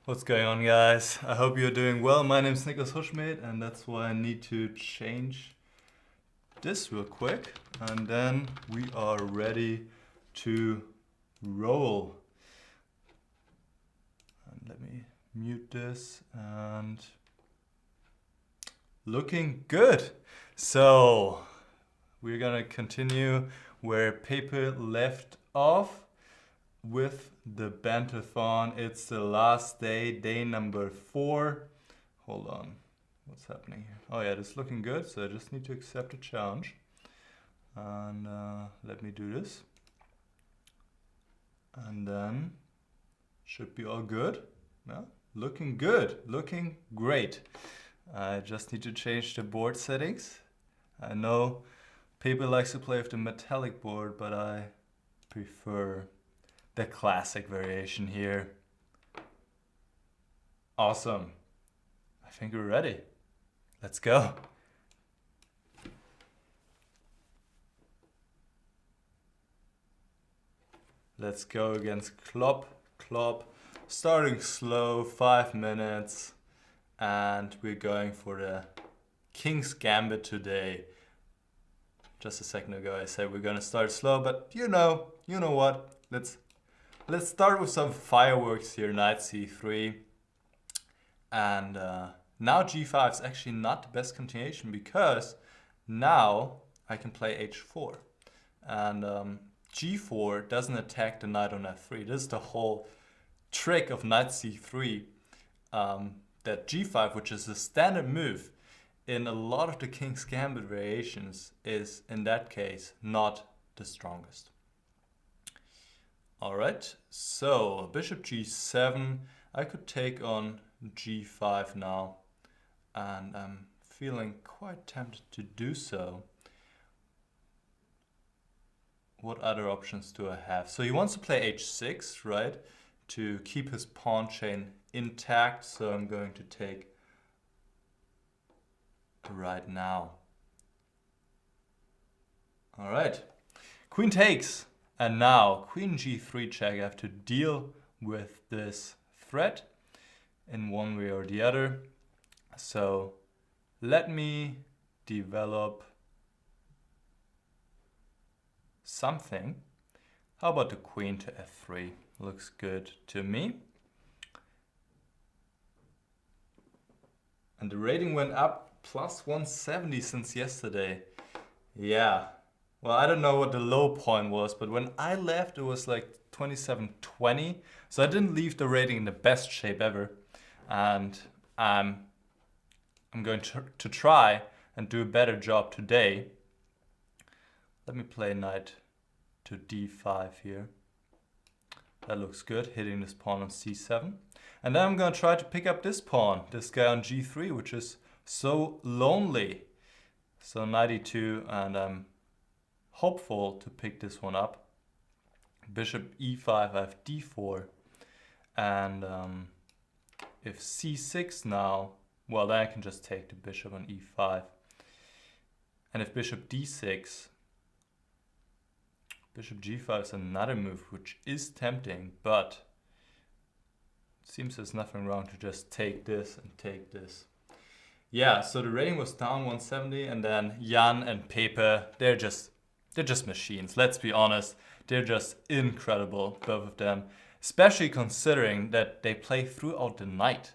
What's going on, guys? I hope you're doing well. My name is Niclas Huschenbeth, and that's why I need to change this real quick. And then we are ready to roll. And let me mute this, and looking good. So we're gonna continue where paper left off with the Banterthon. It's the last day, day number 4. Hold on, what's happening here? Oh yeah, it's looking good, so I just need to accept a challenge. And let me do this. And then should be all good. Yeah, looking good, looking great. I just need to change the board settings. I know people like to play with the metallic board, but I prefer the classic variation here. Awesome. I think we're ready. Let's go. Let's go against Klopp. Starting slow, 5 minutes. And we're going for the King's Gambit today. Just a second ago I said we're gonna start slow, but you know what? Let's start with some fireworks here. Knight c3. And now g5 is actually not the best continuation, because now I can play h4. And g4 doesn't attack the knight on f3. This is the whole trick of knight c3. That g5, which is a standard move in a lot of the King's Gambit variations, is in that case not the strongest. Alright, so bishop g7, I could take on g5 now, and I'm feeling quite tempted to do so. What other options do I have? So he wants to play h6, right, to keep his pawn chain intact, so I'm going to take right now. Alright, queen takes. And now, queen g3 check. I have to deal with this threat in one way or the other. So let me develop something. How about the queen to f3? Looks good to me. And the rating went up plus 170 since yesterday. Yeah. Well, I don't know what the low point was, but when I left, it was like 2720. So I didn't leave the rating in the best shape ever. And I'm going to try and do a better job today. Let me play knight to d5 here. That looks good, hitting this pawn on c7. And then I'm going to try to pick up this pawn, this guy on g3, which is so lonely. So knight e2, and I'm hopeful to pick this one up. Bishop e5, I have d4. And if c6 now, well, then I can just take the bishop on e5. And if bishop d6, bishop g5 is another move, which is tempting, but it seems there's nothing wrong to just take this and take this. Yeah, so the rating was down 170, and then Jan and Pepe, they're just machines. Let's be honest, they're just incredible, both of them. Especially considering that they play throughout the night.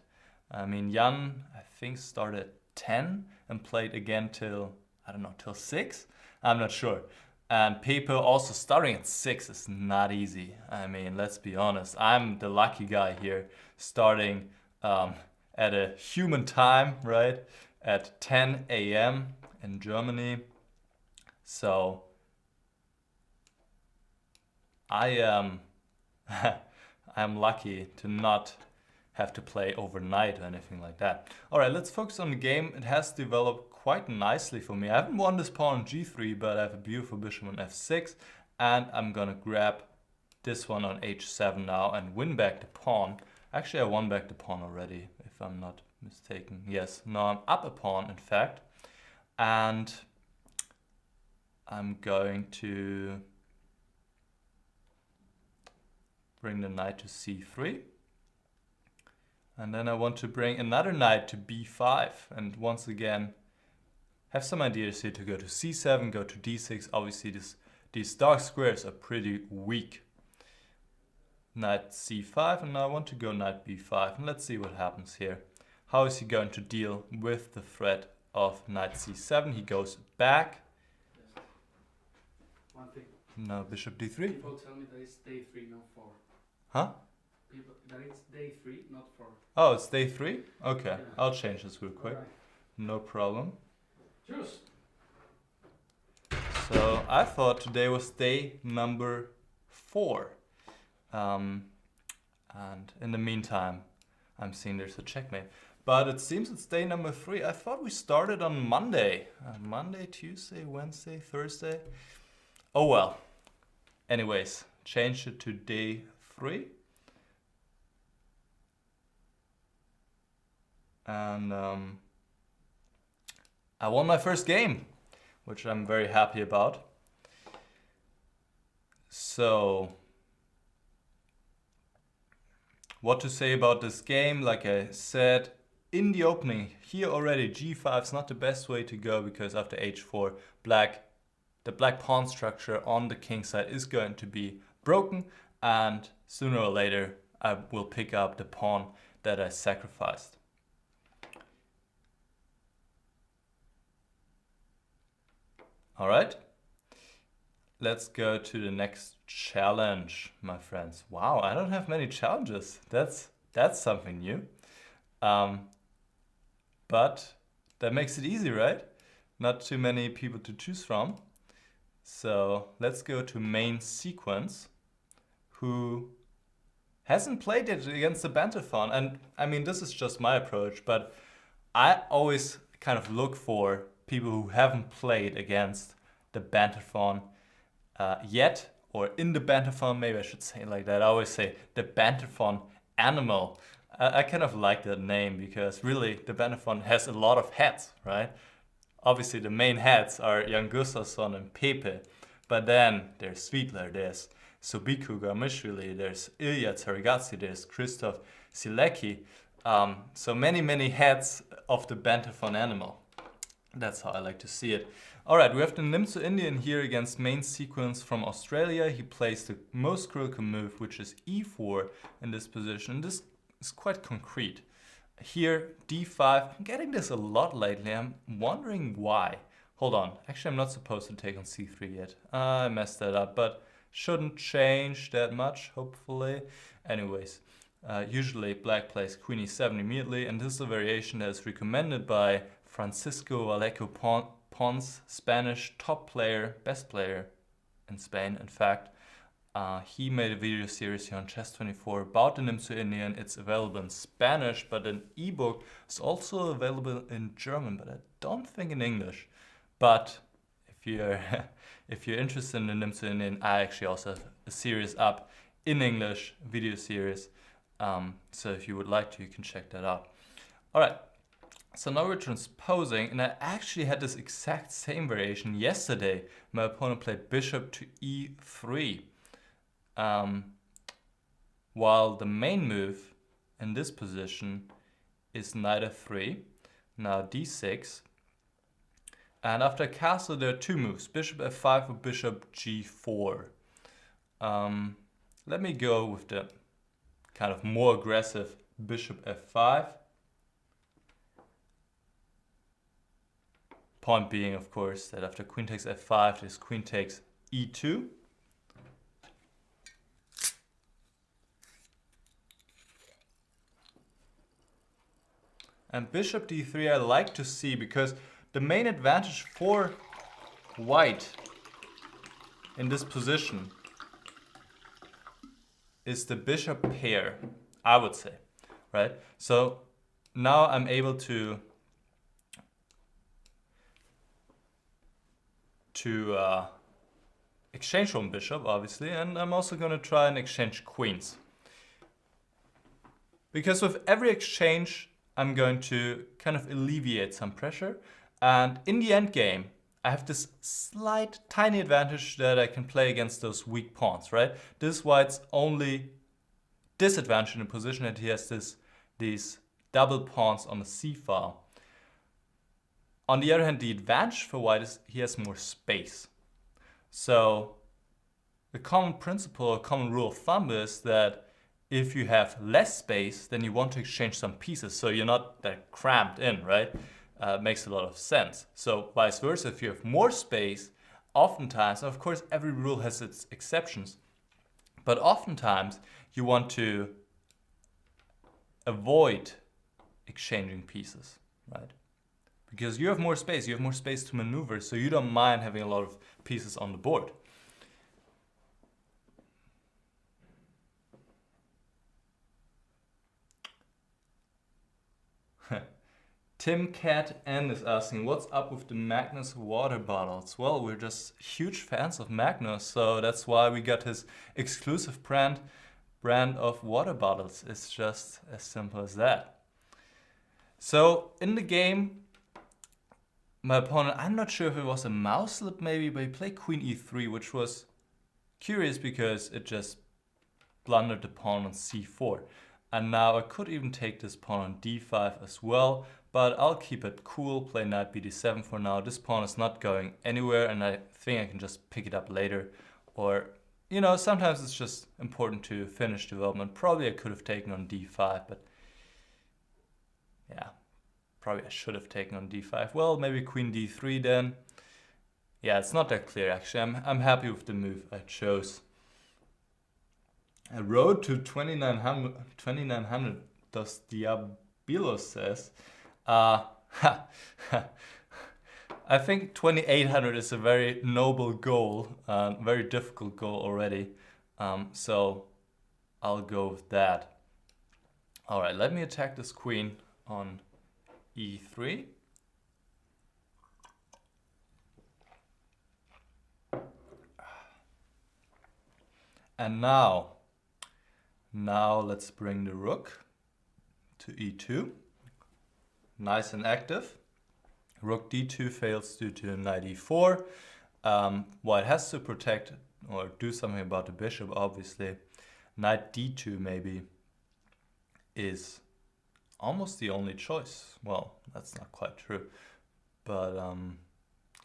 I mean, Jan, I think, started at 10 and played again till, I don't know, till 6? I'm not sure. And Pepe also starting at 6 is not easy. I mean, let's be honest. I'm the lucky guy here, starting at a human time, right? At 10 a.m. in Germany. So I am I'm lucky to not have to play overnight or anything like that. All right, let's focus on the game. It has developed quite nicely for me. I haven't won this pawn on g3, but I have a beautiful bishop on f6, and I'm gonna grab this one on h7 now and win back the pawn. Actually, I won back the pawn already, if I'm not mistaken. Yes, now I'm up a pawn, in fact, and I'm going to bring the knight to c3. And then I want to bring another knight to b5. And once again, have some ideas here to go to c7, go to d6. Obviously, these dark squares are pretty weak. Knight c5, and now I want to go knight b5. And let's see what happens here. How is he going to deal with the threat of knight c7? He goes back. Yes. One thing. Now bishop d3. People tell me that it's day 3, not 4. Huh? People, that it's day 3, not 4. Oh, it's day 3? Okay, Yeah. I'll change this real quick. Right. No problem. Choose. So I thought today was day number 4. And in the meantime, I'm seeing there's a checkmate. But it seems it's day number 3. I thought we started on Monday. Monday, Tuesday, Wednesday, Thursday. Oh well. Anyways, changed it to day 3. And I won my first game, which I'm very happy about. So, what to say about this game? Like I said, in the opening, here already g5 is not the best way to go because after h4, the black pawn structure on the king side is going to be broken, and sooner or later I will pick up the pawn that I sacrificed. All right, let's go to the next challenge, my friends. Wow, I don't have many challenges. That's something new. But that makes it easy, right? Not too many people to choose from. So let's go to main sequence, who hasn't played it against the Banterthon. And I mean, this is just my approach, but I always kind of look for people who haven't played against the Banterthon yet, or in the Banterthon, maybe I should say it like that. I always say the Banterthon animal. I kind of like that name because really the Banterthon has a lot of heads, right? Obviously the main heads are Jan Gustafsson and Pepe, but then there's Svidler, there's Subiku Garmishvili, there's Ilya Tsarigazzi, there's Krzysztof Silecki. So many heads of the Banterthon animal. That's how I like to see it. Alright, we have the Nimzo-Indian here against main sequence from Australia. He plays the most critical move, which is e4 in this position. This is quite concrete. Here, d5. I'm getting this a lot lately. I'm wondering why. Hold on. Actually, I'm not supposed to take on c3 yet. I messed that up, but shouldn't change that much, hopefully. Anyways, usually black plays queen e7 immediately, and this is a variation that is recommended by Francisco Vallejo Pons, Spanish top player, best player in Spain, in fact. He made a video series here on Chess24 about the Nimzo-Indian. It's available in Spanish, but an ebook is also available in German, but I don't think in English. But if you're if you're interested in the Nimzo-Indian, I actually also have a series up in English, video series. So if you would like to, you can check that out. All right. So now we're transposing, and I actually had this exact same variation yesterday. My opponent played bishop to e3. While the main move in this position is knight f3, now d6. And after castle there are two moves, bishop f5 or bishop g4. Let me go with the kind of more aggressive bishop f5. Point being, of course, that after queen takes f5, this queen takes e2. And bishop d3 I like to see because the main advantage for white in this position is the bishop pair, I would say, right? So now I'm able to exchange one bishop, obviously, and I'm also going to try and exchange queens. Because with every exchange, I'm going to kind of alleviate some pressure. And in the end game, I have this slight, tiny advantage that I can play against those weak pawns, right? This is white's only disadvantage in the position, that he has this these double pawns on the c file. On the other hand, the advantage for white is he has more space. So the common principle or common rule of thumb is that if you have less space, then you want to exchange some pieces so you're not that cramped in, right? Makes a lot of sense. So vice versa, if you have more space, oftentimes, of course every rule has its exceptions, but oftentimes you want to avoid exchanging pieces, right? Because you have more space to maneuver, so you don't mind having a lot of pieces on the board. Tim Cat N is asking, what's up with the Magnus water bottles? Well, we're just huge fans of Magnus, so that's why we got his exclusive brand of water bottles. It's just as simple as that. So in the game, my opponent, I'm not sure if it was a mouse slip maybe, but he played Queen E3, which was curious because it just blundered the pawn on C4. And now I could even take this pawn on D5 as well, but I'll keep it cool, play knight BD7 for now. This pawn is not going anywhere and I think I can just pick it up later. Or, you know, sometimes it's just important to finish development. Probably I could have taken on D5, but yeah, probably I should have taken on D5. Well, maybe Queen D3 then. Yeah, it's not that clear actually. I'm happy with the move I chose. A road to 2900, does Diabilo says. I think 2800 is a very noble goal, very difficult goal already. So I'll go with that. All right, let me attack this queen on E3. And now let's bring the rook to E2. Nice and active. Rook D2 fails due to knight E4. White has to protect or do something about the bishop, obviously. Knight D2 maybe is almost the only choice. Well, that's not quite true. But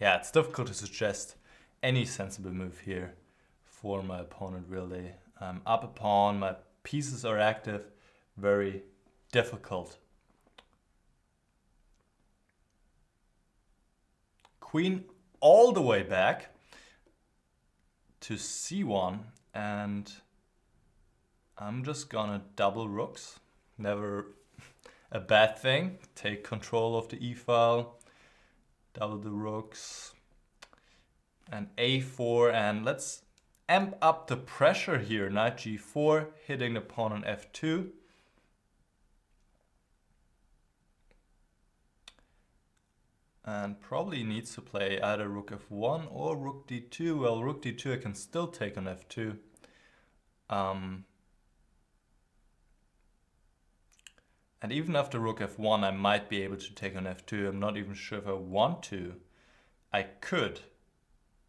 yeah, it's difficult to suggest any sensible move here for my opponent, really. Up a pawn, my pieces are active, very difficult. Queen all the way back to C1, and I'm just gonna double rooks. Never a bad thing. Take control of the E-file, double the rooks, and A4, and let's amp up the pressure here. Knight G4, hitting the pawn on F2. And probably needs to play either rook F1 or rook D2. Well, rook D2 I can still take on F2. And even after rook F1 I might be able to take on F2. I'm not even sure if I want to. I could.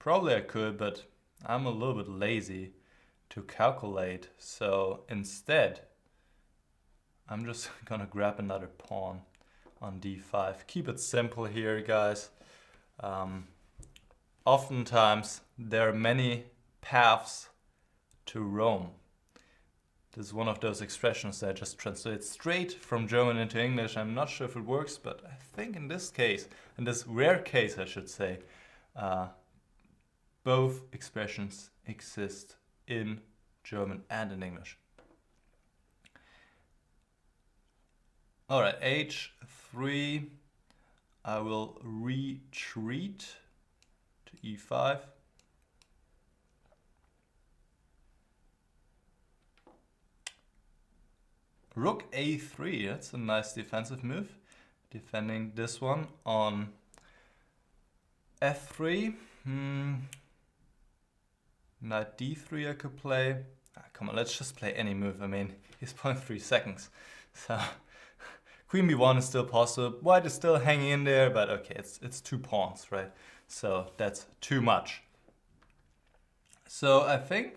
Probably I could, but I'm a little bit lazy to calculate. So instead, I'm just gonna grab another pawn on D5. Keep it simple here, guys. Oftentimes, there are many paths to Rome. This is one of those expressions that I just translate straight from German into English. I'm not sure if it works, but I think in this case, in this rare case I should say, both expressions exist in German and in English. Alright, H3, I will retreat to E5. Rook A3, that's a nice defensive move. Defending this one on F3. Knight D3 I could play. Come on, let's just play any move. I mean, he's 0.3 seconds. So Queen B1 is still possible. White is still hanging in there, but okay, it's 2 pawns, right? So that's too much. So I think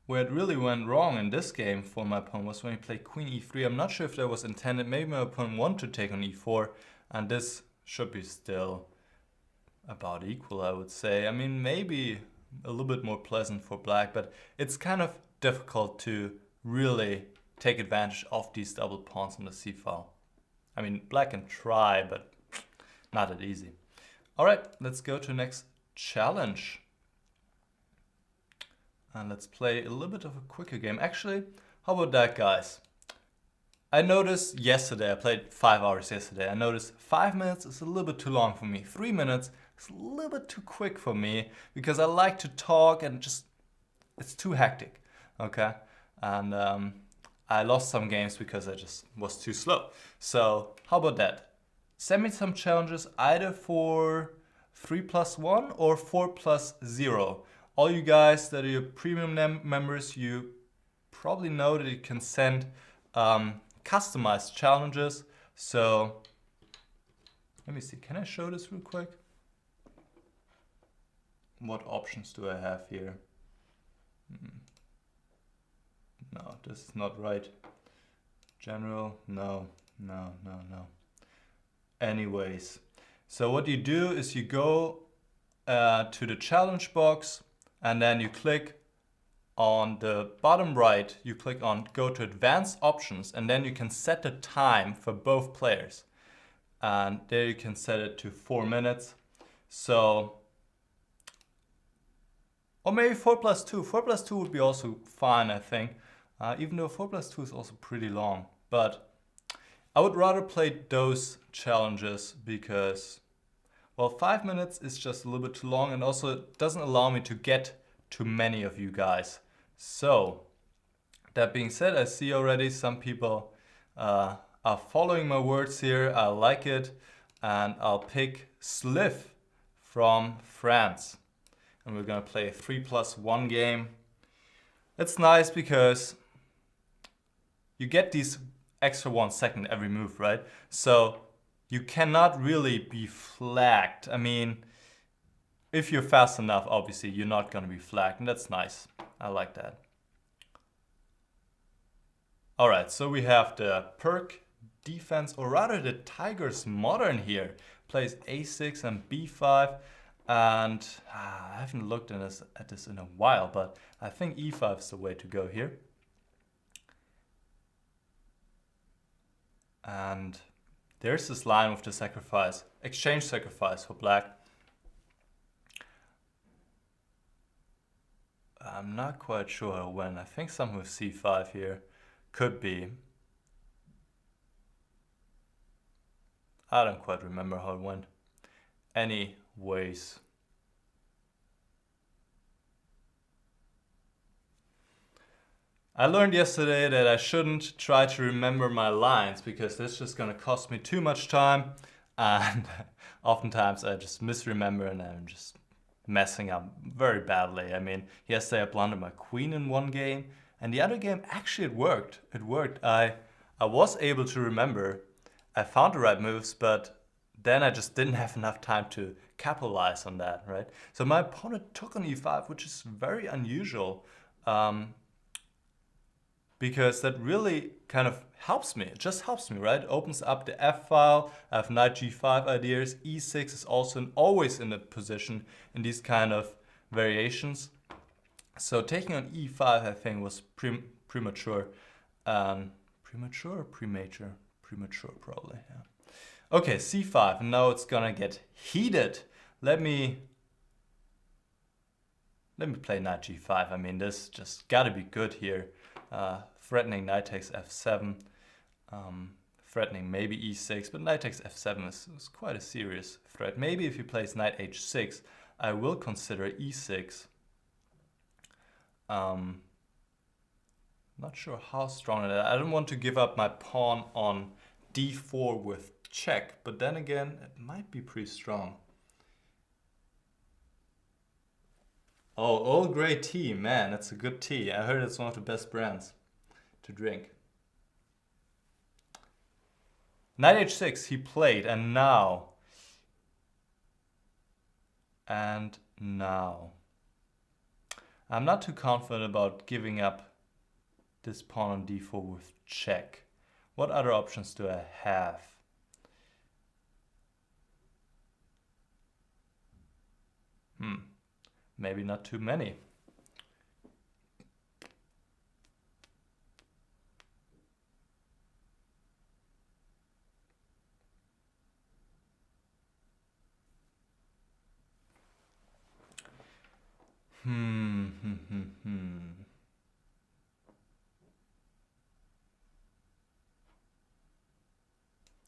where it really went wrong in this game for my opponent was when he played queen e3. I'm not sure if that was intended. Maybe my opponent wanted to take on e4, and this should be still about equal, I would say. I mean, maybe a little bit more pleasant for black, but it's kind of difficult to really take advantage of these double pawns on the c file. I mean, black can try, but not that easy. All right, let's go to the next challenge. And let's play a little bit of a quicker game. Actually, how about that, guys? I noticed yesterday, I played 5 hours yesterday. I noticed 5 minutes is a little bit too long for me. 3 minutes is a little bit too quick for me because I like to talk and just, it's too hectic, okay? And I lost some games because I just was too slow. So how about that? Send me some challenges either for 3+1 or 4+0. All you guys that are your premium members, you probably know that you can send customized challenges. So let me see, can I show this real quick? What options do I have here? No, this is not right. General, no. Anyways, so what you do is you go to the challenge box, and then you click on the bottom right, you click on go to advanced options, and then you can set the time for both players. And there you can set it to 4 minutes. So, or maybe 4+2. 4+2 would be also fine, I think. Even though 4+2 is also pretty long. But I would rather play those challenges because, well, 5 minutes is just a little bit too long, and also it doesn't allow me to get to many of you guys. So, that being said, I see already some people are following my words here. I like it. And I'll pick Sliv from France. And we're going to play a 3+1 game. It's nice because you get these extra 1 second every move, right? So you cannot really be flagged. I mean, if you're fast enough, obviously, you're not going to be flagged. And that's nice. I like that. All right, so we have the perk defense, or rather the Tiger's Modern here. Plays a6 and b5. And I haven't looked at this in a while, but I think e5 is the way to go here. And there's this line with the sacrifice, exchange sacrifice for black. I'm not quite sure when. I think something with c5 here could be. I don't quite remember how it went. Anyways. I learned yesterday that I shouldn't try to remember my lines because that's just gonna cost me too much time, and oftentimes I just misremember and I'm just messing up very badly. I mean, yesterday I blundered my queen in one game, and the other game actually it worked. It worked. I was able to remember. I found the right moves, but then I just didn't have enough time to capitalize on that, right? So my opponent took on e5, which is very unusual. Because that really kind of helps me. It just helps me, right? It opens up the F file. I have knight G5 ideas. E6 is also always in a position in these kind of variations. So taking on E5, I think, was premature. Premature or premature? Premature, probably, yeah. Okay, C5, and now it's gonna get heated. Let me play knight G5. I mean, this just gotta be good here. Threatening knight takes f7, threatening maybe e6, but knight takes f7 is quite a serious threat. Maybe if he plays knight h6, I will consider e6. Not sure how strong it is. I don't want to give up my pawn on d4 with check, but then again, it might be pretty strong. Oh, Earl Grey tea, man, that's a good tea. I heard it's one of the best brands to drink. Knight h6 he played, and now. I'm not too confident about giving up this pawn on d4 with check. What other options do I have? Maybe not too many.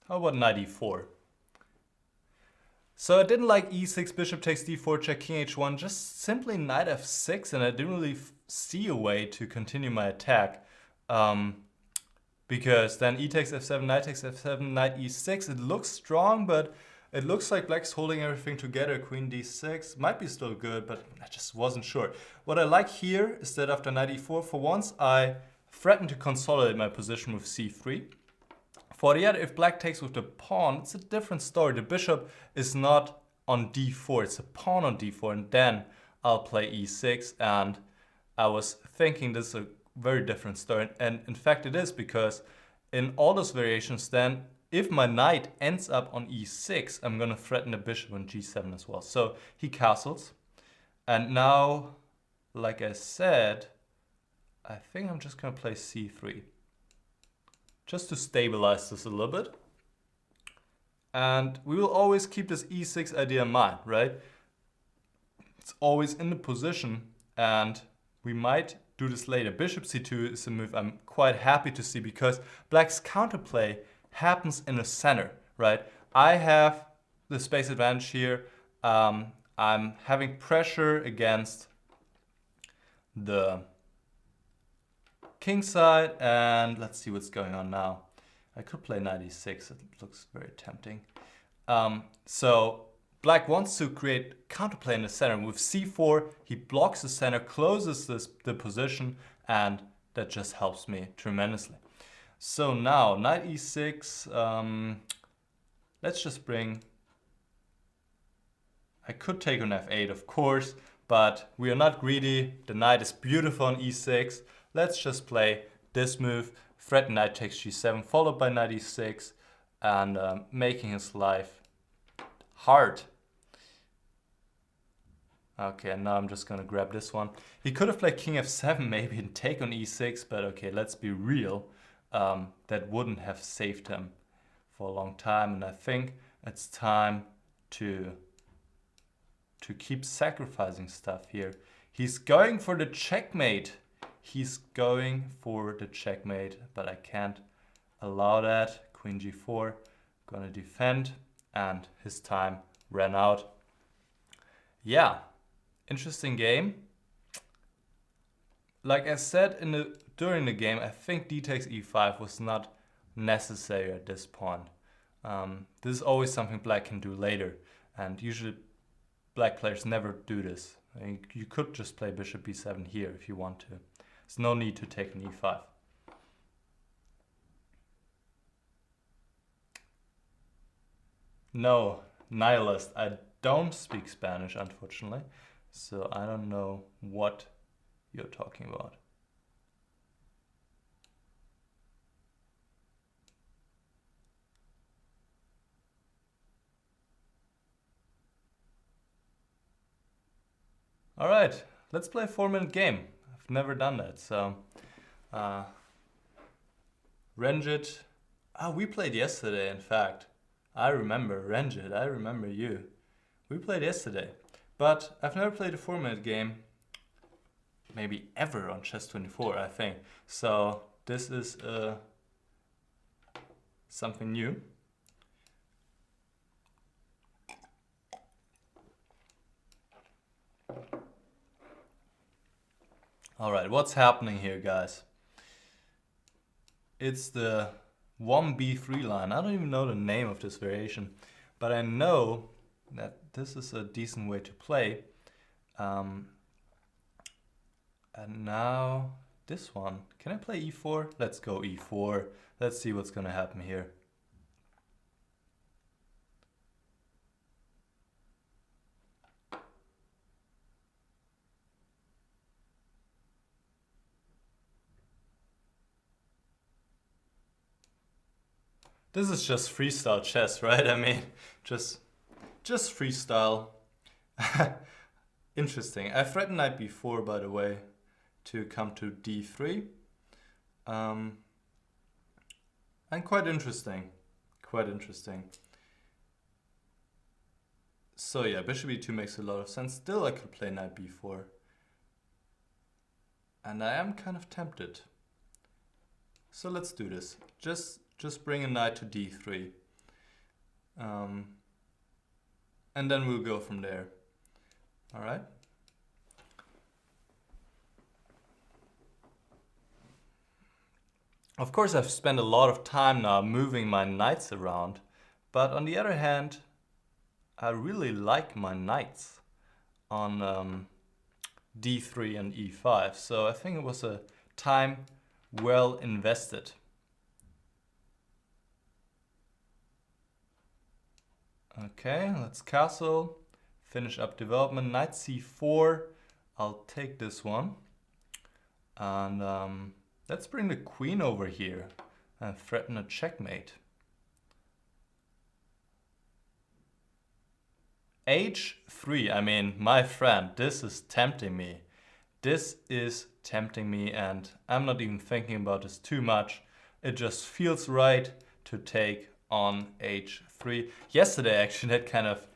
How about knight e4? So I didn't like e6, bishop takes d4, check, king h1, just simply knight f6, and I didn't really see a way to continue my attack. Because then e takes f7, knight takes f7, knight e6. It looks strong, but it looks like black's holding everything together. Queen d6 might be still good, but I just wasn't sure. What I like here is that after knight e4, for once I threaten to consolidate my position with c3. For the other, if black takes with the pawn, it's a different story. The bishop is not on d4, it's a pawn on d4, and then I'll play e6. And I was thinking this is a very different story. And in fact it is, because in all those variations then, if my knight ends up on e6, I'm going to threaten the bishop on g7 as well. So he castles. And now, like I said, I think I'm just going to play c3. Just to stabilize this a little bit. And we will always keep this e6 idea in mind, right? It's always in the position, and we might do this later. Bishop c2 is a move I'm quite happy to see, because black's counterplay happens in the center, right? I have the space advantage here. I'm having pressure against the king side, and let's see what's going on now. I could play knight e6, it looks very tempting. So black wants to create counterplay in the center. With c4, he blocks the center, closes the position, and that just helps me tremendously. So now, knight e6, let's just bring... I could take on f8, of course, but we are not greedy. The knight is beautiful on e6. Let's just play this move, threaten knight takes g7, followed by knight e6, and making his life hard. Okay, and now I'm just gonna grab this one. He could have played king f7 maybe and take on e6, but okay, let's be real. That wouldn't have saved him for a long time, and I think it's time to keep sacrificing stuff here. He's going for the checkmate. He's going for the checkmate, but I can't allow that. Queen g4, gonna defend, and his time ran out. Yeah, interesting game. Like I said during the game, I think d takes e5 was not necessary at this point. This is always something black can do later, and usually black players never do this. I mean, you could just play bishop b7 here if you want to. There's no need to take an e5. No, nihilist. I don't speak Spanish, unfortunately, so I don't know what you're talking about. All right, let's play a 4-minute game. I've never done that, so Ranjit. We played yesterday, in fact. I remember Ranjit, I remember you. We played yesterday, but I've never played a 4-minute game, maybe ever on Chess24, I think. So this is something new. All right, what's happening here, guys? It's the 1b3 line. I don't even know the name of this variation, but I know that this is a decent way to play. And now this one. Can I play e4? Let's go e4. Let's see what's gonna happen here. This is just freestyle chess, right? I mean, just freestyle. Interesting. I threatened knight b4, by the way, to come to d3. And quite interesting. Quite interesting. So yeah, bishop e2 makes a lot of sense. Still, I could play knight b4. And I am kind of tempted. So let's do this. Just bring a knight to d3. And then we'll go from there. All right. Of course, I've spent a lot of time now moving my knights around. But on the other hand, I really like my knights on d3 and e5. So I think it was a time well invested. Okay, let's castle, finish up development. Knight c4, I'll take this one. And let's bring the queen over here and threaten a checkmate. h3, I mean, my friend, this is tempting me. This is tempting me, and I'm not even thinking about this too much. It just feels right to take on h3. Yesterday, actually, that kind of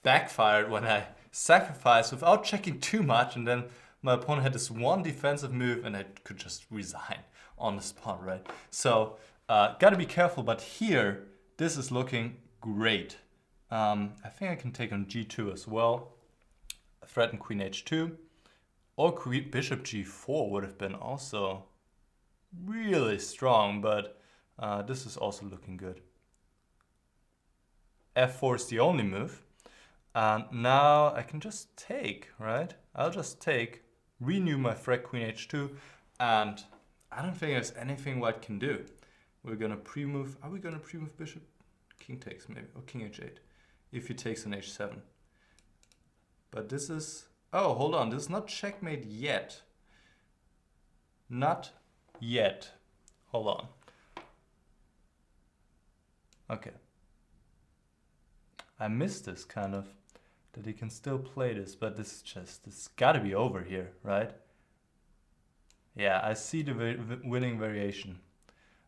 backfired when I sacrificed without checking too much, and then my opponent had this one defensive move, and I could just resign on the spot, right? So, gotta be careful, but here, this is looking great. I think I can take on g2 as well. Threaten queen h2. Or queen bishop g4 would have been also really strong, but this is also looking good. f4 is the only move. And now I can just take, right? I'll just take, renew my threat queen h2, and I don't think there's anything white can do. We're gonna pre-move. Are we gonna pre-move bishop? King takes maybe, or king h8. If he takes on h7. But this is, oh, hold on, this is not checkmate yet. Not yet. Hold on. Okay. I missed this kind of, that he can still play this, but this is just, it's gotta be over here, right? Yeah, I see the winning variation.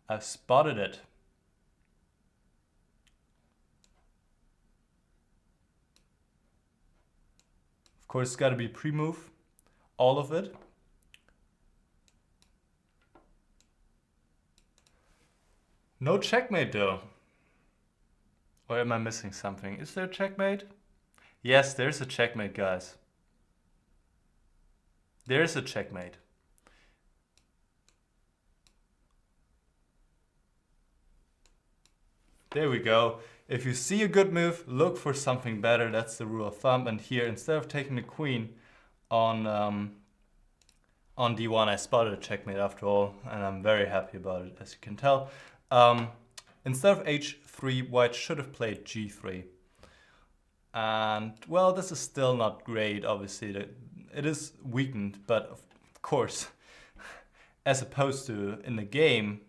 I've spotted it. Of course, it's got to be pre-move, all of it. No checkmate though. Or am I missing something? Is there a checkmate? Yes, there's a checkmate, guys. There's a checkmate. There we go. If you see a good move, look for something better. That's the rule of thumb. And here, instead of taking the queen on d1, I spotted a checkmate after all, and I'm very happy about it, as you can tell. Instead of h3, white should have played g3. And, well, this is still not great, obviously. It is weakened, but of course, as opposed to in the game,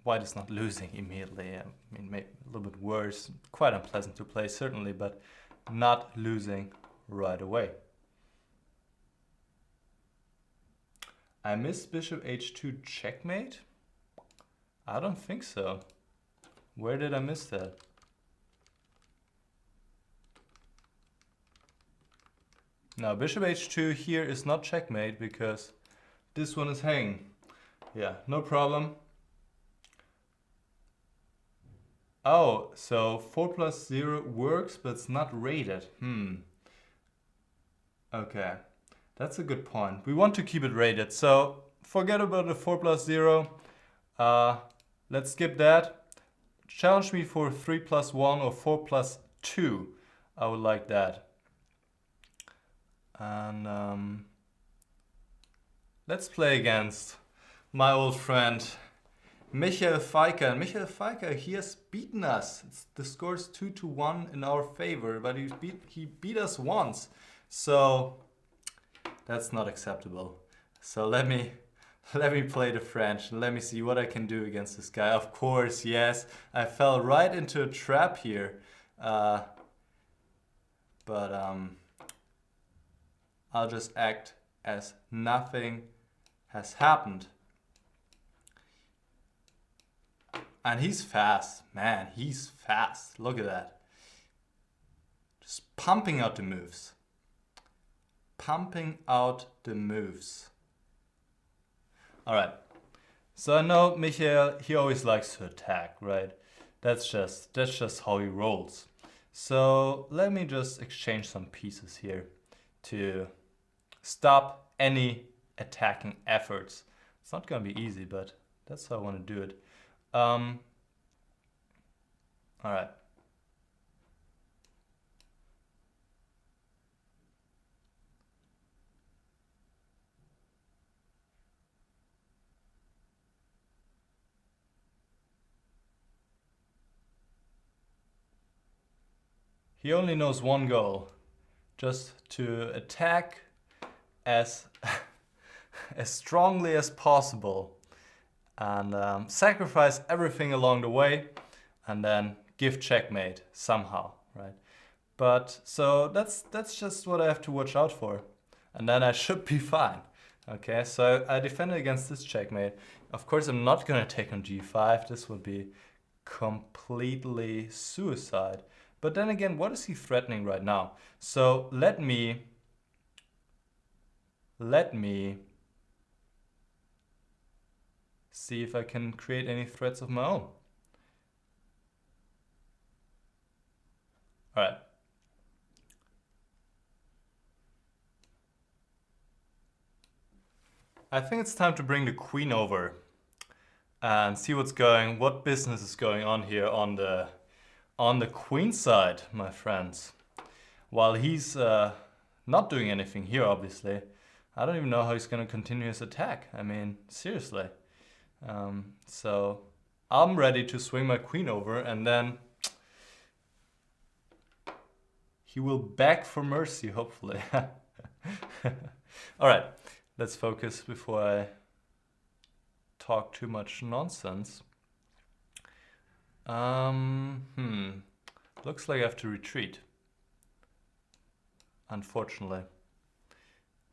white is not losing immediately. I mean, maybe a little bit worse. Quite unpleasant to play, certainly, but not losing right away. I missed bishop h2 checkmate? I don't think so. Where did I miss that? Now, bishop h2 here is not checkmate because this one is hanging. Yeah, no problem. Oh, so 4+0 works, but it's not rated. Okay, that's a good point. We want to keep it rated, so forget about the 4+0. Let's skip that. Challenge me for 3+1 or 4+2. I would like that. And let's play against my old friend Michael Feiker. And Michael Feiker, he has beaten us. The score is 2-1 in our favor, but he beat us once. So that's not acceptable. So let me Let me play the French and let me see what I can do against this guy. Of course, yes. I fell right into a trap here. But I'll just act as nothing has happened. And he's fast. Man, he's fast. Look at that. Just pumping out the moves. Pumping out the moves. Alright. So I know Michael, he always likes to attack, right? That's just how he rolls. So let me just exchange some pieces here to stop any attacking efforts. It's not gonna be easy, but that's how I want to do it. Alright. He only knows one goal, just to attack as as strongly as possible and sacrifice everything along the way and then give checkmate somehow, right? But so that's just what I have to watch out for, and then I should be fine. Okay, so I defended against this checkmate. Of course, I'm not gonna take on g5. This would be completely suicide. But then again, what is he threatening right now? So let me see if I can create any threats of my own. All right. I think it's time to bring the queen over and see what business is going on here on the queen side, my friends. While he's not doing anything here, obviously. I don't even know how he's going to continue his attack. I mean, seriously. So I'm ready to swing my queen over and then he will beg for mercy, hopefully. All right, let's focus before I talk too much nonsense. Looks like I have to retreat, unfortunately.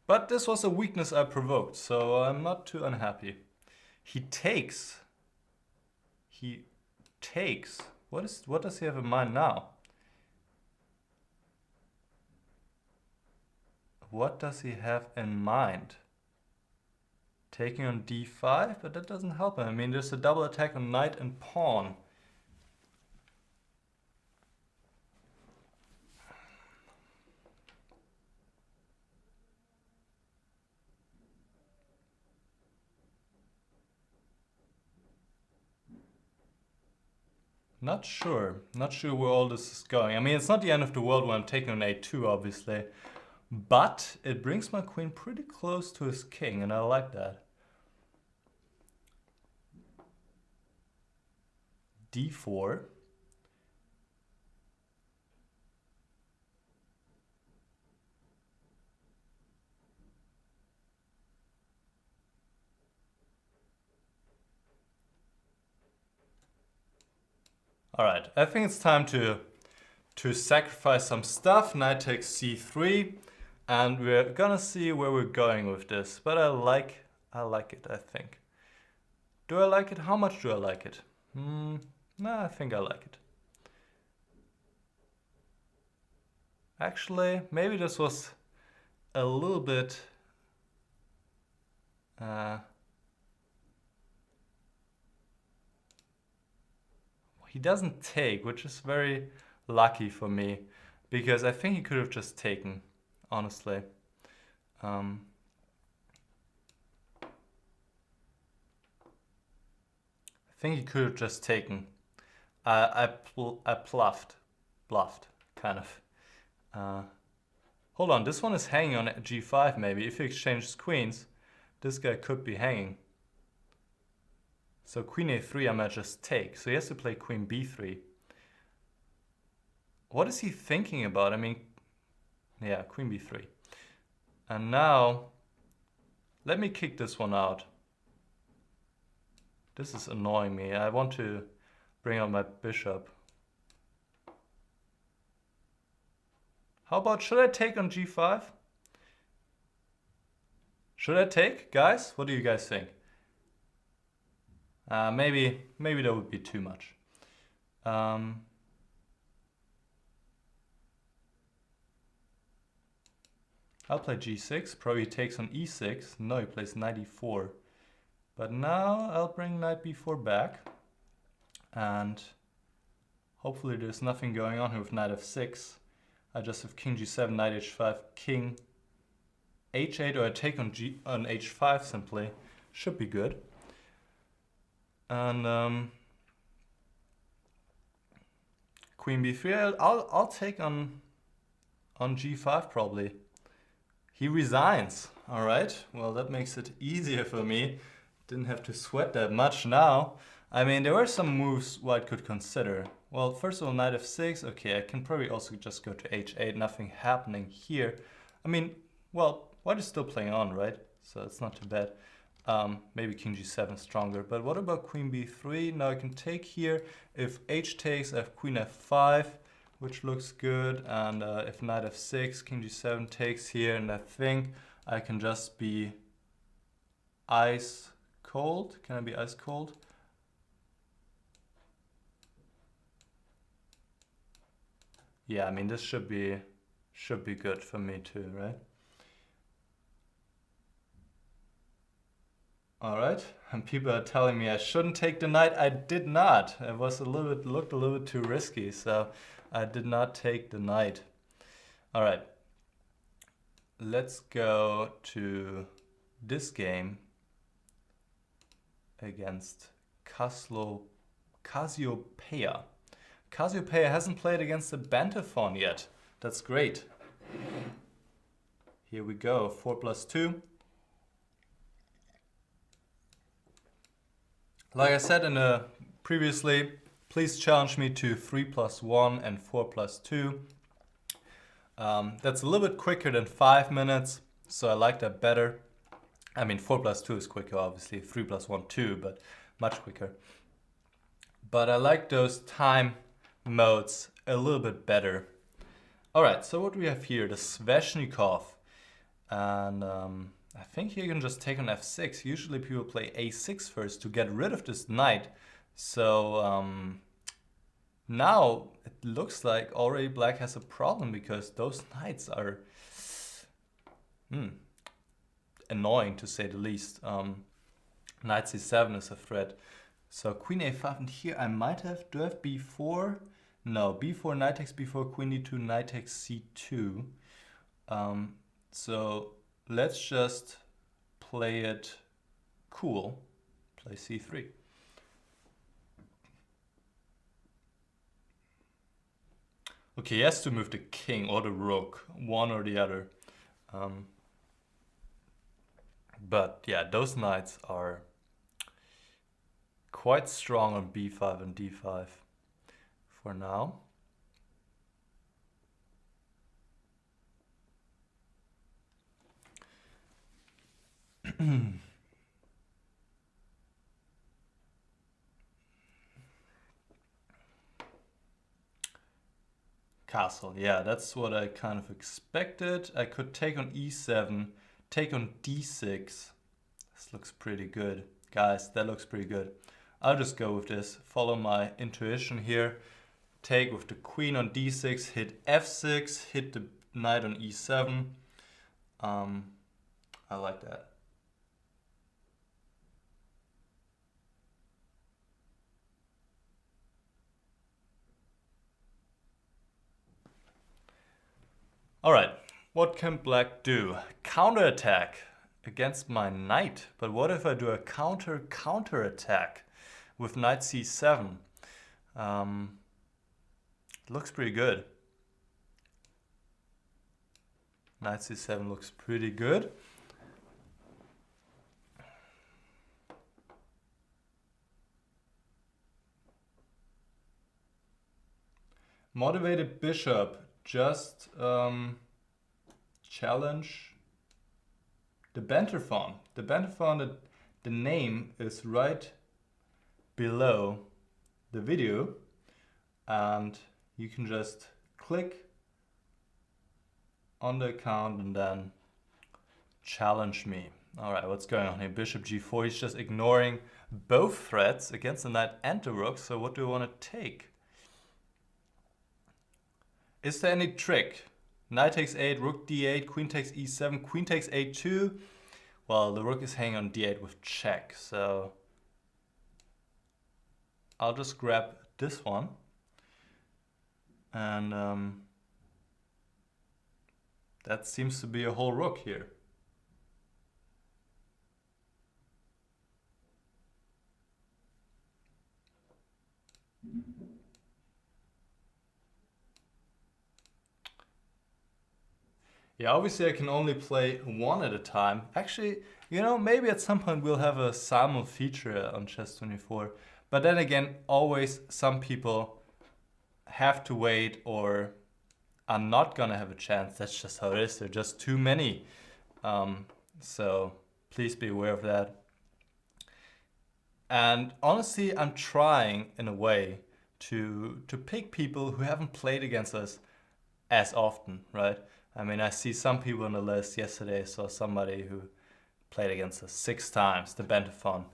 But this was a weakness I provoked, so I'm not too unhappy. He takes. What does he have in mind now? What does he have in mind? Taking on d5, but that doesn't help him. I mean, there's a double attack on knight and pawn. Not sure where all this is going. I mean, it's not the end of the world when I'm taking on a2, obviously. But it brings my queen pretty close to his king, and I like that. d4. All right, I think it's time to sacrifice some stuff. Knight takes c3, and we're gonna see where we're going with this. But I like it, I think. Do I like it? How much do I like it? No, I think I like it. Actually, maybe this was a little bit he doesn't take, which is very lucky for me, because I think he could have just taken, honestly. I think he could have just taken. I bluffed, kind of. Hold on, this one is hanging on g5 maybe. If he exchanges queens, this guy could be hanging. So queen a3 I might just take. So he has to play queen b3. What is he thinking about? I mean, yeah, queen b3. And now, let me kick this one out. This is annoying me. I want to bring out my bishop. How about, should I take on g5? Should I take, guys? What do you guys think? Maybe that would be too much. I'll play g6, probably takes on e6. No, he plays knight e4. But now I'll bring knight b4 back. And hopefully there's nothing going on here with knight f6. I just have king g7, knight h5, king h8, or I take on h5 simply. Should be good. And queen b3, I'll take on g5 probably. He resigns. All right, well, that makes it easier for me. Didn't have to sweat that much now. I mean, there were some moves White could consider. Well, first of all, knight f6. Okay, I can probably also just go to h8. Nothing happening here. I mean, well, White is still playing on, right? So it's not too bad. Maybe king g7 stronger. But what about queen b3? Now I can take here. If h takes, I have queen f5, which looks good. And if knight f6, king g7 takes here. And I think I can just be ice cold. Can I be ice cold? Yeah, I mean, this should be good for me too, right? All right, and people are telling me I shouldn't take the knight. I did not. It was looked a little bit too risky, so I did not take the knight. All right, let's go to this game against Cassiopeia. Cassiopeia hasn't played against the Banterthon yet. That's great. Here we go, 4+2. Like I said in the previously, please challenge me to 3+1 and 4+2. That's a little bit quicker than 5 minutes, so I like that better. I mean, 4+2 is quicker, obviously. 3+1, 2, but much quicker. But I like those time modes a little bit better. All right, so what do we have here? The Sveshnikov. And I think you can just take on f6. Usually people play a6 first to get rid of this knight. So now it looks like already black has a problem because those knights are annoying to say the least. Knight c7 is a threat. So queen a5, and here I might have, do I have b4? No, b4, knight takes b4, queen d2, knight takes c2. So let's just play it cool. Play c3. Okay, he has to move the king or the rook, one or the other. But yeah, those knights are quite strong on b5 and d5 for now. Castle, yeah, that's what I kind of expected. I could take on e7, take on d6. This looks pretty good. Guys, that looks pretty good. I'll just go with this, follow my intuition here. Take with the queen on d6, hit f6, hit the knight on e7. I like that. All right, what can black do? Counterattack against my knight. But what if I do a counterattack with knight c7? Looks pretty good. Knight c7 looks pretty good. Motivated bishop. Just challenge the Banterthon. The Banterthon, the name is right below the video, and you can just click on the account and then challenge me. All right, what's going on here? Bishop g4, he's just ignoring both threats against the knight and the rook, so what do we want to take? Is there any trick? Knight takes 8, rook d8, queen takes e7, queen takes a2. Well, the rook is hanging on d8 with check, so I'll just grab this one. And that seems to be a whole rook here. Yeah, obviously I can only play one at a time. Actually, you know, maybe at some point we'll have a simul feature on Chess24. But then again, always some people have to wait or are not gonna have a chance. That's just how it is. There are just too many. So please be aware of that. And honestly, I'm trying in a way to pick people who haven't played against us as often, right? I mean, I see some people on the list. Yesterday I saw somebody who played against us 6 times, the Banterthon,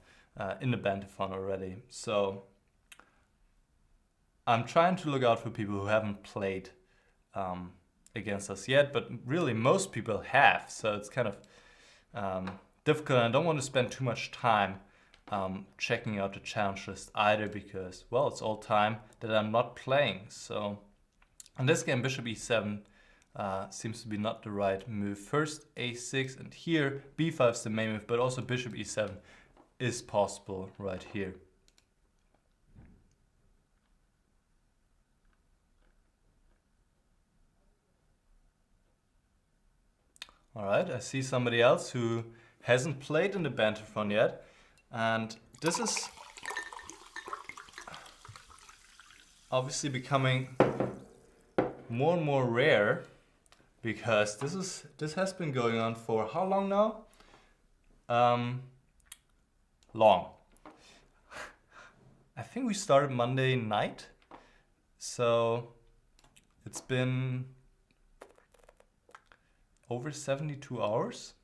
in the Banterthon already. So I'm trying to look out for people who haven't played against us yet, but really most people have. So it's kind of difficult, and I don't want to spend too much time checking out the challenge list either, because, well, it's all time that I'm not playing. So in this game, bishop e7 seems to be not the right move. First a6, and here b5 is the main move, but also bishop e7 is possible right here. All right, I see somebody else who hasn't played in the Banterthon yet, and this is obviously becoming more and more rare, because this has been going on for how long now? Long. I think we started Monday night, so it's been over 72 hours.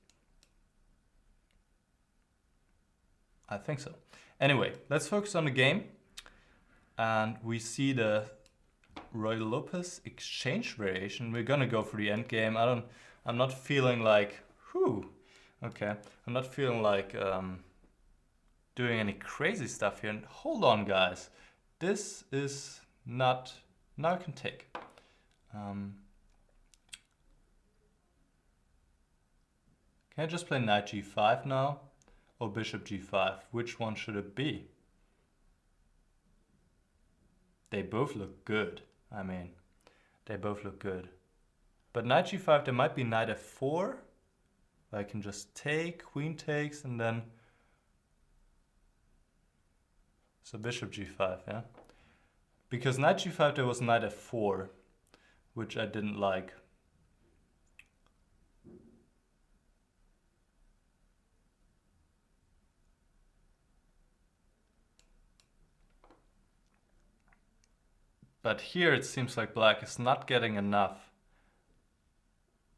I think so. Anyway, let's focus on the game, and we see the Ruy Lopez exchange variation. We're gonna go for the end game. I'm not feeling like, okay. I'm not feeling like doing any crazy stuff here. And hold on, guys. This is not, now I can take. Can I just play knight g5 now? Or bishop g5? Which one should it be? They both look good. I mean, they both look good. But knight g5, there might be knight f4. I can just take, queen takes, and then... So bishop g5, yeah? Because knight g5, there was knight f4, which I didn't like. But here it seems like black is not getting enough,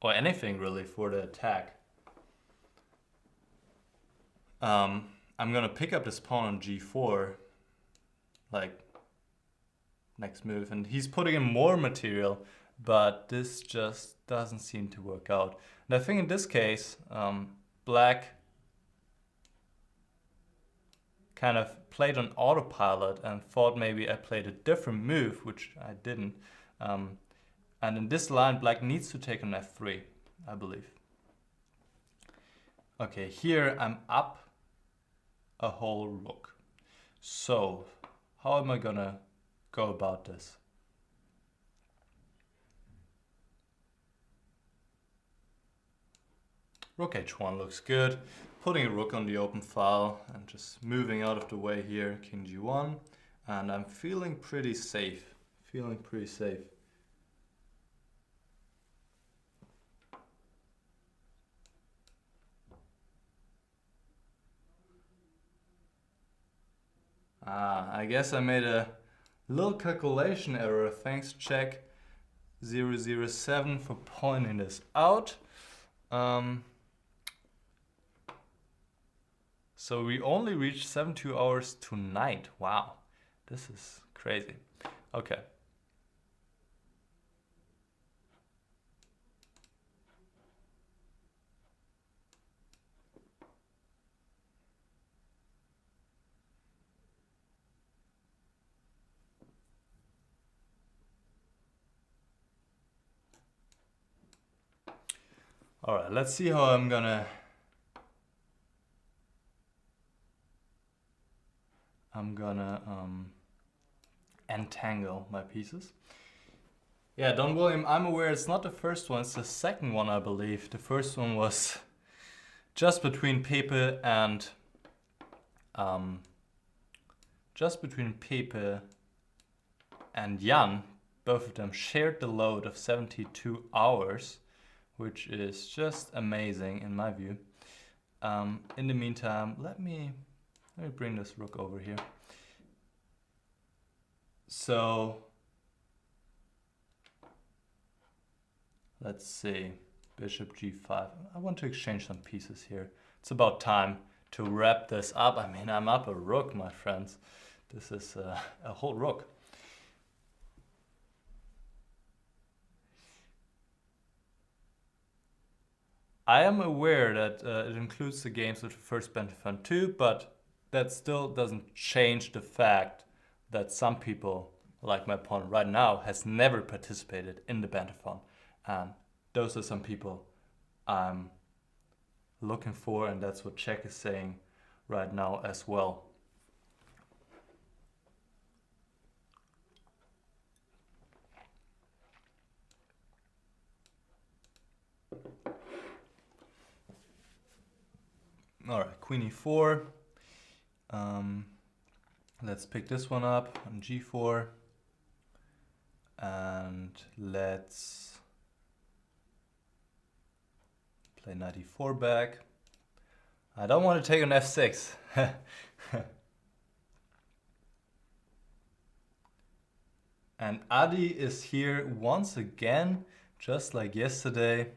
or anything really, for the attack. I'm gonna pick up this pawn on g4, like next move, and he's putting in more material, but this just doesn't seem to work out. And I think in this case, black kind of played on autopilot and thought maybe I played a different move, which I didn't. And in this line, black needs to take on f3, I believe. Okay, here I'm up a whole rook. So how am I gonna go about this? Rook h1 looks good. Putting a rook on the open file and just moving out of the way here, king g1. And I'm feeling pretty safe. I guess I made a little calculation error. Thanks, check 007 for pointing this out. So we only reached 72 hours tonight. Wow, this is crazy. Okay. All right, let's see how I'm gonna entangle my pieces. Yeah, Don William, I'm aware it's not the first one, it's the second one, I believe. The first one was just between Pepe and Jan. Both of them shared the load of 72 hours, which is just amazing in my view. In the meantime, let me bring this rook over here. So let's see, bishop g5. I want to exchange some pieces here. It's about time to wrap this up. I mean, I'm up a rook, my friends. This is a whole rook. I am aware that it includes the games of the first Banterthon too, but that still doesn't change the fact that some people, like my opponent right now, has never participated in the Banterthon. And those are some people I'm looking for, and that's what Czech is saying right now as well. All right, queen e4. Let's pick this one up on g4. And let's play knight e4 back. I don't want to take on f6. And Adi is here once again, just like yesterday.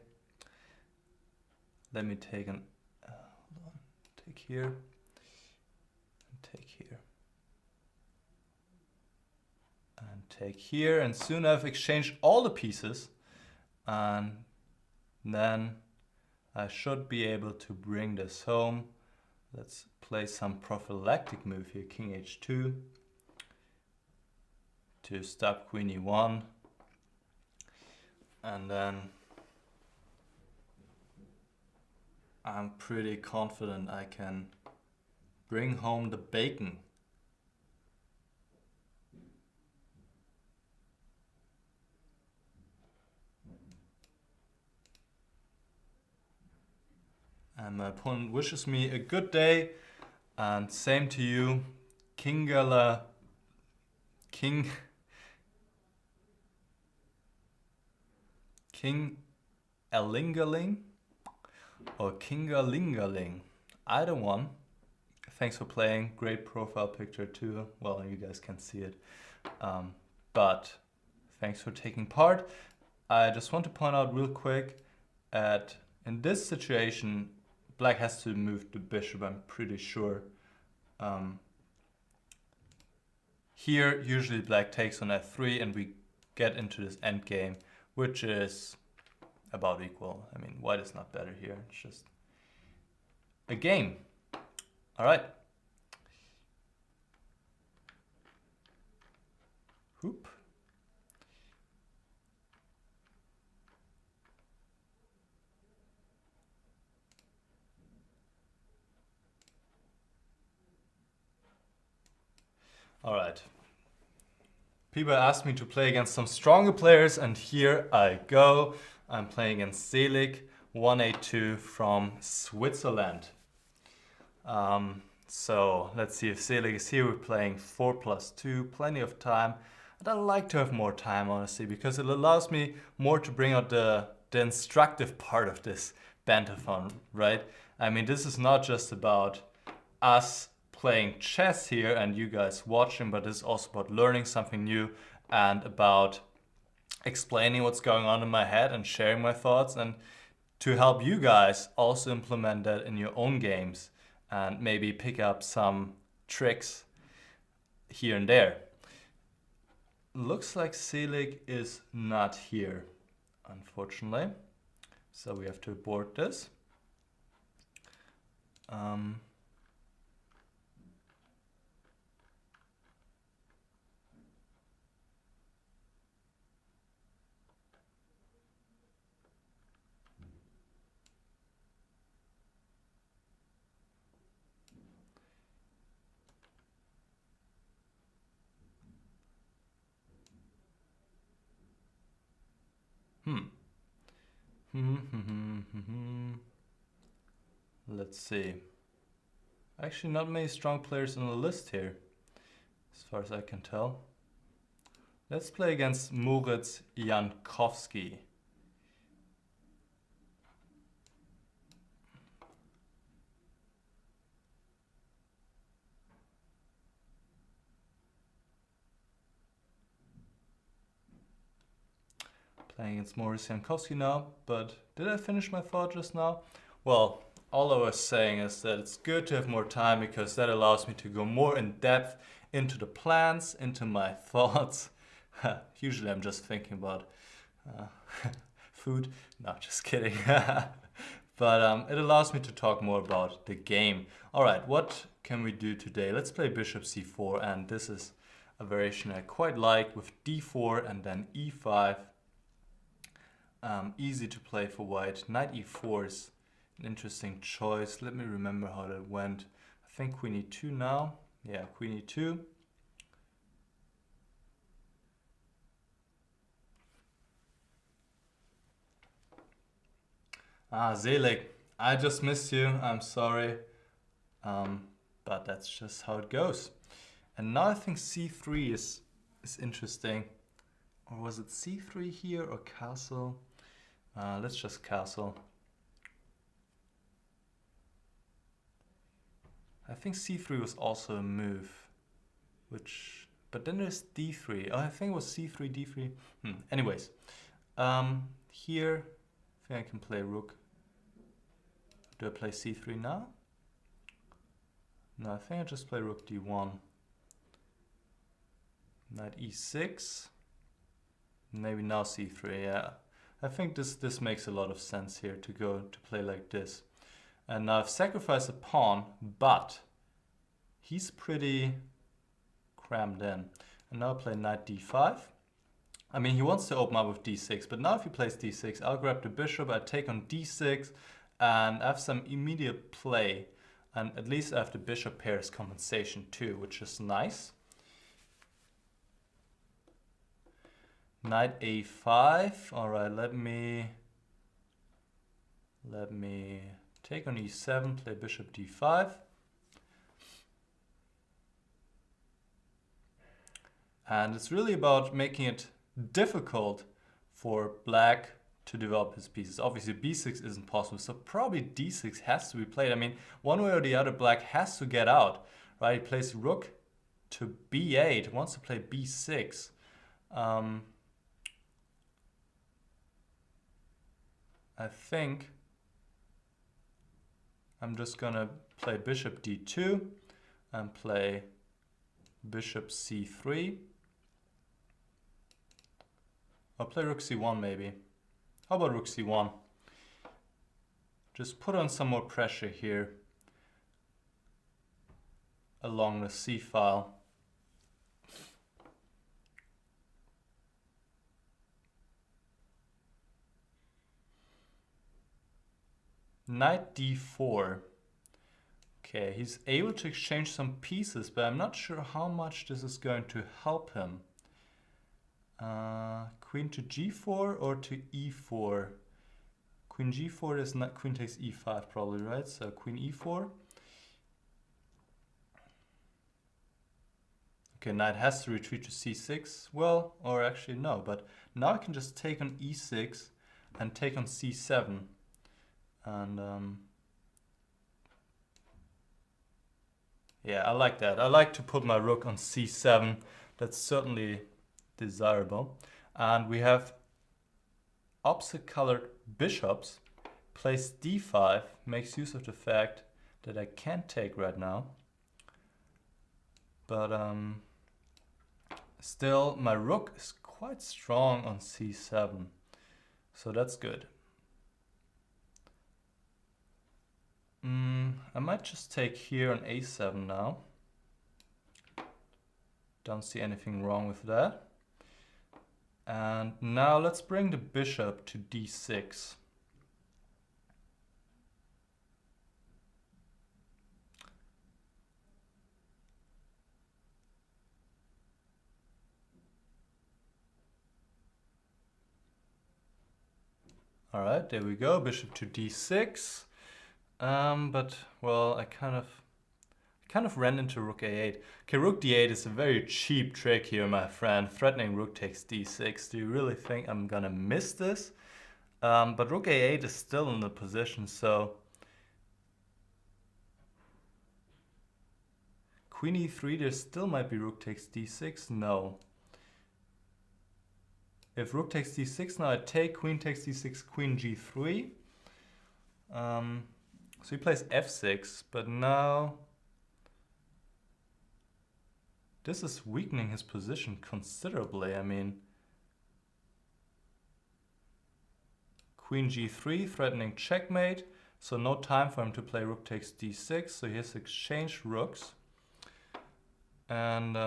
Let me take an take here and take here and take here, and soon I've exchanged all the pieces, and then I should be able to bring this home. Let's play some prophylactic move here, king h2 to stop queen e1, and then I'm pretty confident I can bring home the bacon. And my opponent wishes me a good day, and same to you, King Elingaling or Kingalingaling, either one. Thanks for playing, great profile picture too. Well, you guys can see it, but thanks for taking part. I just want to point out real quick that in this situation, Black has to move the bishop, I'm pretty sure. Here, usually Black takes on f3 and we get into this endgame, which is about equal. I mean, White is not better here, it's just a game. All right. Hoop. All right. People asked me to play against some stronger players, and here I go. I'm playing against Selig, 182 from Switzerland. So let's see if Selig is here. We're playing 4+2, plenty of time. And I like to have more time, honestly, because it allows me more to bring out the instructive part of this Banterthon, right? I mean, this is not just about us playing chess here and you guys watching, but this is also about learning something new and about explaining what's going on in my head and sharing my thoughts, and to help you guys also implement that in your own games and maybe pick up some tricks here and there. Looks like Selig is not here, unfortunately. So we have to abort this. Let's see. Actually, not many strong players on the list here, as far as I can tell. Let's play against Moritz Jankowski. Playing against Moritz Jankowski now, but did I finish my thought just now? Well, all I was saying is that it's good to have more time because that allows me to go more in depth into the plans, into my thoughts. Usually I'm just thinking about food. No, just kidding. But it allows me to talk more about the game. All right, what can we do today? Let's play bishop c4, and this is a variation I quite like with d4 and then e5. Easy to play for white. Knight e4 is an interesting choice. Let me remember how that went. I think queen e2 now. Yeah, queen e2. Selig, I just missed you. I'm sorry. But that's just how it goes. And now I think c3 is interesting. Or was it c3 here or castle? Let's just castle. I think c3 was also a move, but then there's d3. Oh, I think it was c3, d3. Anyways, here I think I can play rook. Do I play c3 now? No, I think I just play rook d1. Knight e6. Maybe now c3. Yeah, I think this makes a lot of sense here to play like this. And now I've sacrificed a pawn, but he's pretty crammed in. And now I play knight d5. I mean, he wants to open up with d6, but now if he plays d6, I'll grab the bishop, I take on d6, and I have some immediate play. And at least I have the bishop pairs compensation too, which is nice. Knight a5. All right, let me take on e7, play bishop d5. And it's really about making it difficult for black to develop his pieces. Obviously b6 isn't possible, so probably d6 has to be played. I mean, one way or the other, black has to get out, right? He plays rook to b8, wants to play b6. I think I'm just gonna play bishop d2 and play bishop c3. I'll play rook c1 maybe. How about rook c1? Just put on some more pressure here along the c file. Knight d4. Okay, he's able to exchange some pieces, but I'm not sure how much this is going to help him. Queen to g4 or to e4? Queen g4 is not, queen takes e5 probably, right? So queen e4. Okay, knight has to retreat to c6. Well, or actually no, but now I can just take on e6 and take on c7. And Yeah, I like that. I like to put my rook on c7. That's certainly desirable. And we have opposite colored bishops. Plays d5, makes use of the fact that I can't take right now. But still, my rook is quite strong on c7. So that's good. I might just take here on a7 now. Don't see anything wrong with that. And now let's bring the bishop to d6. All right, there we go, bishop to d6. But well, I kind of ran into rook a8. Okay, rook d8 is a very cheap trick here, my friend. Threatening rook takes d6. Do you really think I'm gonna miss this? But rook a8 is still in the position, so queen e3, there still might be rook takes d6. No. If rook takes d6, now I take, queen takes d6, queen g3. So he plays f6, but now this is weakening his position considerably. I mean, queen g3 threatening checkmate, so no time for him to play rook takes d6, so he has exchanged rooks. And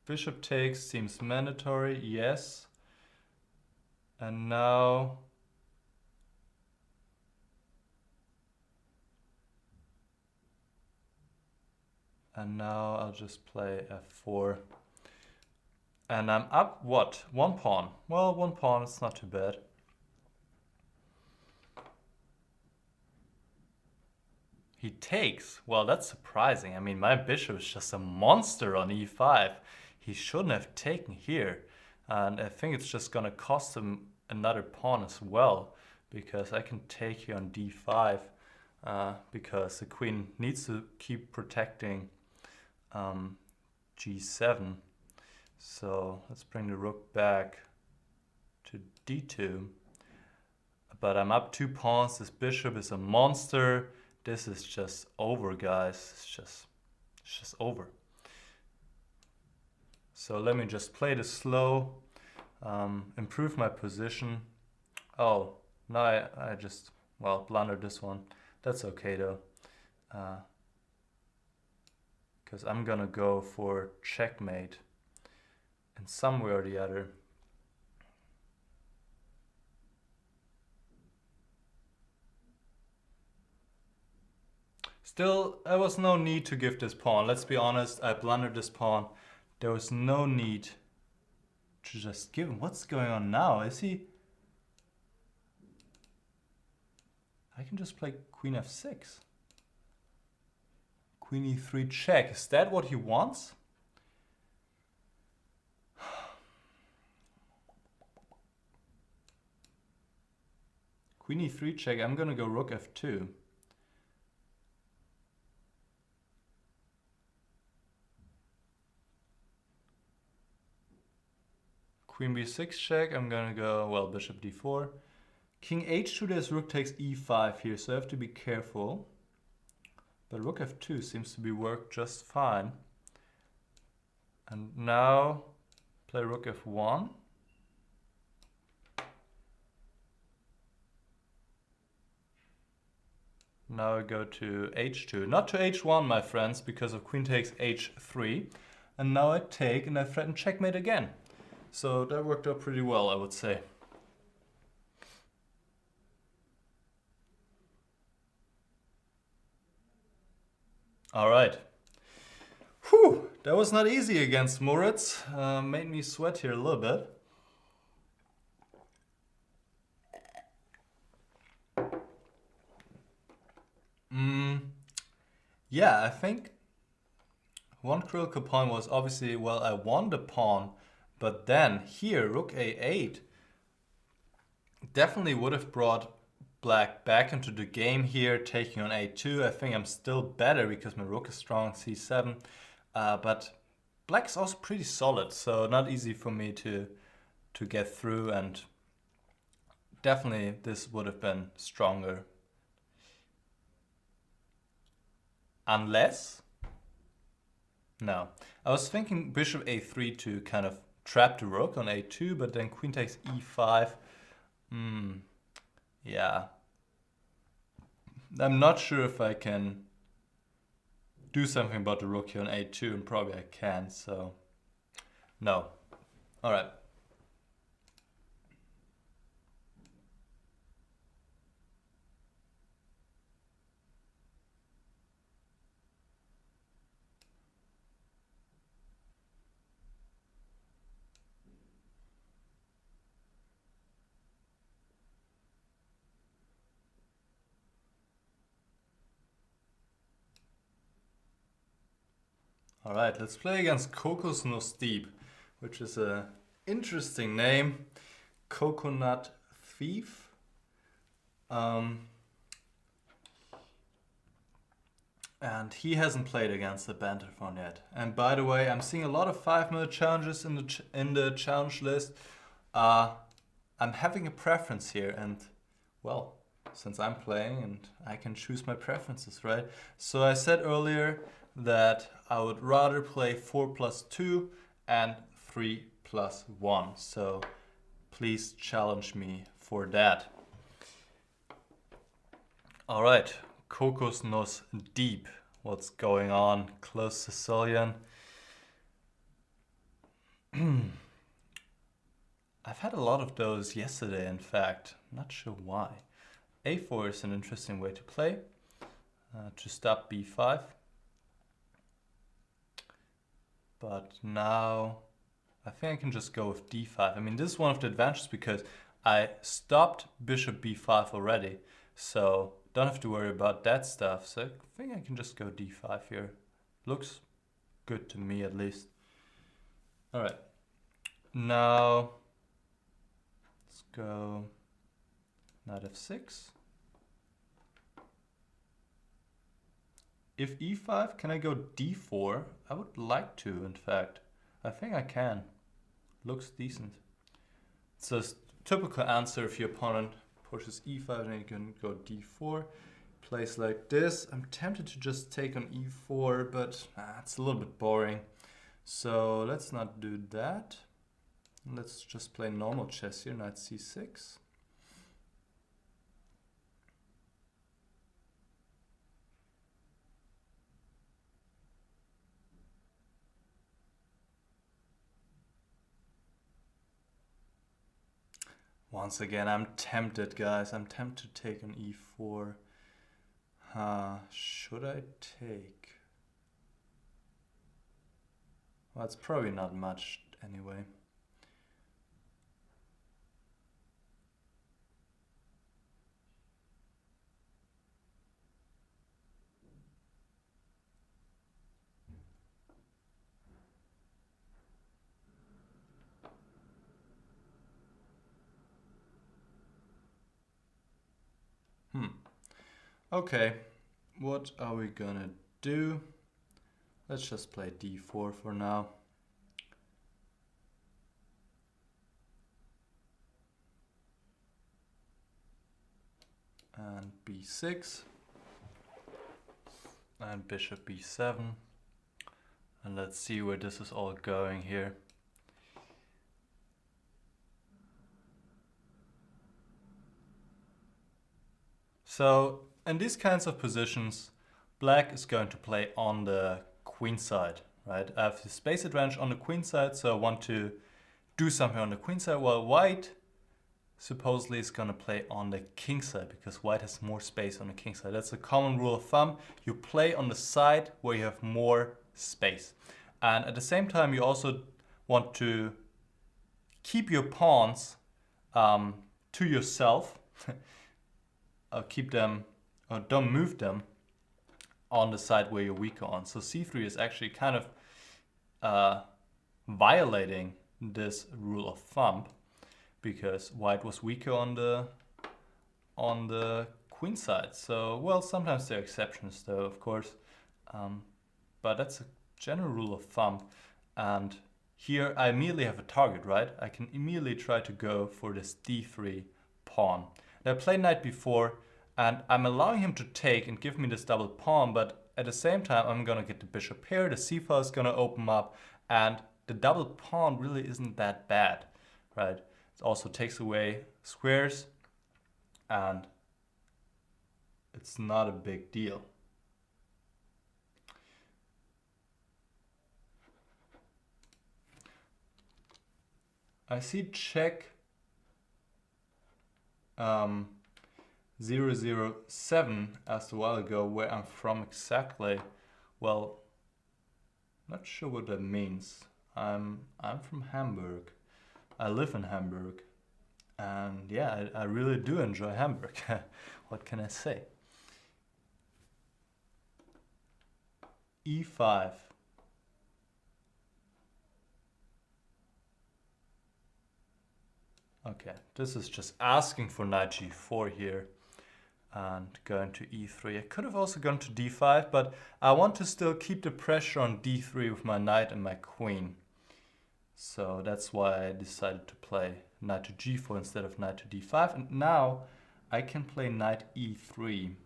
bishop takes seems mandatory, yes. And now I'll just play f4. And I'm up, what? One pawn. Well, one pawn, it's not too bad. He takes. Well, that's surprising. I mean, my bishop is just a monster on e5. He shouldn't have taken here. And I think it's just gonna cost him another pawn as well, because I can take here on d5, because the queen needs to keep protecting g7. So let's bring the rook back to d2. But I'm up 2 pawns. This bishop is a monster. This is just over, guys. It's just over. So let me just play this slow, improve my position. Oh, now I just, well, blundered this one. That's okay though, because I'm gonna go for checkmate in some way or the other. Still, there was no need to give this pawn. Let's be honest, I blundered this pawn. There was no need to just give him. What's going on now? Is he... I can just play queen f6. Queen e3 check. Is that what he wants? Queen e3 check. I'm gonna go rook f2. Queen b6 check, I'm gonna go, well, bishop d4. King h2, there's rook takes e5 here, so I have to be careful. But rook f2 seems to be worked just fine. And now, play rook f1. Now I go to h2. Not to h1, my friends, because of queen takes h3. And now I take, and I threaten checkmate again. So that worked out pretty well, I would say. All right. Whew, that was not easy against Moritz. Made me sweat here a little bit. Yeah, I think one critical point was obviously, well, I won the pawn, but then here, rook a8 definitely would have brought black back into the game here, taking on a2. I think I'm still better because my rook is strong, c7. But black is also pretty solid, so not easy for me to get through, and definitely this would have been stronger. Unless... No. I was thinking bishop a3 to kind of trap the rook on a2, but then queen takes e5. Yeah. I'm not sure if I can do something about the rook here on a2, and probably I can, so no. Alright. Alright, let's play against Kokosnuss Thief, which is an interesting name. Coconut Thief. And he hasn't played against the Banterthon yet. And by the way, I'm seeing a lot of 5-minute challenges in the challenge list. I'm having a preference here, and well, since I'm playing and I can choose my preferences, right? So I said earlier that I would rather play 4+2 and 3+1. So please challenge me for that. All right, Kokosnuss Deep. What's going on? Close Sicilian. I've had a lot of those yesterday, in fact. Not sure why. A4 is an interesting way to play. To stop b5. But now I think I can just go with d5. I mean, this is one of the advantages because I stopped bishop b5 already. So don't have to worry about that stuff. So I think I can just go d5 here. Looks good to me, at least. All right. Now let's go knight f6. If e5, can I go d4? I would like to, in fact. I think I can. Looks decent. It's a typical answer if your opponent pushes e5, then you can go d4. Plays like this. I'm tempted to just take on e4, but it's a little bit boring. So let's not do that. Let's just play normal chess here, knight c6. Once again, I'm tempted, guys. I'm tempted to take an e4. Should I take? Well, it's probably not much anyway. Okay, what are we gonna do? Let's just play d4 for now. And b6. And bishop b7. And let's see where this is all going here. So in these kinds of positions, black is going to play on the queen side, right? I have the space advantage on the queen side, so I want to do something on the queen side, while white supposedly is going to play on the king side because white has more space on the king side. That's a common rule of thumb. You play on the side where you have more space. And at the same time, you also want to keep your pawns to yourself. Keep them, or don't move them on the side where you're weaker on. So c3 is actually kind of violating this rule of thumb because white was weaker on on the queen side. So, well, sometimes there are exceptions though, of course. But that's a general rule of thumb. And here I immediately have a target, right? I can immediately try to go for this d3 pawn. Now I played knight b4, and I'm allowing him to take and give me this double pawn, but at the same time I'm gonna get the bishop here, the c-file is gonna open up, and the double pawn really isn't that bad, right? It also takes away squares, and it's not a big deal. I see check 007 asked a while ago where I'm from exactly. Well, not sure what that means. I'm from Hamburg. I live in Hamburg. And yeah, I really do enjoy Hamburg. What can I say? E5. Okay, this is just asking for knight g4 here and going to e3. I could have also gone to d5, but I want to still keep the pressure on d3 with my knight and my queen. So that's why I decided to play knight to g4 instead of knight to d5. And now I can play knight e3.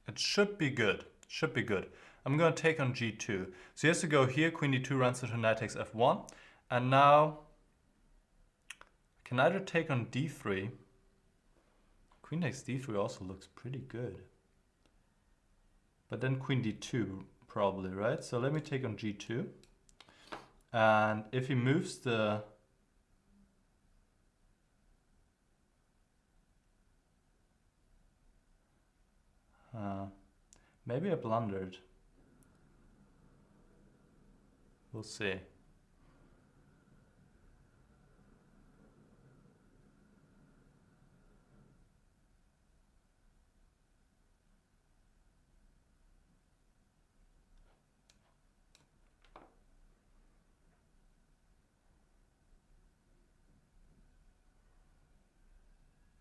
It should be good. Should be good. I'm going to take on g2. So he has to go here. Queen d2 runs into knight takes f1. And now I can either take on d3. Queen takes d3 also looks pretty good. But then queen d2 probably, right? So let me take on g2. And if he moves the... maybe I blundered. We'll see.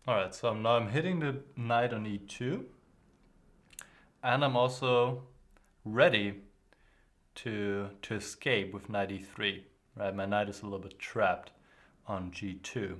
Alright, so now I'm hitting the knight on e2. And I'm also ready to escape with knight e3. Right, my knight is a little bit trapped on g2.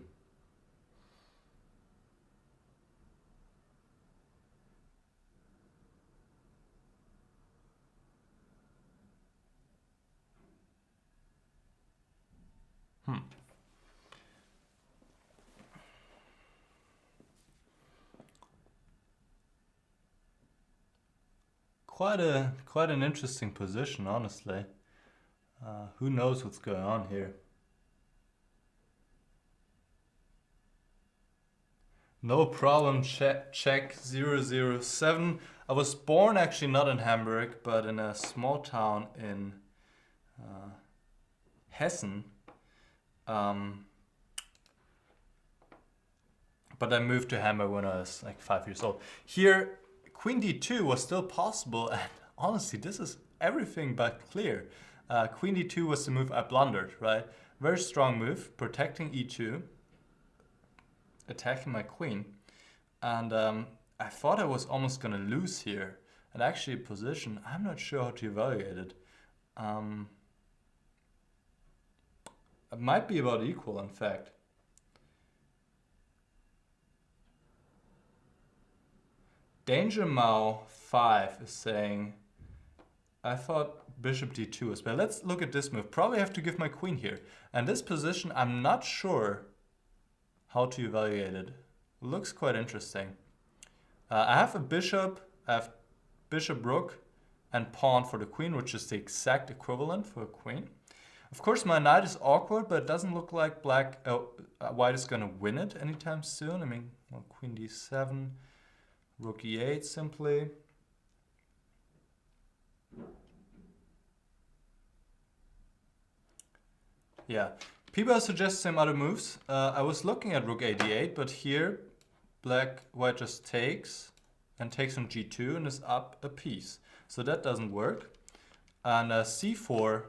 Quite an interesting position, honestly. Who knows what's going on here? No problem, check 007. I was born actually not in Hamburg, but in a small town in Hessen. But I moved to Hamburg when I was like 5 years old. Here, queen d2 was still possible, and honestly, this is everything but clear. Queen d2 was the move I blundered, right? Very strong move, protecting e2, attacking my queen. And I thought I was almost going to lose here. And actually, position, I'm not sure how to evaluate it. It might be about equal, in fact. Danger Mao 5 is saying, I thought bishop d2 was better. Let's look at this move. Probably have to give my queen here. And this position, I'm not sure how to evaluate it. Looks quite interesting. I have a bishop, I have bishop rook and pawn for the queen, which is the exact equivalent for a queen. Of course, my knight is awkward, but it doesn't look like white is going to win it anytime soon. I mean, well, queen d7, rook e8 simply. Yeah. People suggest some other moves. I was looking at rook a8, but here white just takes and takes on g2 and is up a piece. So that doesn't work. And c4,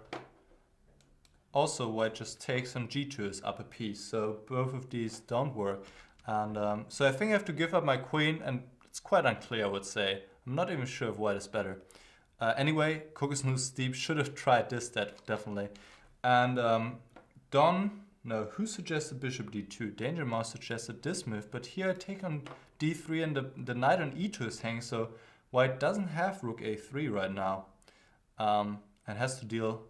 also white just takes on g2 is up a piece. So both of these don't work. And so I think I have to give up my queen, and it's quite unclear, I would say. I'm not even sure if white is better. Anyway, Cookies Snooze Steep should have tried this definitely. And who suggested bishop d2? Danger Mouse suggested this move, but here I take on d3 and the knight on e2 is hanging, so white doesn't have rook a3 right now. And has to deal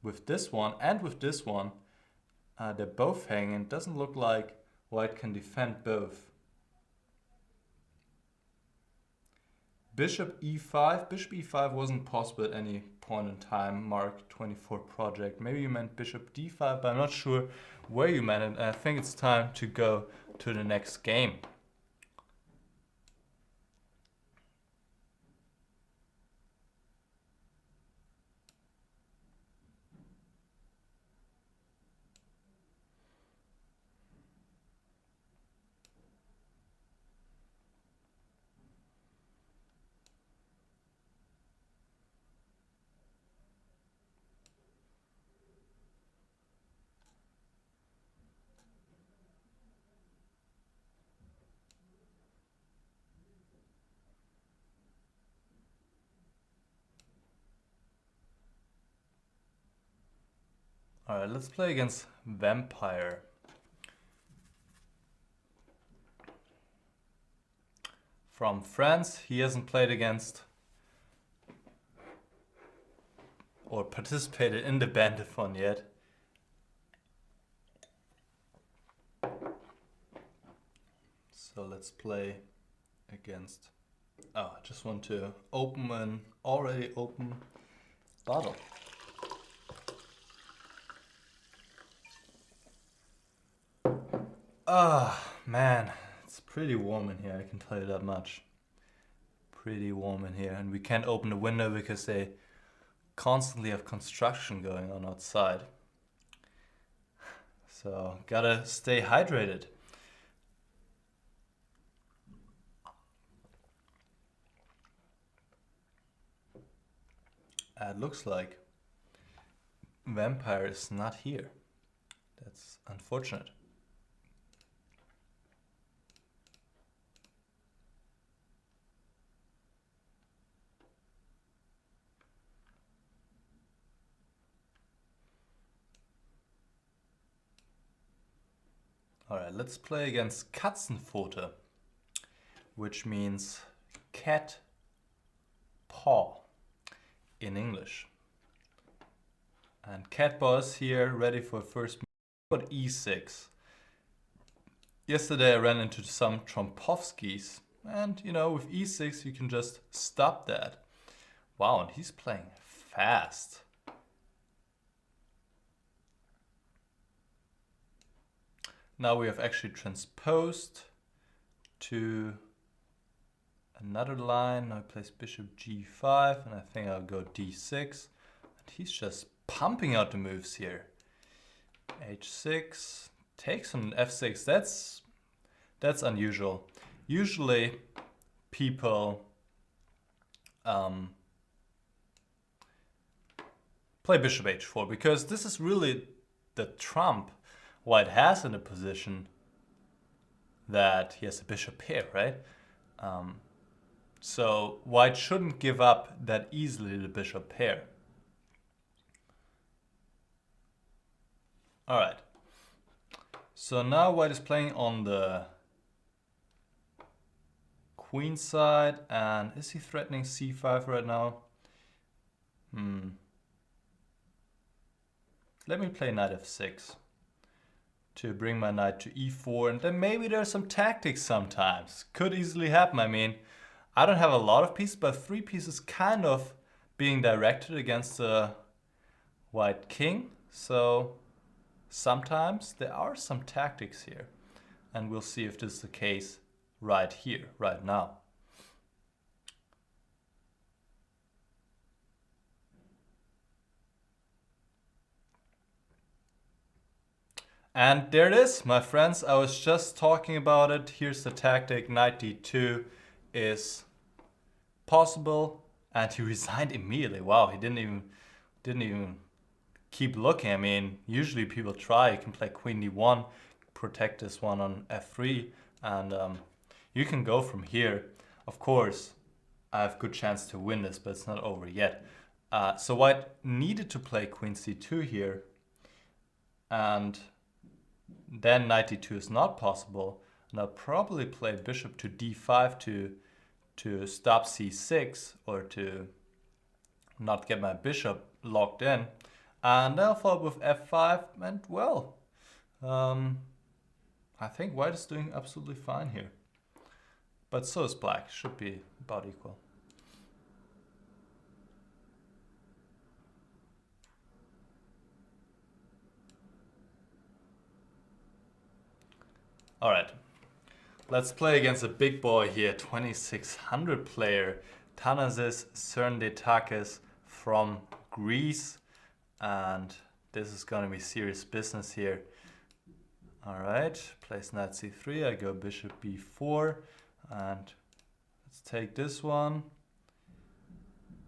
with this one and with this one. They're both hanging. It doesn't look like white can defend both. Bishop e5. Bishop e5 wasn't possible at any point in time. Mark 24 project. Maybe you meant bishop d5, but I'm not sure where you meant it. And I think it's time to go to the next game. Alright, let's play against Vampire. From France, he hasn't played against or participated in the Banterthon yet. So let's play against... Oh, I just want to open an already open bottle. Ah, man, it's pretty warm in here, I can tell you that much. Pretty warm in here, and we can't open the window because they constantly have construction going on outside. So, gotta stay hydrated. It looks like Vampire is not here. That's unfortunate. Alright, let's play against Katzenpfote, which means cat paw in English. And cat paw is here, ready for first move, e6. Yesterday I ran into some Trompowskys, and you know, with e6 you can just stop that. Wow, and he's playing fast. Now we have actually transposed to another line. Now he plays bishop g5, and I think I'll go d6. And he's just pumping out the moves here. h6, takes on f6. That's unusual. Usually people play bishop h4 because this is really the trump white has in a position that he has a bishop pair, right? So white shouldn't give up that easily the bishop pair. Alright. So now white is playing on the queen side, and is he threatening c5 right now? Let me play knight f6 to bring my knight to e4, and then maybe there's some tactics sometimes. Could easily happen. I mean, I don't have a lot of pieces, but 3 pieces kind of being directed against the white king. So sometimes there are some tactics here, and we'll see if this is the case right here, right now. And there it is, my friends. I was just talking about it. Here's the tactic. Knight d2 is possible, and he resigned immediately. Wow, he didn't even keep looking. I mean, usually people try. You can play queen d1, protect this one on f3, and you can go from here. Of course, I have good chance to win this, but it's not over yet. So white needed to play queen c2 here, and then knight d2 is not possible. And I'll probably play bishop to d5 to stop c6 or to not get my bishop locked in. And I'll follow with f5, and well, I think white is doing absolutely fine here. But so is black, should be about equal. All right, let's play against a big boy here, 2600 player, Thanasis Cerndetakis from Greece. And this is gonna be serious business here. All right, plays knight c3, I go bishop b4, and let's take this one.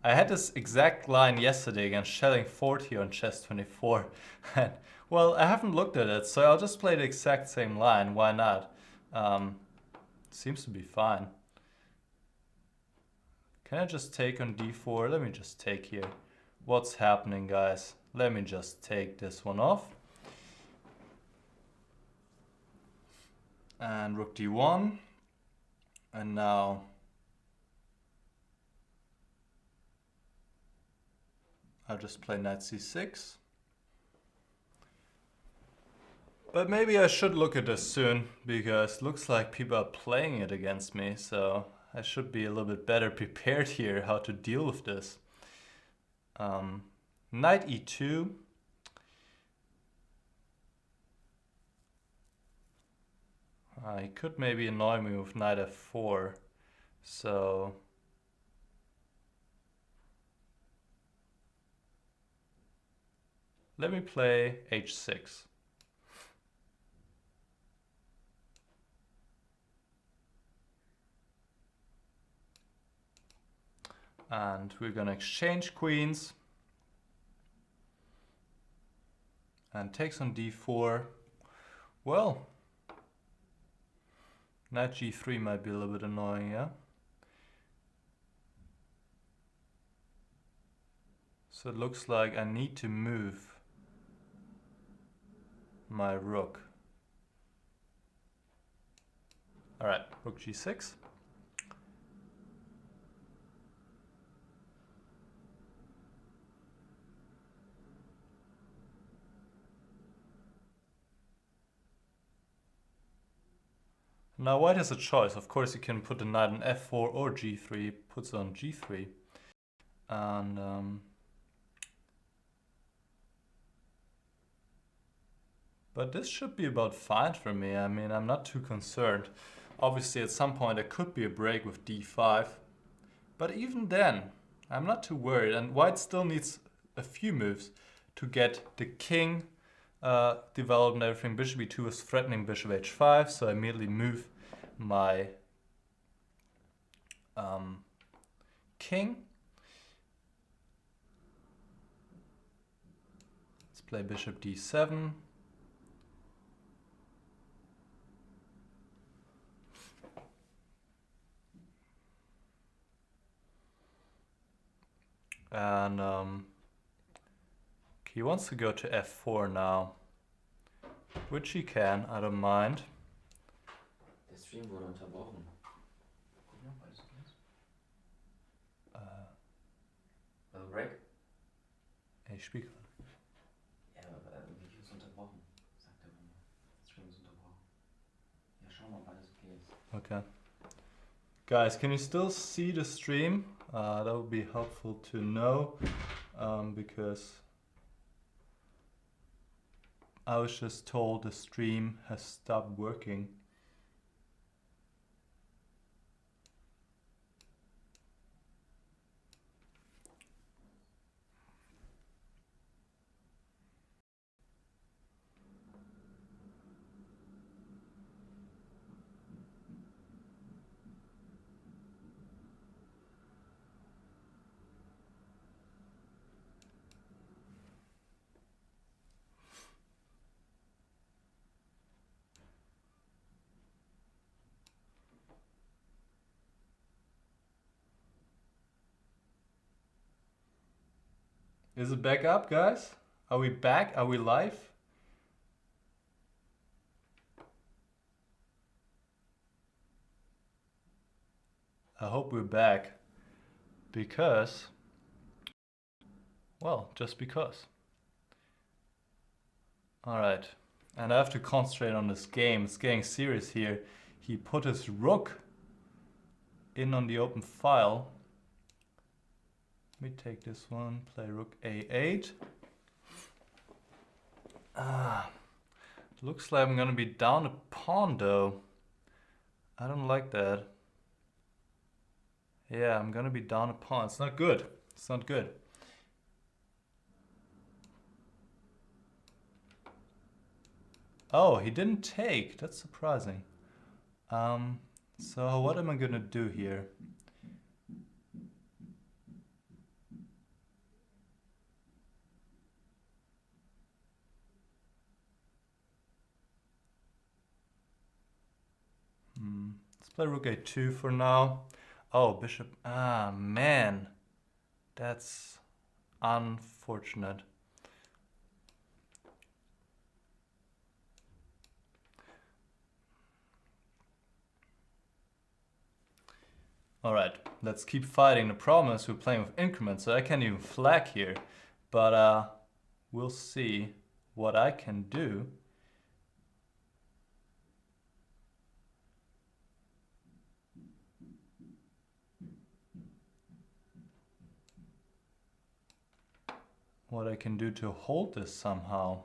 I had this exact line yesterday against Shelling 40 on chess24. And well, I haven't looked at it, so I'll just play the exact same line. Why not? Seems to be fine. Can I just take on d4? Let me just take here. What's happening, guys? Let me just take this one off. And rook d1. And now I'll just play knight c6. But maybe I should look at this soon, because it looks like people are playing it against me, so I should be a little bit better prepared here how to deal with this. Knight e2. He could maybe annoy me with knight f4, so let me play h6. And we're gonna exchange queens. And takes on d4. Well, knight g3 might be a little bit annoying, yeah? So it looks like I need to move my rook. All right, rook g6. Now white has a choice. Of course, you can put the knight on f4 or g3, puts it on g3. And but this should be about fine for me. I mean, I'm not too concerned. Obviously, at some point there could be a break with d5. But even then, I'm not too worried. And white still needs a few moves to get the king developed and everything. Bishop e2 is threatening bishop h5, so I immediately move my king. Let's play bishop d7. And he wants to go to f4 now, which he can, I don't mind. Der Stream wurde unterbrochen. Guck mal, weißt du das? Break? Ich spiele gerade. Ja, Video ist unterbrochen. Sagt er mal. Stream ist unterbrochen. Ja, schau mal, ob alles okay ist. Okay. Guys, can you still see the stream? That would be helpful to know, because I was just told the stream has stopped working. Is it back up, guys? Are we back? Are we live? I hope we're back. Because, well, just because. Alright. And I have to concentrate on this game. It's getting serious here. He put his rook in on the open file. Let me take this one, play rook a8. Looks like I'm gonna be down a pawn though. I don't like that. Yeah, I'm gonna be down a pawn. It's not good. It's not good. Oh, he didn't take. That's surprising. So what am I gonna do here? Let's play rook a2 for now. Oh, bishop. Ah, man. That's unfortunate. Alright, let's keep fighting. The problem is we're playing with increments, so I can't even flag here. But we'll see what I can do. What I can do to hold this somehow.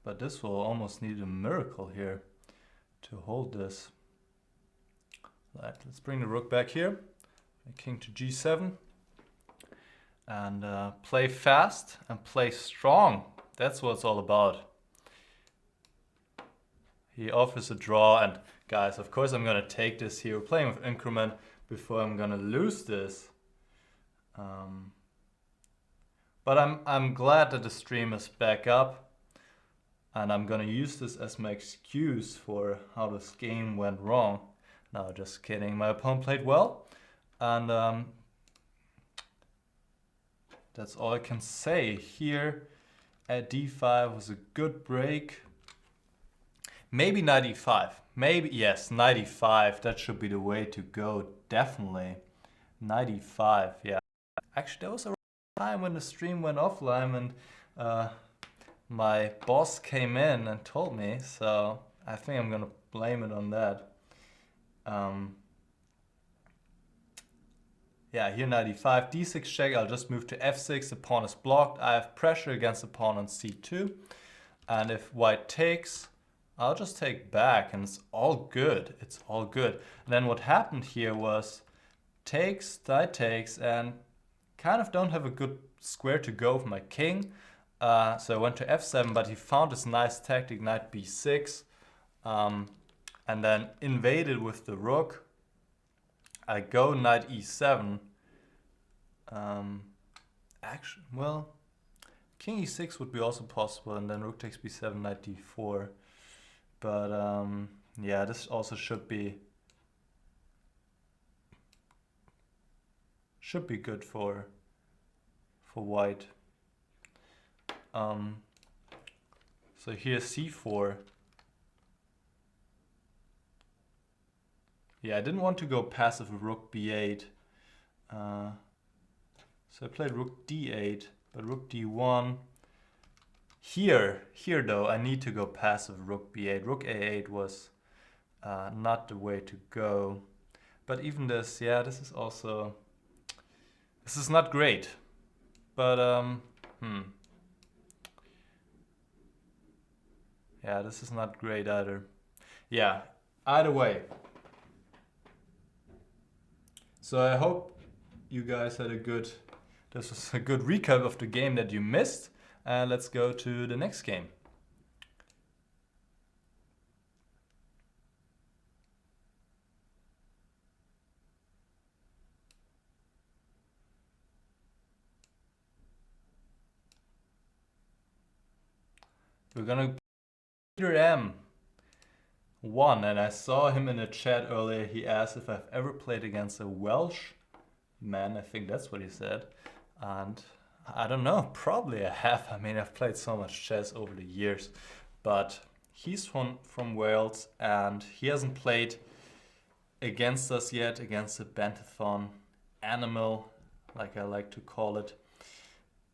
But this will almost need a miracle here to hold this. Right, let's bring the rook back here. King to g7. And play fast and play strong. That's what it's all about. He offers a draw, and guys, of course I'm gonna take this here. We're playing with increment before I'm gonna lose this. But I'm glad that the stream is back up. And I'm gonna use this as my excuse for how this game went wrong. No, just kidding. My opponent played well. And that's all I can say. Here at d5 was a good break. Maybe knight e5. Maybe, yes, knight e5. That should be the way to go, definitely. Knight e5, yeah. Actually, there was a time when the stream went offline and my boss came in and told me, so I think I'm gonna blame it on that. Yeah, here knight e5, d6 check, I'll just move to f6, the pawn is blocked. I have pressure against the pawn on c2. And if white takes, I'll just take back and it's all good. It's all good. And then what happened here was takes, knight takes, and kind of don't have a good square to go with my king. So I went to f7, but he found this nice tactic, knight b6, and then invaded with the rook. I go knight e7. Actually, well, king e6 would be also possible, and then rook takes b7, knight d4. But yeah, this also should be good for white. So here's c4. Yeah, I didn't want to go passive with rook b8. So I played rook d8, but rook d1. Here though, I need to go passive rook b8. Rook a8 was not the way to go. But even this, yeah, this is also, this is not great. But yeah, this is not great either. Yeah, either way. So I hope you guys had this was a good recap of the game that you missed. And let's go to the next game. We're gonna Peter M1, and I saw him in the chat earlier. He asked if I've ever played against a Welsh man, I think that's what he said. And I don't know, probably I have. I mean, I've played so much chess over the years, but he's from Wales and he hasn't played against us yet, against the Banterthon animal, like I like to call it.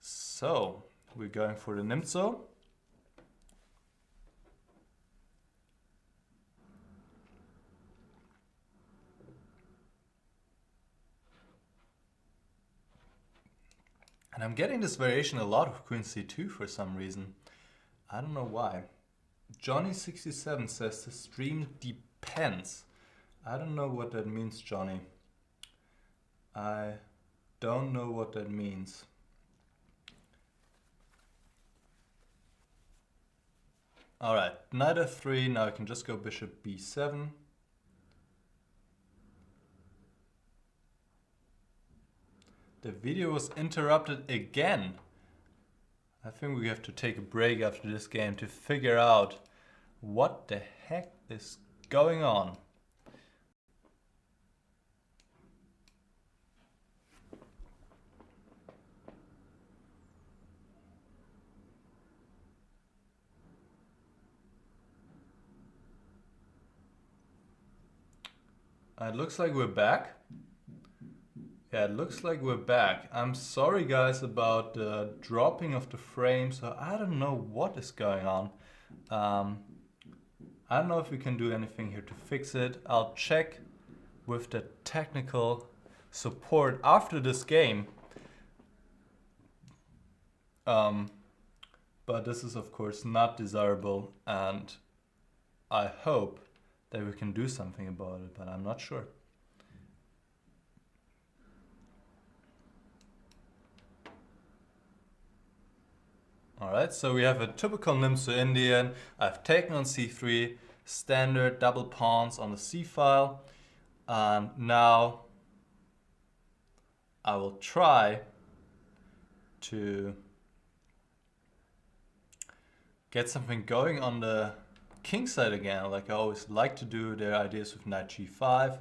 So we're going for the Nimzo. And I'm getting this variation a lot of Queen C2 for some reason. I don't know why. Johnny67 says the stream depends. I don't know what that means, Johnny. I don't know what that means. Alright, knight f3, now I can just go bishop b7. The video was interrupted again. I think we have to take a break after this game to figure out what the heck is going on. It looks like we're back. Yeah, it looks like we're back. I'm sorry guys about the dropping of the frame, so I don't know what is going on. I don't know if we can do anything here to fix it. I'll check with the technical support after this game. But this is of course not desirable and I hope that we can do something about it, but I'm not sure. Alright, so we have a typical Nimzo-Indian. I've taken on c3, standard double pawns on the c file. And now I will try to get something going on the king side again, like I always like to do. Their ideas with knight g5.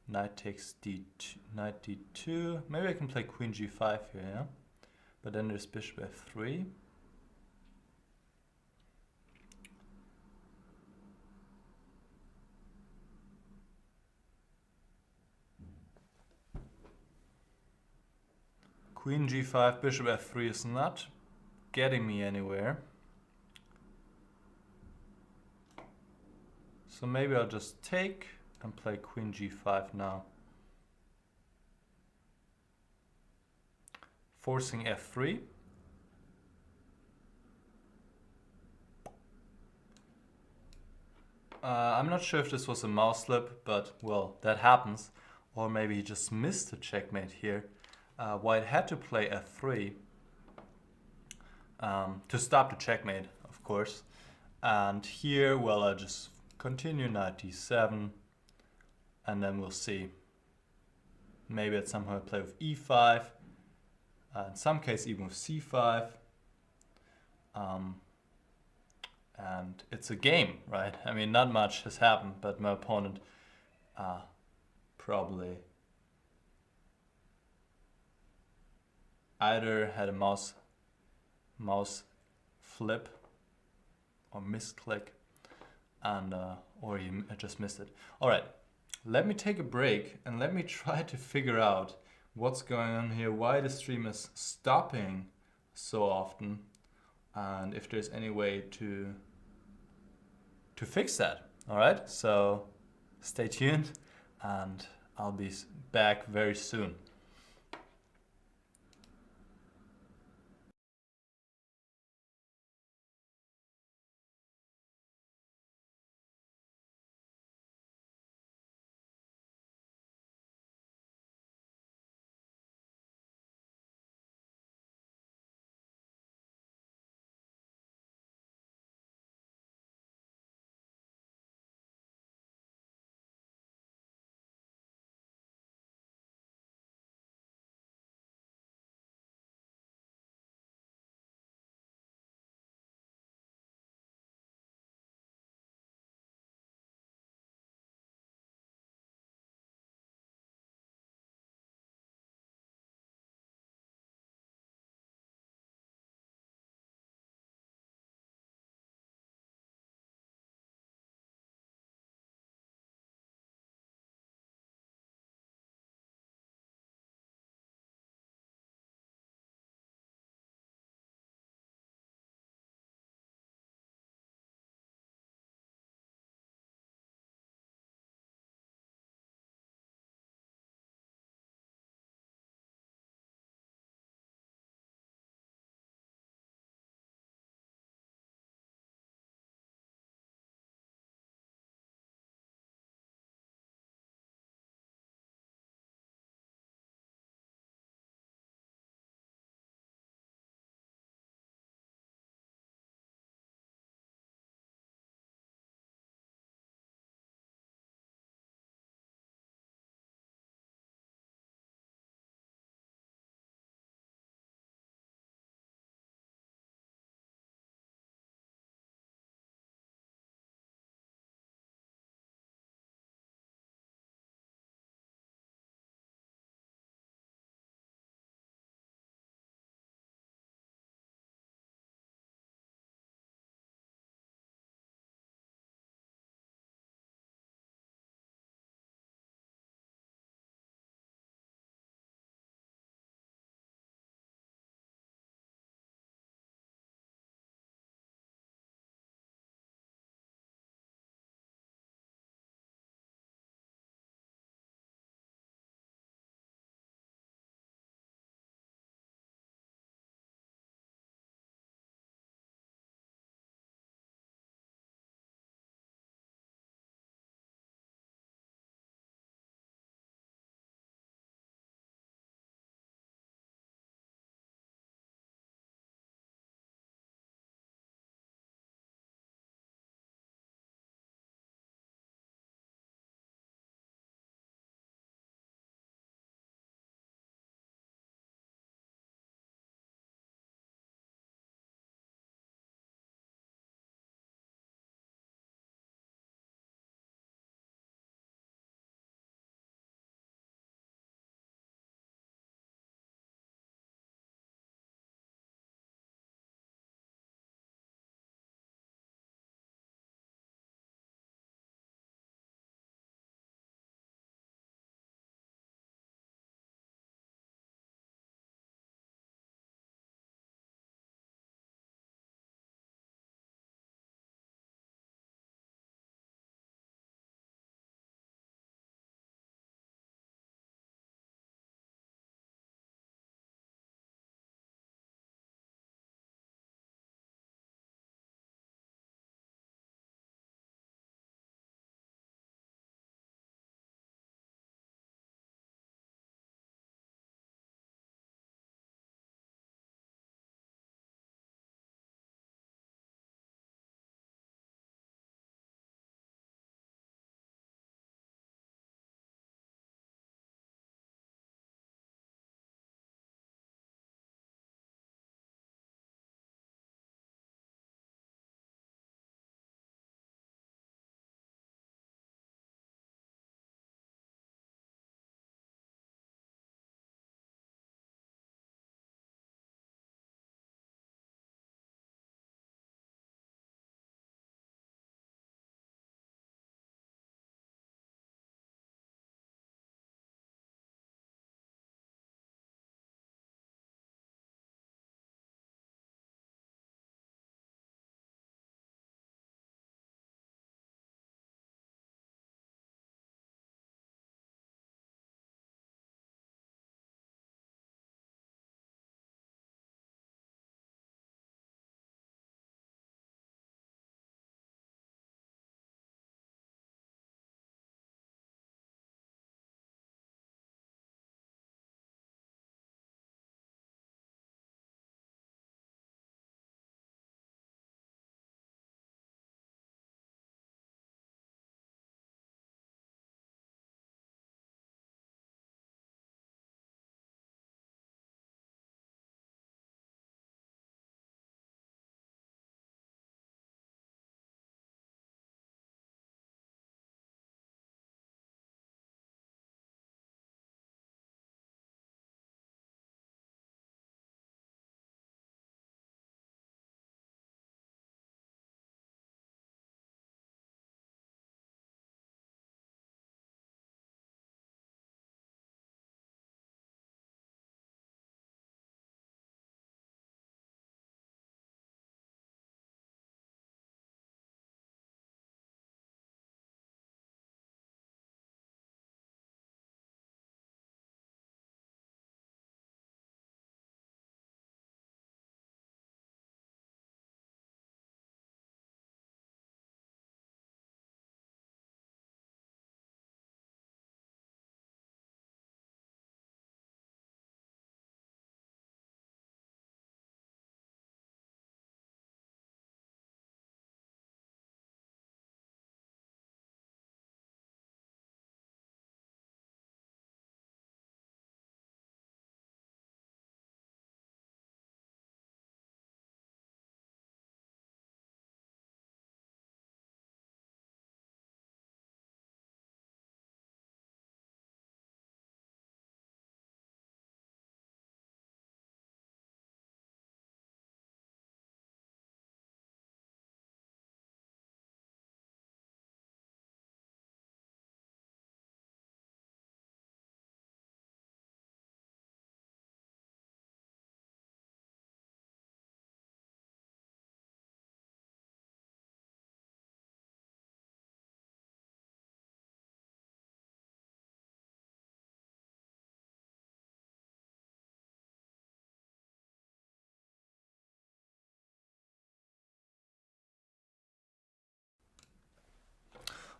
Knight takes d2, knight d2. Maybe I can play queen g5 here, yeah? But then there's bishop f3. Queen g5, bishop f3 is not getting me anywhere. So maybe I'll just take and play queen g5 now. Forcing f3. I'm not sure if this was a mouse slip, but well, that happens. Or maybe he just missed a checkmate here. White had to play f3 to stop the checkmate, of course. And here, well, I just continue knight d7, and then we'll see. Maybe at some point I play with e5, in some case even with c5. And it's a game, right? I mean, not much has happened, but my opponent probably either had a mouse flip or misclick, and or he just missed it. All right, let me take a break and let me try to figure out what's going on here, why the stream is stopping so often, and if there's any way to fix that. All right, so stay tuned and I'll be back very soon.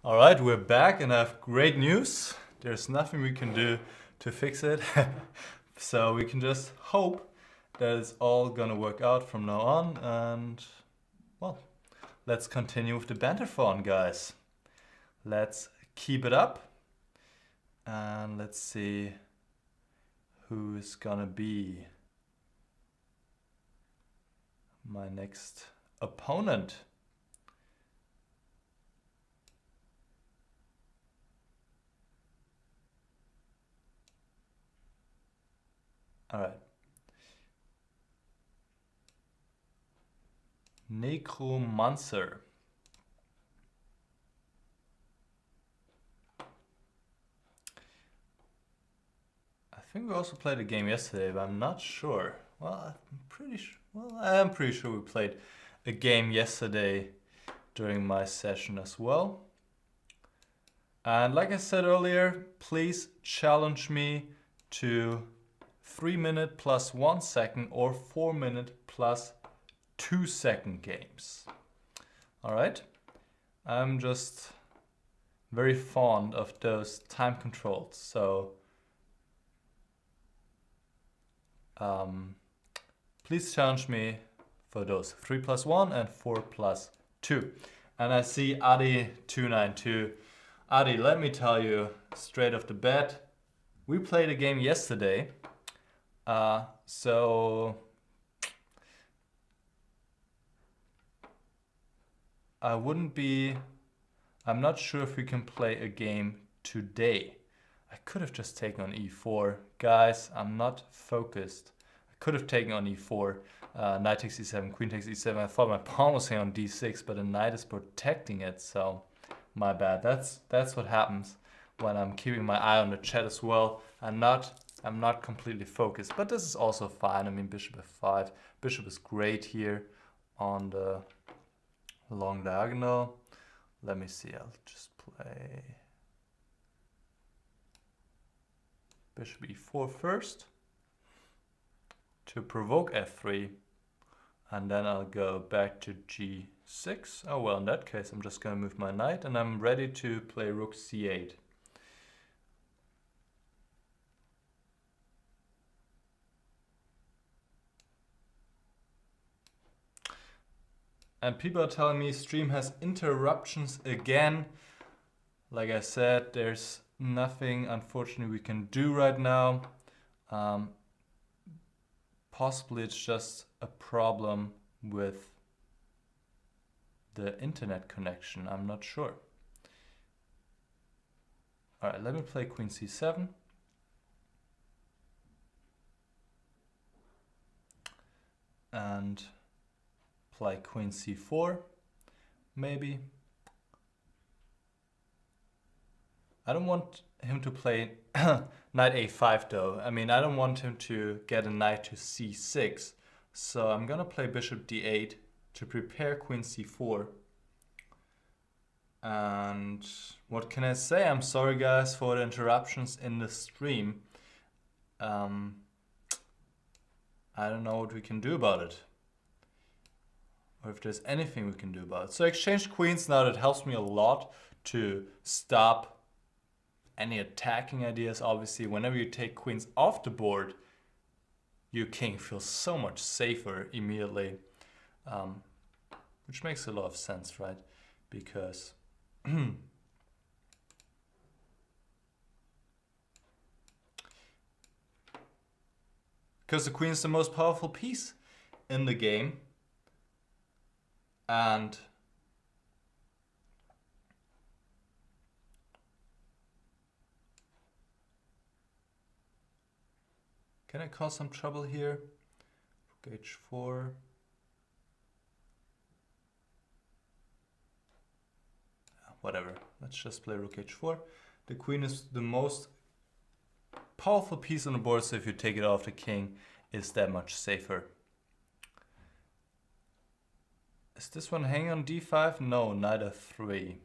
All right, we're back and I have great news. There's nothing we can do to fix it. So we can just hope that it's all gonna work out from now on. And well, let's continue with the Banterthon, guys. Let's keep it up. And let's see who's gonna be my next opponent. All right. Necromancer. I think we also played a game yesterday, but I'm not sure. Well, I am pretty sure we played a game yesterday during my session as well. And like I said earlier, please challenge me to 3 minute plus 1 second or 4 minute plus 2 second games. All right. I'm just very fond of those time controls. So please challenge me for those 3 plus 1 and 4 plus 2. And I see Adi292. Adi, let me tell you straight off the bat, we played a game yesterday. So I'm not sure if we can play a game today. I could have just taken on e4. Guys, I'm not focused. I could have taken on e4, knight takes e7, queen takes e7. I thought my pawn was here on d6, but the knight is protecting it, so my bad. That's what happens when I'm keeping my eye on the chat as well. I'm not completely focused, but this is also fine. I mean, bishop f5. Bishop is great here on the long diagonal. Let me see, I'll just play bishop e4 first to provoke f3, and then I'll go back to g6. Oh well, in that case I'm just gonna move my knight and I'm ready to play rook c8. And people are telling me stream has interruptions again. Like I said, there's nothing unfortunately we can do right now. Possibly it's just a problem with the internet connection. I'm not sure. All right, let me play queen c7. And play queen c4, maybe. I don't want him to play knight a5 though. I mean, I don't want him to get a knight to c6. So I'm gonna play bishop d8 to prepare queen c4. And what can I say? I'm sorry guys for the interruptions in the stream. I don't know what we can do about it. Or if there's anything we can do about it. So exchange queens now, that helps me a lot to stop any attacking ideas. Obviously, whenever you take queens off the board, your king feels so much safer immediately. Which makes a lot of sense, right? Because because the queen is the most powerful piece in the game. And can I cause some trouble here? Rook h4. Whatever, let's just play rook h4. The queen is the most powerful piece on the board, so if you take it off the king, it's that much safer. Is this one hanging on d5? No, knight f3.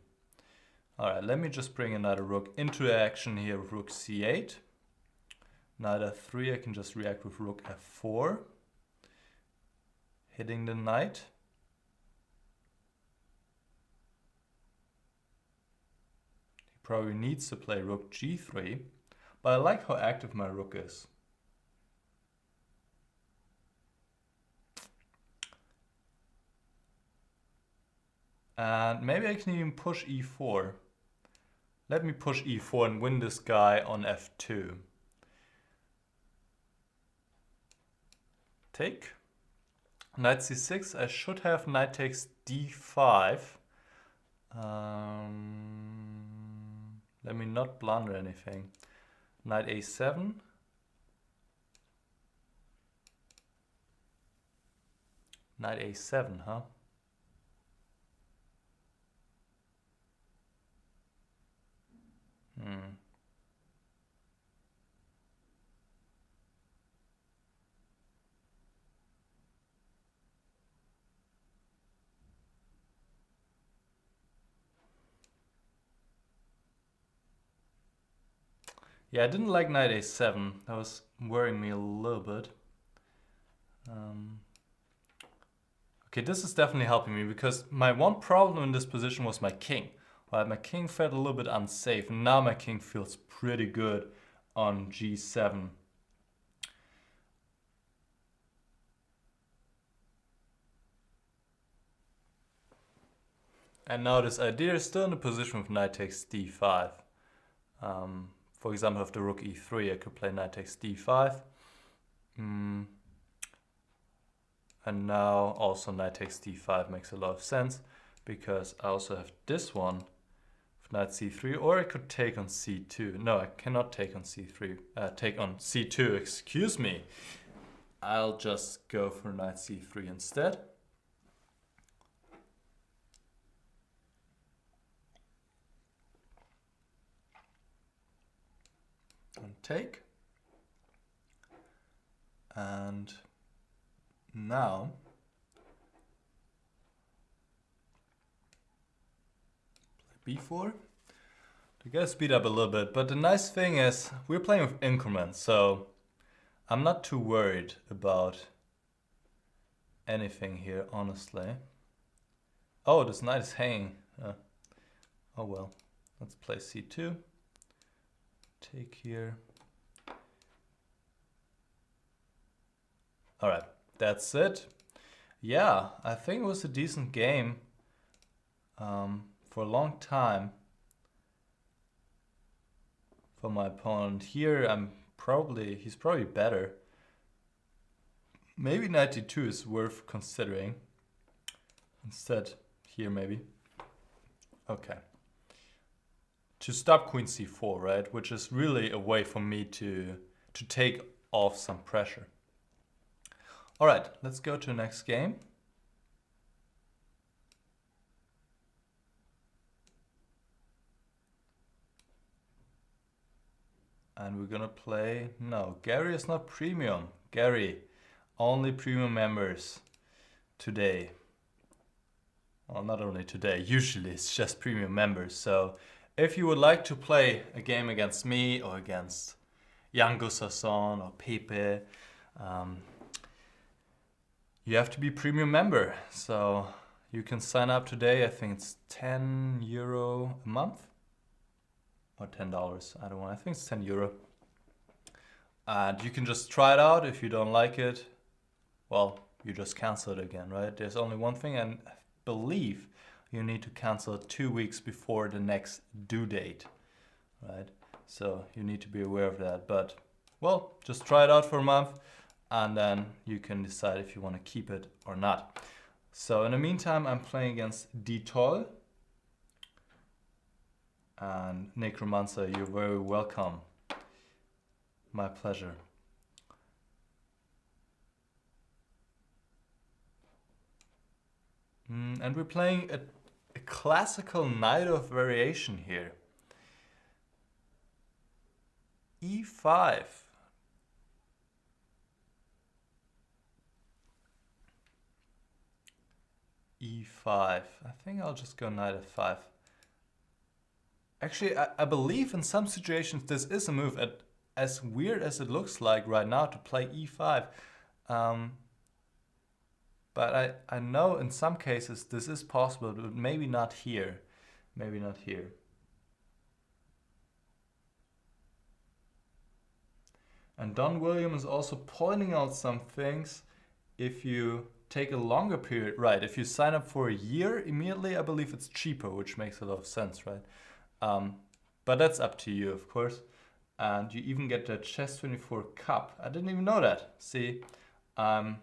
Alright, let me just bring another rook into action here with rook c8. Knight f3, I can just react with rook f4. Hitting the knight. probably needs to play rook g3, but I like how active my rook is. And maybe I can even push e4. Let me push e4 and win this guy on f2. Take. Knight c6. I should have knight takes d5. Let me not blunder anything. Knight a7. Knight a7, huh? Yeah, I didn't like knight a7. That was worrying me a little bit. Okay, this is definitely helping me because my one problem in this position was my king. Right, my king felt a little bit unsafe, and now my king feels pretty good on g7. And now this idea is still in the position of knight takes d5. For example, if the rook e3, I could play knight takes d5. And now also knight takes d5 makes a lot of sense because I also have this one, knight c3, or I could take on c2. No, I cannot take on c3. Take on c2, excuse me. I'll just go for knight c3 instead. And take. And now play b4 to get speed up a little bit. But the nice thing is we're playing with increments, so I'm not too worried about anything here, honestly. Oh, this knight is hanging. Oh well. Let's play c2. Take here. Alright, that's it. Yeah, I think it was a decent game for a long time for my opponent. Here he's probably better. Maybe knight d2 is worth considering. Instead, here maybe. Okay. To stop queen c4, right? Which is really a way for me to take off some pressure. All right, let's go to the next game. And we're gonna play, no, Gary is not premium. Gary, only premium members today. Well, not only today, usually it's just premium members. So if you would like to play a game against me or against Jan Gustafsson or Pepe, you have to be premium member. So you can sign up today. I think it's €10 a month or $10. I don't know. I think it's €10. And you can just try it out. If you don't like it, well, you just cancel it again, right? There's only one thing, and I believe you need to cancel it 2 weeks before the next due date, right? So you need to be aware of that. But, well, just try it out for a month, and then you can decide if you want to keep it or not. So in the meantime, I'm playing against Ditol. And Necromancer, you're very welcome. My pleasure. And we're playing a classical knight of variation here. e5. e5. I think I'll just go knight f5. Actually, I believe in some situations this is a move, as weird as it looks like right now, to play e5. But I know in some cases this is possible, but maybe not here. Maybe not here. And Don William is also pointing out some things. If you take a longer period, right, if you sign up for a year immediately, I believe it's cheaper, which makes a lot of sense, right? But that's up to you, of course. And you even get the Chess24 Cup. I didn't even know that. See, I'm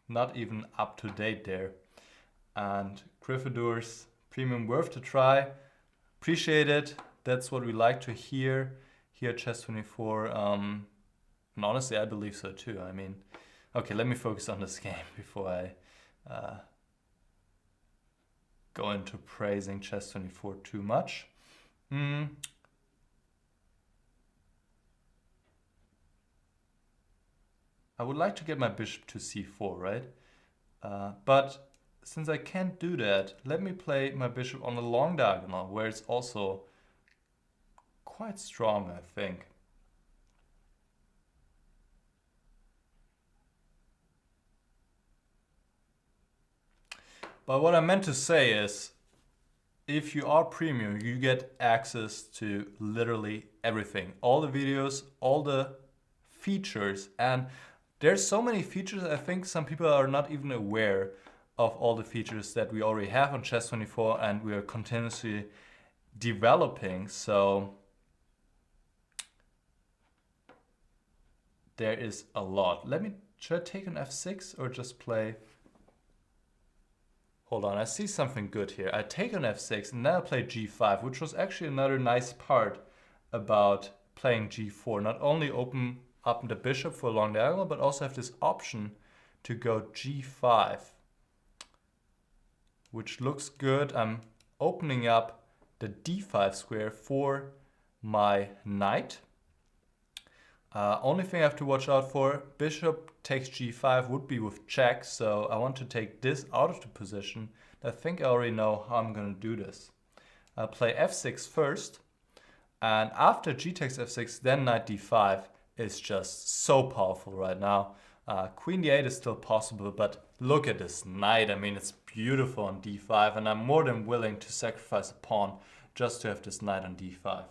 not even up to date there. And Gryffindor's premium worth to try. Appreciate it. That's what we like to hear here at Chess24. And honestly, I believe so too. I mean, okay, let me focus on this game before I go into praising Chess24 too much. I would like to get my bishop to c4, right? But since I can't do that, let me play my bishop on the long diagonal, where it's also quite strong, I think. But what I meant to say is, if you are premium, you get access to literally everything. All the videos, all the features, and there's so many features, I think some people are not even aware of all the features that we already have on Chess24 and we are continuously developing. So there is a lot. Should I take an f6 or just play? Hold on, I see something good here. I take an f6 and then I play g5, which was actually another nice part about playing g4. Not only open up the bishop for a long diagonal, but also have this option to go g5, which looks good. I'm opening up the d5 square for my knight. Only thing I have to watch out for, bishop takes g5 would be with check, so I want to take this out of the position. I think I already know how I'm going to do this. I'll play f6 first, and after g takes f6, then knight d5 is just so powerful right now. Queen d8 is still possible, but look at this knight. I mean, it's beautiful on d5, and I'm more than willing to sacrifice a pawn just to have this knight on d5.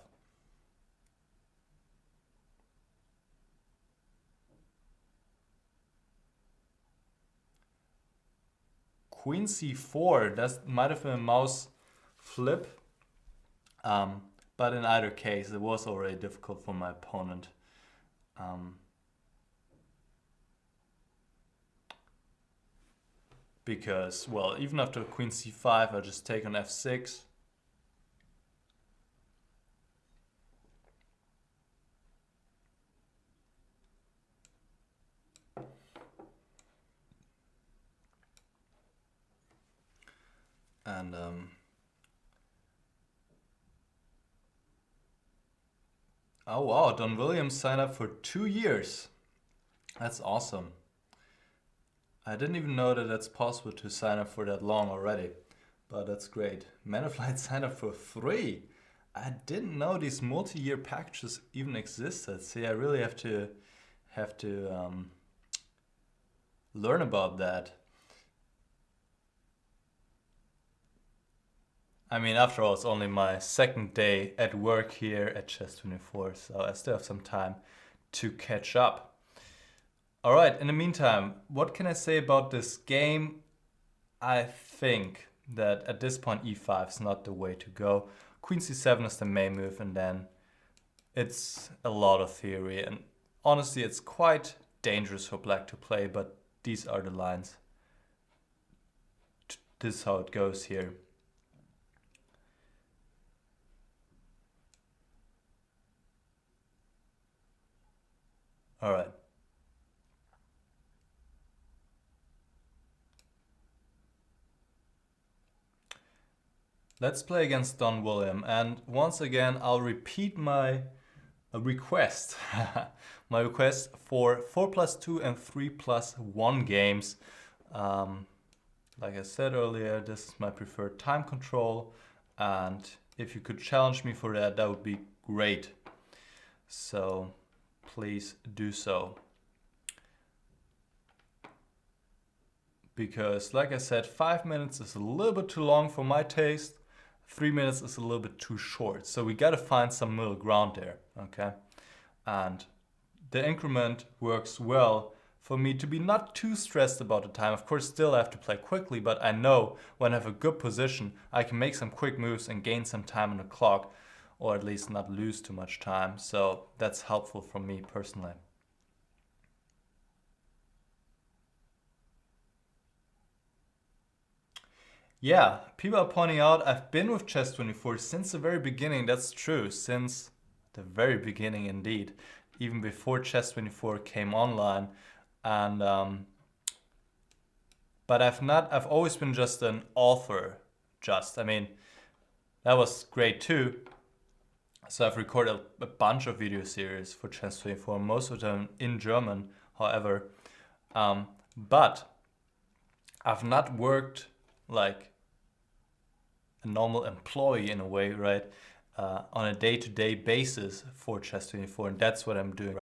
Queen c4, that might have been a mouse flip, but in either case, it was already difficult for my opponent. Because, well, even after queen c5, I just take on f6. And oh wow, Don Williams signed up for 2 years. That's awesome. I didn't even know that that's possible to sign up for that long already, but that's great. Man of Light signed up for 3. I didn't know these multi-year packages even existed. See, I really have to learn about that. I mean, after all, it's only my second day at work here at Chess24, so I still have some time to catch up. All right, in the meantime, what can I say about this game? I think that at this point e5 is not the way to go. Queen c7 is the main move, and then it's a lot of theory. And honestly, it's quite dangerous for black to play, but these are the lines. This is how it goes here. All right. Let's play against Don William, and once again I'll repeat my request. My request for 4+2 and 3+1 games. Like I said earlier, this is my preferred time control, and if you could challenge me for that, that would be great. So please do so. Because like I said, 5 minutes is a little bit too long for my taste. 3 minutes is a little bit too short. So we gotta find some middle ground there, okay? And the increment works well for me to be not too stressed about the time. Of course, still I have to play quickly, but I know when I have a good position, I can make some quick moves and gain some time on the clock, or at least not lose too much time. So that's helpful for me personally. Yeah, people are pointing out I've been with Chess24 since the very beginning. That's true, since the very beginning indeed. Even before Chess24 came online. And but I've always been just an author. I mean, that was great too. So I've recorded a bunch of video series for Chess24, most of them in German, however. But I've not worked like a normal employee in a way, right? On a day-to-day basis for Chess24, and that's what I'm doing.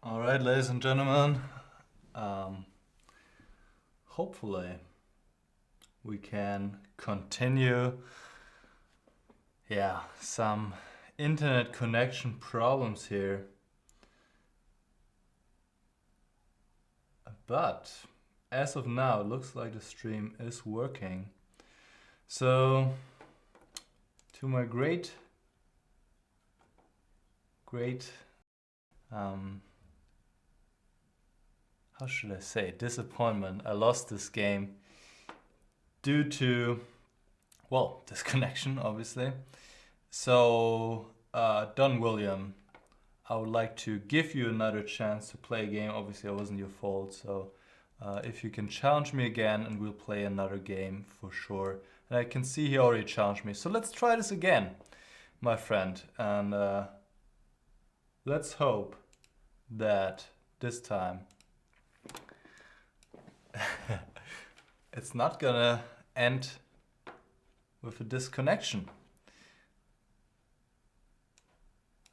All right, ladies and gentlemen, hopefully we can continue, some internet connection problems here. But as of now, it looks like the stream is working. So, to my great, how should I say, disappointment, I lost this game due to, well, disconnection, obviously. So, Don William, I would like to give you another chance to play a game. Obviously, it wasn't your fault, so if you can challenge me again, and we'll play another game for sure. And I can see he already challenged me, so let's try this again, my friend. And let's hope that this time it's not gonna end with a disconnection.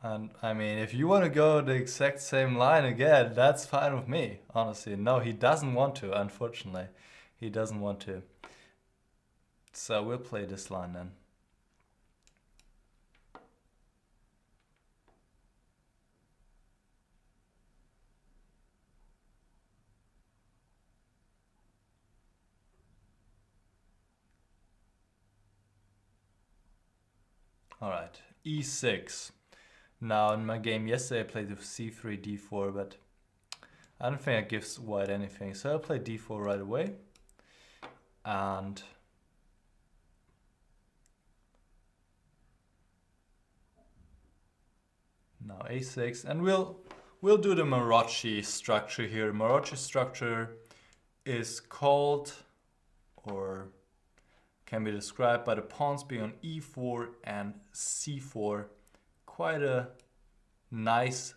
And I mean, if you want to go the exact same line again, that's fine with me, honestly. No, he doesn't want to, unfortunately. He doesn't want to. So we'll play this line then. Alright, e6. Now in my game yesterday I played with c3, d4, but I don't think it gives white anything. So I'll play d4 right away. And now a6, and we'll do the Maroczy structure here. The Maroczy structure is called, or can be described by the pawns being on e4 and c4. Quite a nice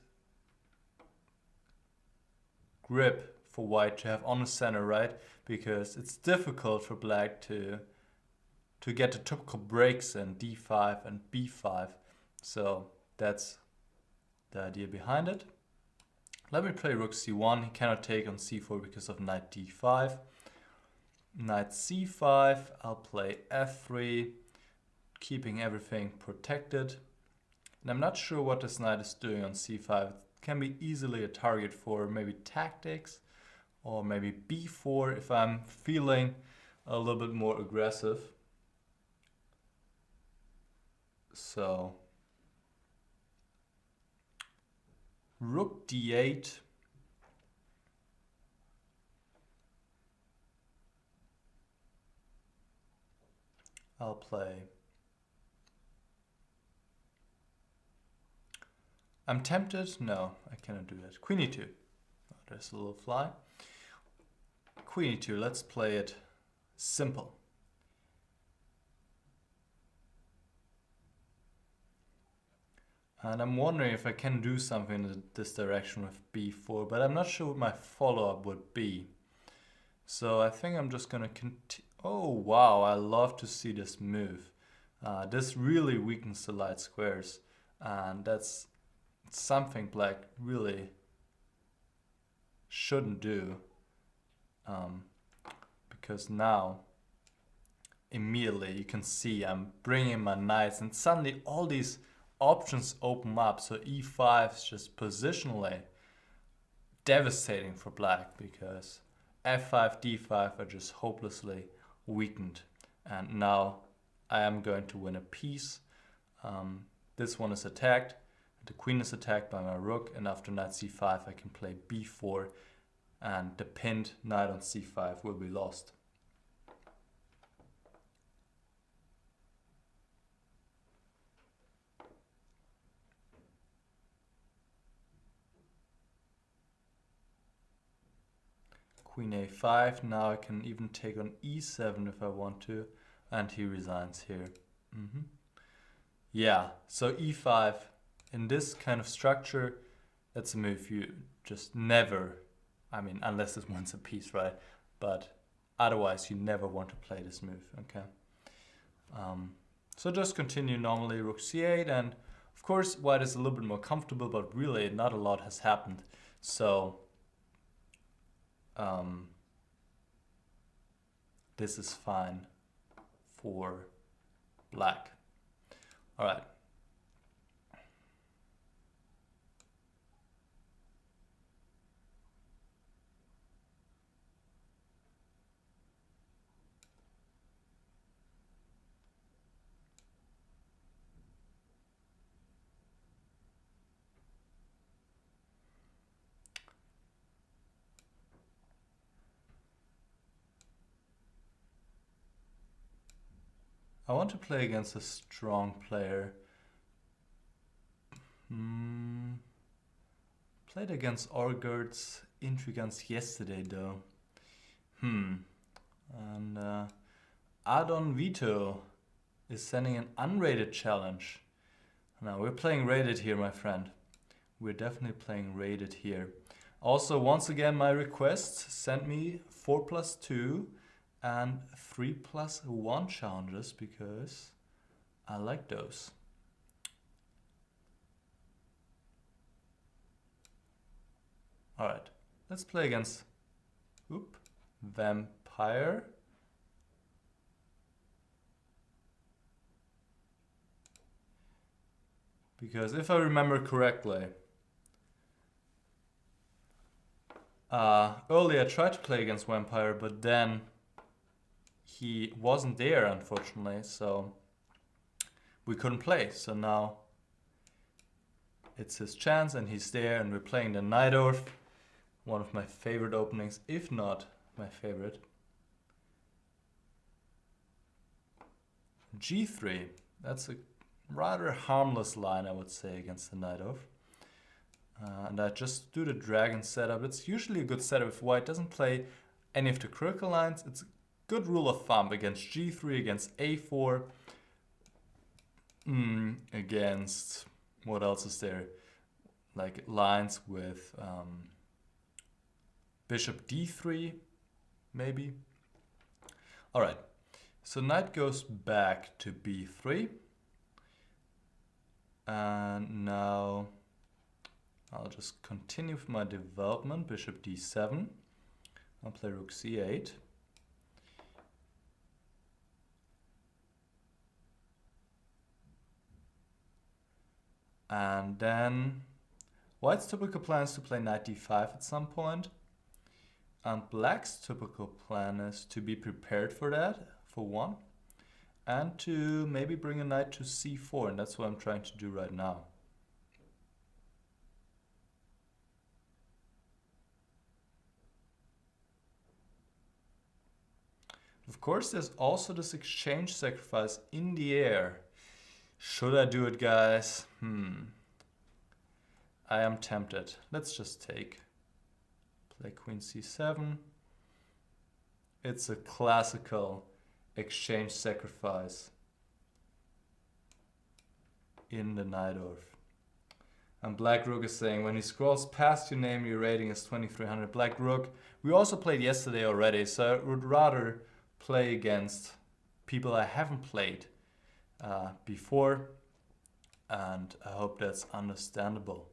grip for white to have on the center, right? Because it's difficult for black to get the typical breaks in d5 and b5. So that's the idea behind it. Let me play rook c1. He cannot take on c4 because of knight d5. Knight c5. I'll play f3, keeping everything protected. And I'm not sure what this knight is doing on c5. It can be easily a target for maybe tactics, or maybe b4 if I'm feeling a little bit more aggressive. So rook d8. I'll play. I'm tempted. No, I cannot do that. Queen e2. Oh, there's a little fly. Queen e2. Let's play it simple. And I'm wondering if I can do something in this direction with b4, but I'm not sure what my follow-up would be. So I think I'm just gonna continue. Oh wow, I love to see this move. This really weakens the light squares, and that's something black really shouldn't do, because now immediately you can see I'm bringing my knights, and suddenly all these options open up. So e5 is just positionally devastating for black, because f5, d5 are just hopelessly weakened. And now I am going to win a piece. This one is attacked. The queen is attacked by my rook, and after knight c5 I can play b4, and the pinned knight on c5 will be lost. Queen a5, now I can even take on e7 if I want to, and he resigns here. Yeah, so e5, in this kind of structure, that's a move you just never, I mean, unless this wins a piece, right? But otherwise you never want to play this move, okay? So just continue normally, rook c8, and of course white is a little bit more comfortable, but really not a lot has happened. So this is fine for black. All right. I want to play against a strong player. Played against Orgard's Intrigants yesterday though. And Adon Vito is sending an unrated challenge. Now we're playing rated here, my friend. We're definitely playing rated here. Also, once again, my request, send me 4+2 and 3+1 challenges because I like those. Alright, let's play against Vampire. Because if I remember correctly, earlier I tried to play against Vampire, but then he wasn't there, unfortunately, so we couldn't play. So now it's his chance, and he's there, and we're playing the Najdorf, one of my favorite openings, if not my favorite. G3, that's a rather harmless line, I would say, against the Najdorf. And I just do the dragon setup. It's usually a good setup if white doesn't play any of the critical lines. It's a good rule of thumb against G3, against A4, against, what else is there? Like lines with Bishop D3, maybe. Alright, so knight goes back to B3. And now I'll just continue with my development. Bishop D7. I'll play Rook C8. And then white's typical plan is to play knight D5 at some point. And black's typical plan is to be prepared for that, for one. And to maybe bring a knight to C4, and that's what I'm trying to do right now. Of course, there's also this exchange sacrifice in the air. Should I do it, guys? I am tempted. Let's just take. Play Queen C7. It's a classical exchange sacrifice in the Najdorf. And Black Rook is saying, when he scrolls past your name, your rating is 2300. Black Rook, we also played yesterday already, so I would rather play against people I haven't played before, and I hope that's understandable.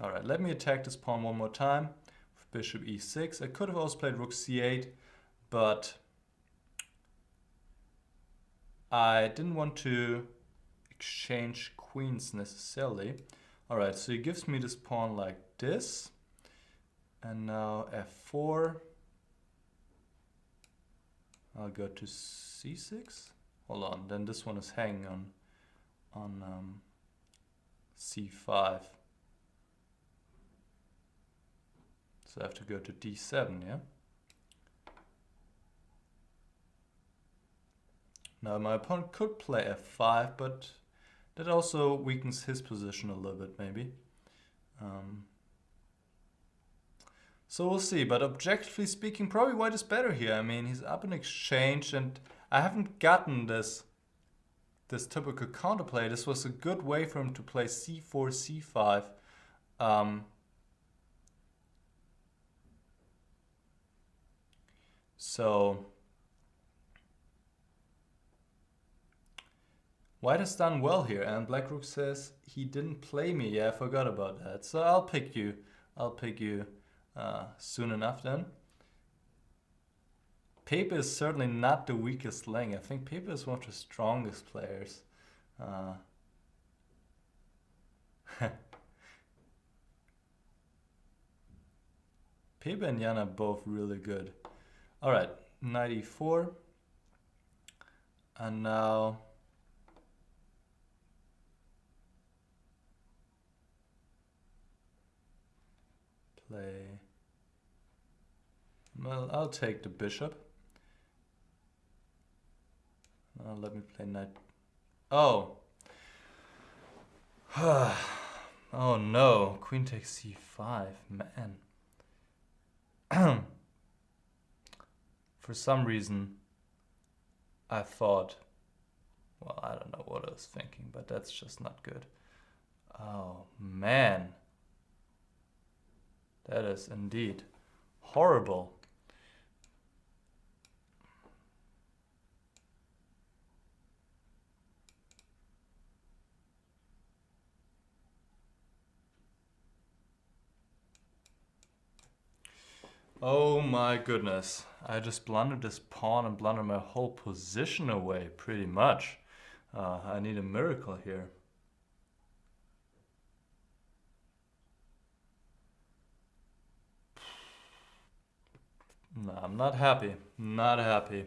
Alright, let me attack this pawn one more time with Bishop E6. I could have also played Rook C8, but I didn't want to exchange queens necessarily. Alright, so he gives me this pawn like this. And now F4. I'll go to C6. Hold on, then this one is hanging on C5. So I have to go to D7, yeah? Now my opponent could play F5, but that also weakens his position a little bit, maybe. So we'll see, but objectively speaking, probably white is better here. I mean, he's up in exchange, and I haven't gotten this typical counterplay. This was a good way for him to play C4, C5. So white has done well here, and Black Rook says he didn't play me. Yeah, I forgot about that. So I'll pick you. I'll pick you soon enough then. Pepe is certainly not the weakest link. I think Pepe is one of the strongest players. Pepe and Jan are both really good. Alright, knight e4. And now play... Well, I'll take the bishop. Let me play knight. Oh! Oh no, queen takes c5, man. For some reason, I thought, well, I don't know what I was thinking, but that's just not good. Oh man, that is indeed horrible. Oh my goodness, I just blundered this pawn and blundered my whole position away, pretty much. I need a miracle here. No, I'm not happy, not happy.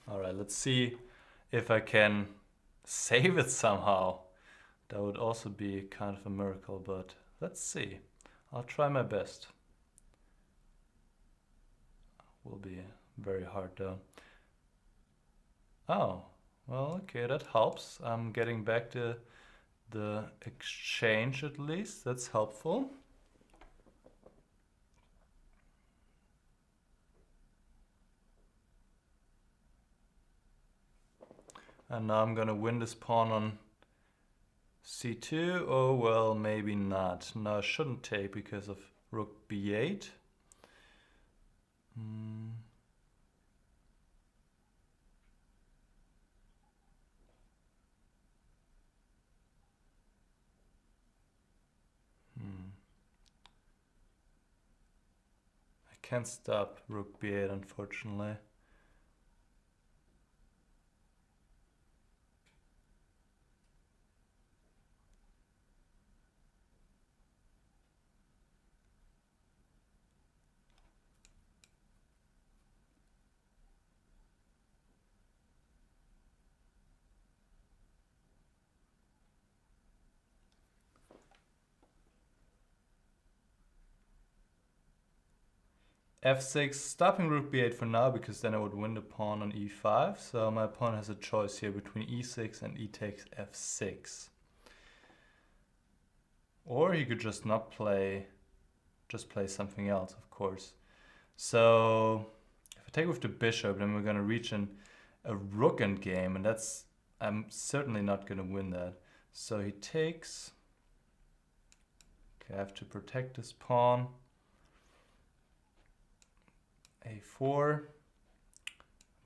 Alright, let's see if I can save it somehow. That would also be kind of a miracle, but let's see. I'll try my best. Will be very hard though. Oh, well, okay, that helps. I'm getting back to the exchange at least. That's helpful. And now I'm gonna win this pawn on c2. Oh, well, maybe not. No, I shouldn't take because of rook b8. I can't stop rook b8, unfortunately. f6, stopping rook b8 for now, because then I would win the pawn on e5. So my opponent has a choice here between e6 and e takes f6. Or he could just not play, just play something else, of course. So if I take with the bishop, then we're gonna reach a rook endgame, and that's, I'm certainly not gonna win that. So he takes, okay, I have to protect this pawn. a4,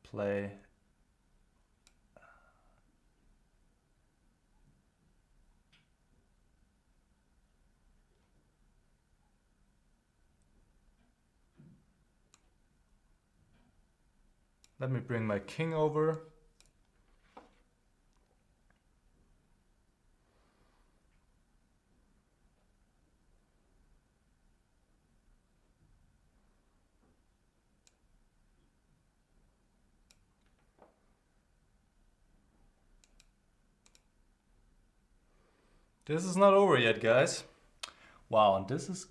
play let me bring my king over. This is not over yet, guys. Wow, and this is...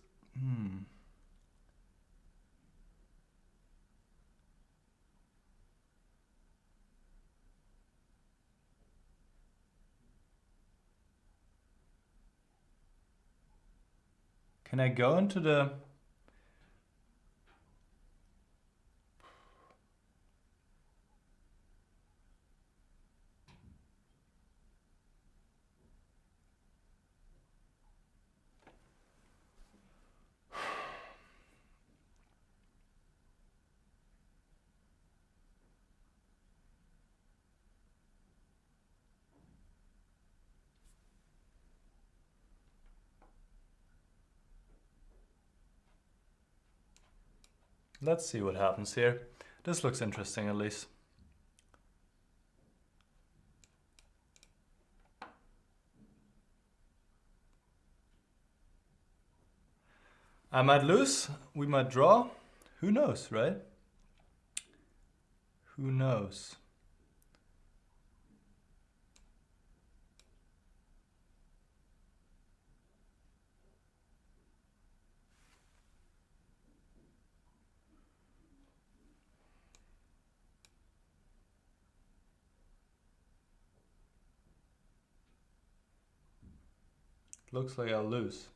Can I go into the... Let's see what happens here. This looks interesting, at least. I might lose, we might draw. Who knows, right? Who knows? Looks like I'll lose.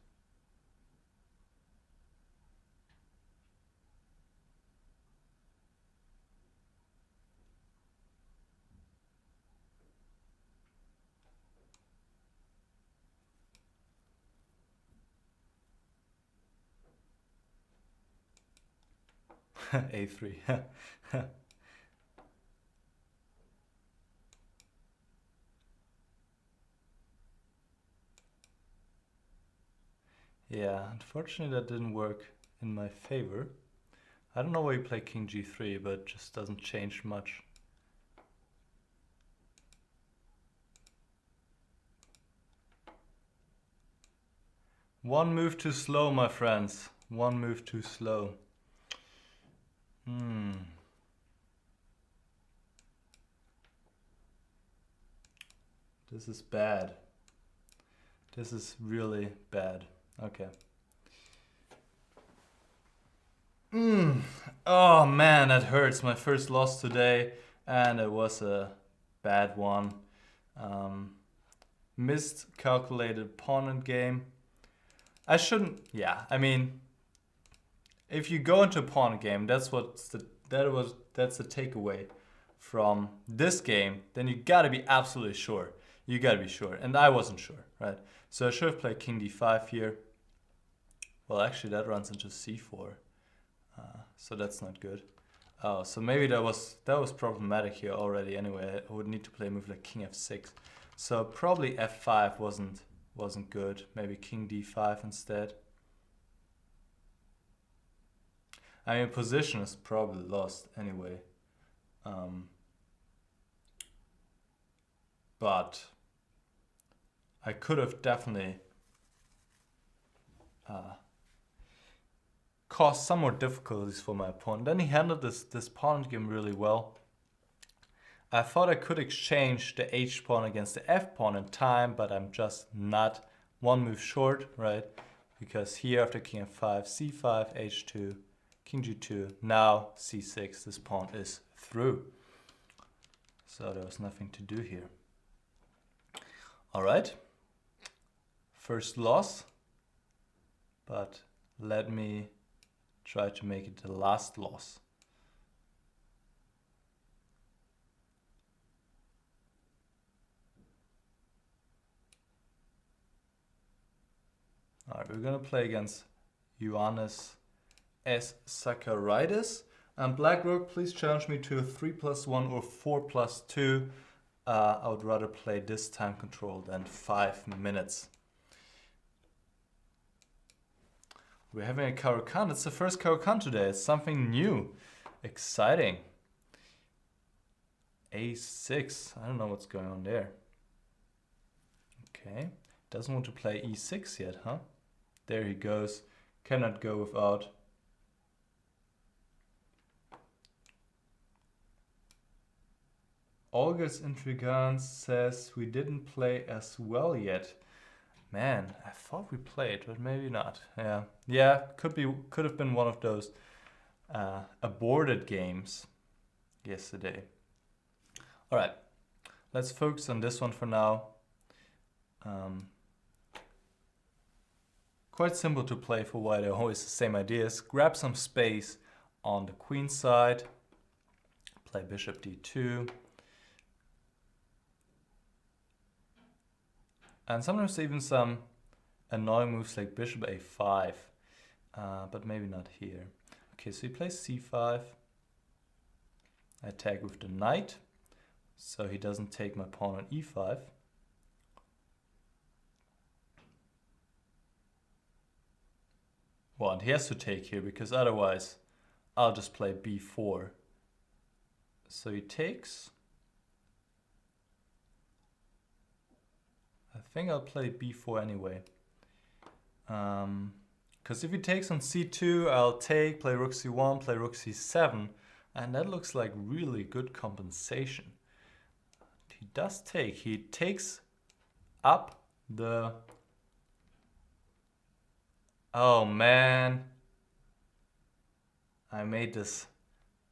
A3. Yeah, unfortunately that didn't work in my favor. I don't know why you play King G3, but it just doesn't change much. One move too slow, my friends. One move too slow. This is bad. This is really bad. Okay. Oh man, that hurts. My first loss today, and it was a bad one. Miscalculated pawn and game. I shouldn't. Yeah, I mean, if you go into a pawn game, that's the takeaway from this game. Then you gotta be absolutely sure. You gotta be sure, and I wasn't sure, right? So I should have played King D5 here. Well, actually, that runs into C4, so that's not good. Oh, so maybe that was problematic here already. Anyway, I would need to play a move like King F6. So probably F5 wasn't good. Maybe King D5 instead. I mean, position is probably lost anyway. But I could have definitely caused some more difficulties for my opponent. Then he handled this pawn game really well. I thought I could exchange the H pawn against the F pawn in time, but I'm just not one move short, right? Because here after King F5, C5, H2, King G2, now C6, this pawn is through. So there was nothing to do here. All right, first loss, but let me try to make it the last loss. All right, we're gonna play against Ioannis S. Sakaridis. And Black Rook, please challenge me to a 3+1 or 4+2. I would rather play this time control than 5 minutes. We're having a Caro-Kann. It's the first Caro-Kann today. It's something new, exciting. A6. I don't know what's going on there. Okay, doesn't want to play E6 yet, huh? There he goes. Cannot go without. Olga's Intrigans says we didn't play as well yet. Man, I thought we played, but maybe not. Yeah, could have been one of those aborted games yesterday. All right, let's focus on this one for now. Quite simple to play for white. Always the same ideas. Grab some space on the queen side. Play bishop d2. And sometimes even some annoying moves like bishop a5, but maybe not here. Okay, so he plays c5. I attack with the knight, so he doesn't take my pawn on e5. Well, and he has to take here, because otherwise I'll just play b4. So he takes. I think I'll play b4 anyway. Because if he takes on c2, I'll take, play rook c1, play rook c7, and that looks like really good compensation. He does take. He takes up the... Oh man, I made this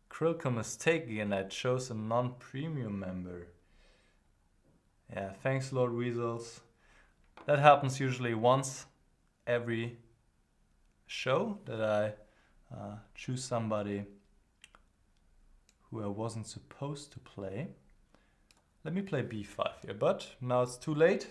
critical mistake again. I chose a non-premium member. Yeah, thanks Lord Weasels. That happens usually once every show that I choose somebody who I wasn't supposed to play. Let me play b5 here, but now it's too late.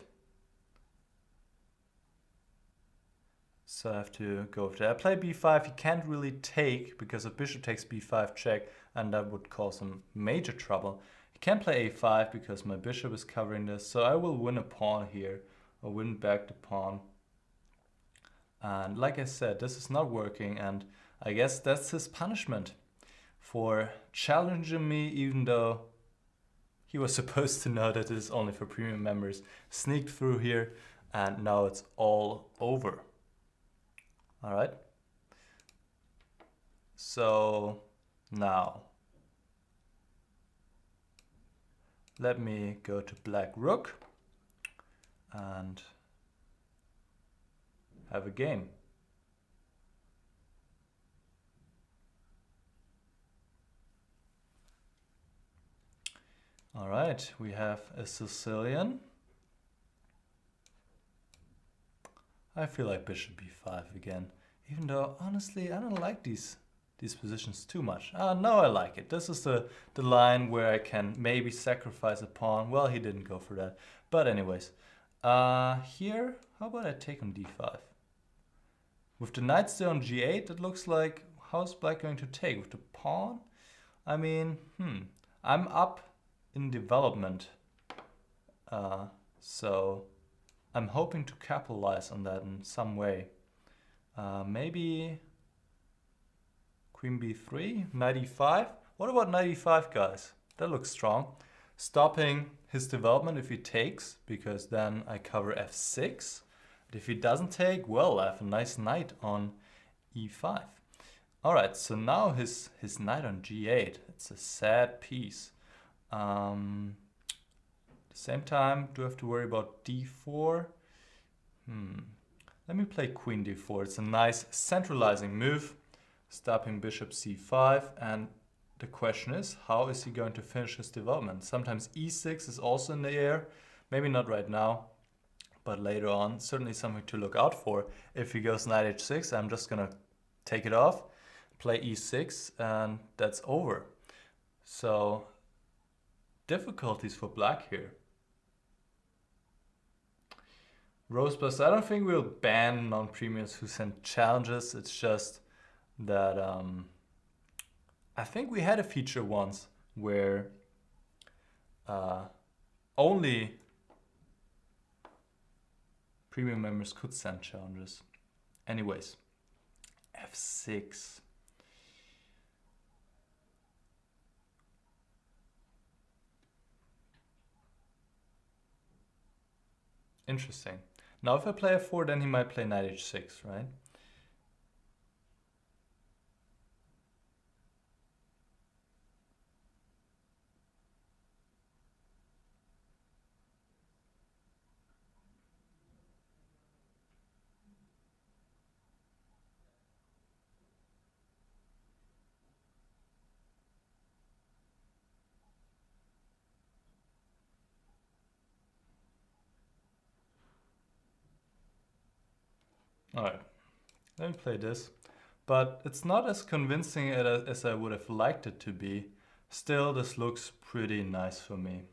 So I have to go with that. I play b5, he can't really take, because if bishop takes b5 check, and that would cause him major trouble. He can't play a5 because my bishop is covering this, so I will win a pawn here, or win back the pawn. And like I said, this is not working, and I guess that's his punishment for challenging me, even though he was supposed to know that this is only for premium members. Sneaked through here, and now it's all over. All right. So now let me go to black rook and have a game. All right, we have a Sicilian. I feel like bishop b5 again, even though honestly I don't like these positions too much. No, I like it. This is the line where I can maybe sacrifice a pawn. Well, he didn't go for that. But anyways, here, how about I take on d5? With the knight still on g8, it looks like, how's black going to take? With the pawn? I mean, I'm up in development. So I'm hoping to capitalize on that in some way. Maybe queen b3, knight e5. What about knight e5, guys? That looks strong. Stopping his development if he takes, because then I cover f6. But if he doesn't take, well, I have a nice knight on e5. All right, so now his knight on g8. It's a sad piece. At the same time, do I have to worry about d4? Let me play queen d4. It's a nice centralizing move, stopping bishop c5. And the question is, how is he going to finish his development? Sometimes e6 is also in the air. Maybe not right now, but later on. Certainly something to look out for. If he goes knight h6, I'm just going to take it off, play e6, and that's over. So difficulties for black here. Rosebus, I don't think we'll ban non-premiums who send challenges. It's just that I think we had a feature once where only premium members could send challenges. Anyways, f6. Interesting. Now if I play f4, then he might play knight h6, right? All right, let me play this. But it's not as convincing as I would have liked it to be. Still, this looks pretty nice for me.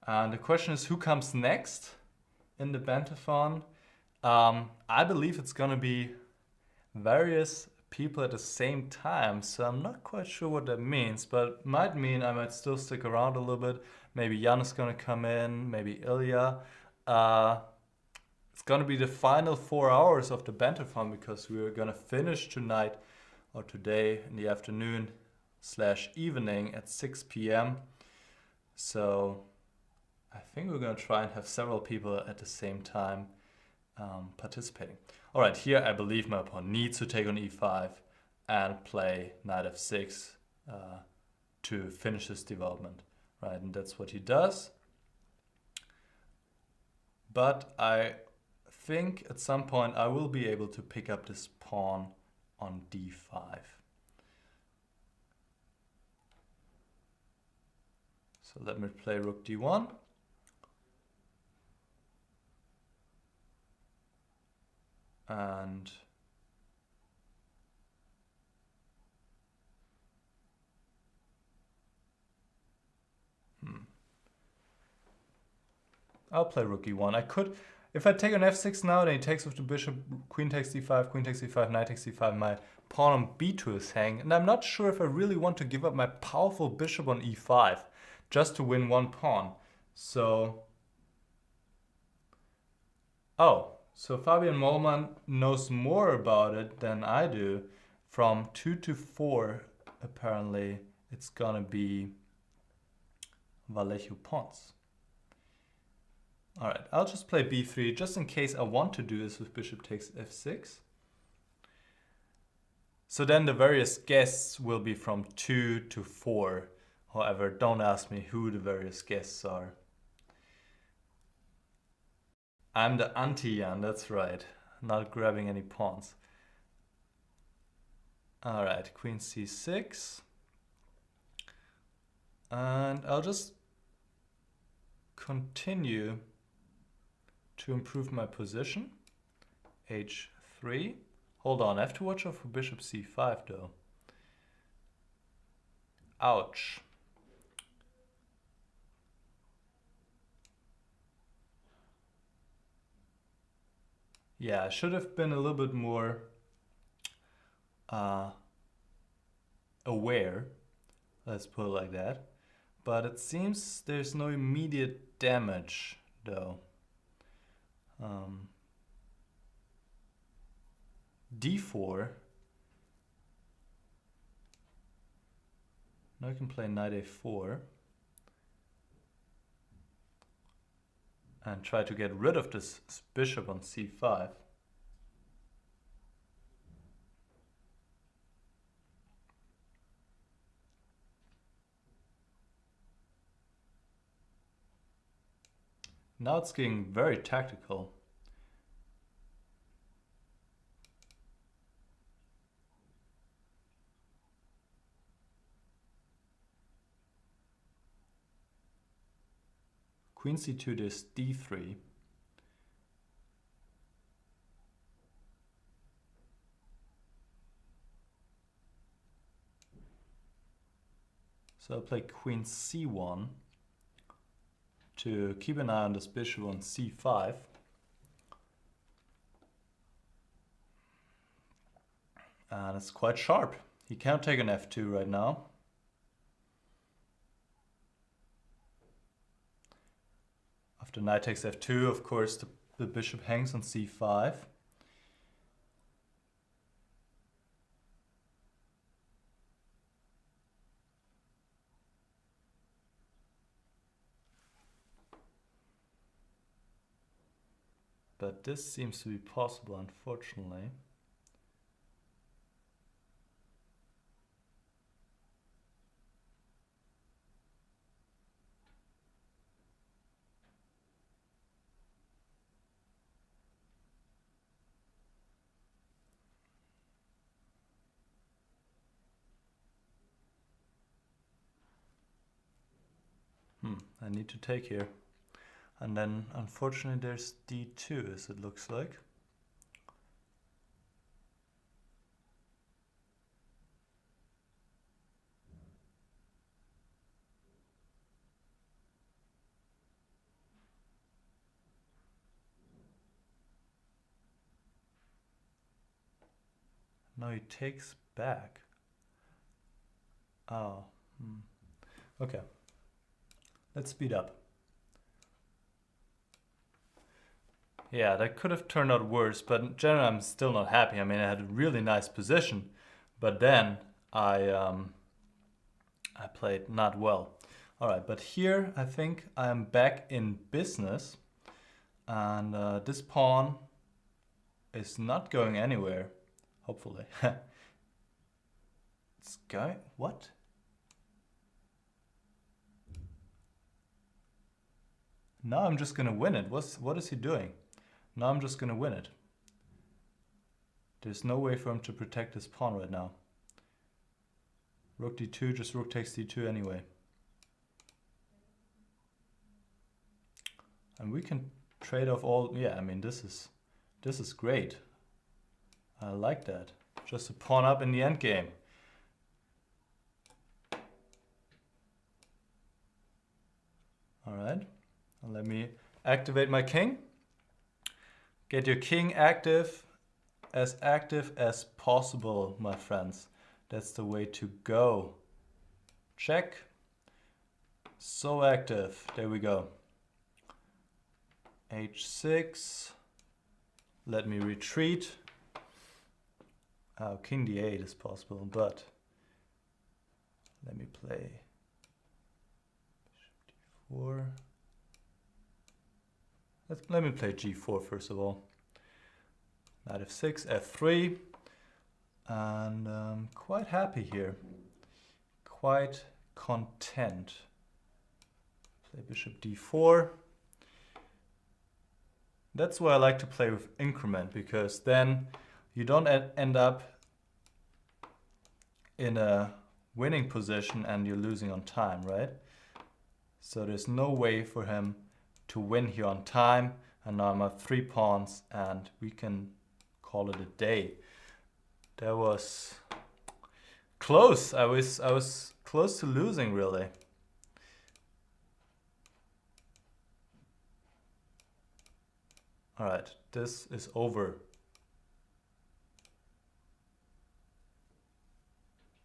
And the question is, who comes next in the Banterthon? I believe it's gonna be various people at the same time, so I'm not quite sure what that means, but might mean I might still stick around a little bit. Maybe Jan is gonna come in, maybe Ilya. It's gonna be the final 4 hours of the Banterthon, because we're gonna finish tonight or today in the afternoon / evening at 6 p.m. So I think we're gonna try and have several people at the same time participating. All right, here I believe my opponent needs to take on e5 and play knight f6 to finish his development, right? And that's what he does. But I think at some point I will be able to pick up this pawn on d5. So let me play rook d1. And I'll play rook e1. I could, if I take on f6 now, then he takes with the bishop, queen takes d5, queen takes d5, knight takes d5, my pawn on b2 is hanging. And I'm not sure if I really want to give up my powerful bishop on e5 just to win one pawn. So, oh, so Fabian Mollmann knows more about it than I do. From 2 to 4, apparently, it's gonna be Vallejo pawns. All right, I'll just play b3 just in case I want to do this with bishop takes f6. So then the various guests will be from 2 to 4. However, don't ask me who the various guests are. I'm the anti-Jan, that's right. Not grabbing any pawns. All right, queen c6. And I'll just continue to improve my position. h3. Hold on, I have to watch out for bishop c5 though. Ouch. Yeah, I should have been a little bit more aware, let's put it like that. But it seems there's no immediate damage though. d4. Now I can play knight a4 and try to get rid of this bishop on c5. Now it's getting very tactical. Queen c2, there's d3. So I'll play queen c1 to keep an eye on this bishop on c5. And it's quite sharp. He can't take an f2 right now. After knight takes f2, of course, the bishop hangs on c5. But this seems to be possible, unfortunately. I need to take here. And then, unfortunately, there's d2, as it looks like. Now he takes back. Oh. Okay. Let's speed up. Yeah, that could have turned out worse, but in general I'm still not happy. I mean, I had a really nice position, but then I played not well. All right, but here I think I'm back in business, and this pawn is not going anywhere, hopefully. It's going, what? Now I'm just gonna win it. What is he doing? Now I'm just gonna win it. There's no way for him to protect his pawn right now. Rook d2, just rook takes d2 anyway. And we can trade off all, yeah, I mean, this is great. I like that. Just a pawn up in the endgame. All right, and let me activate my king. Get your king active as possible, my friends. That's the way to go. Check. So active. There we go. H6. Let me retreat. Oh, king d8 is possible, but let me play bishop d4. Let me play g4 first of all. Knight f6, f3, and I'm quite happy here. Quite content. Play bishop d4. That's why I like to play with increment, because then you don't end up in a winning position and you're losing on time, right? So there's no way for him to win here on time. And now I'm at 3 pawns and we can call it a day. That was close. I was close to losing, really. All right, this is over.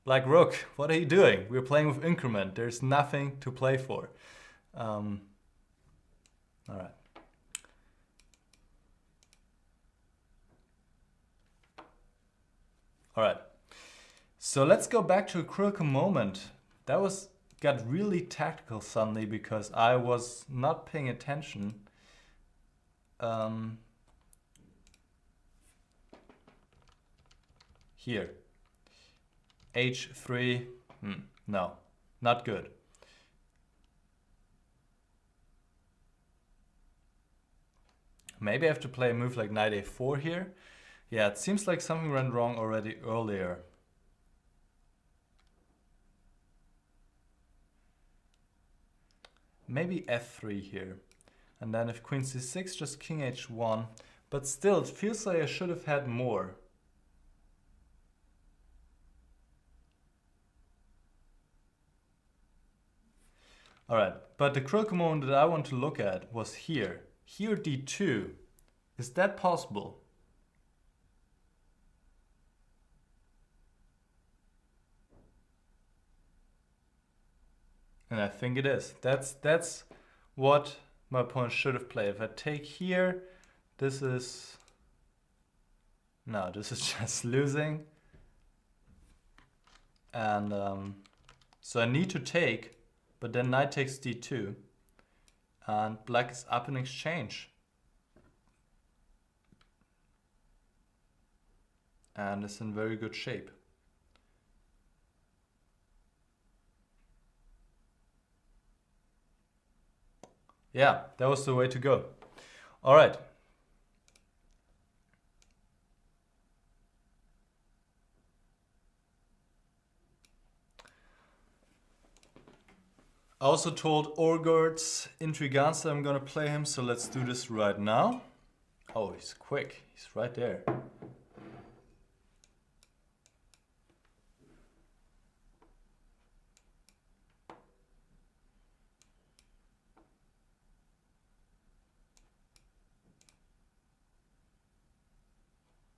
Black Rook, what are you doing? We're playing with increment. There's nothing to play for. All right. All right. So let's go back to a critical moment. That got really tactical suddenly because I was not paying attention. Here. H3, no, not good. Maybe I have to play a move like knight a4 here. Yeah, it seems like something went wrong already earlier. Maybe f3 here. And then if queen c6, just king h1. But still, it feels like I should have had more. All right, but the critical moment that I want to look at was here. Here d2. Is that possible? And I think it is. That's what my opponent should have played. If I take here, this is... No, this is just losing. And so I need to take, but then knight takes d2. And black is up in exchange. And it's in very good shape. Yeah, that was the way to go. All right. I also told Orgard's Intrigans that I'm gonna play him, so let's do this right now. Oh, he's quick. He's right there.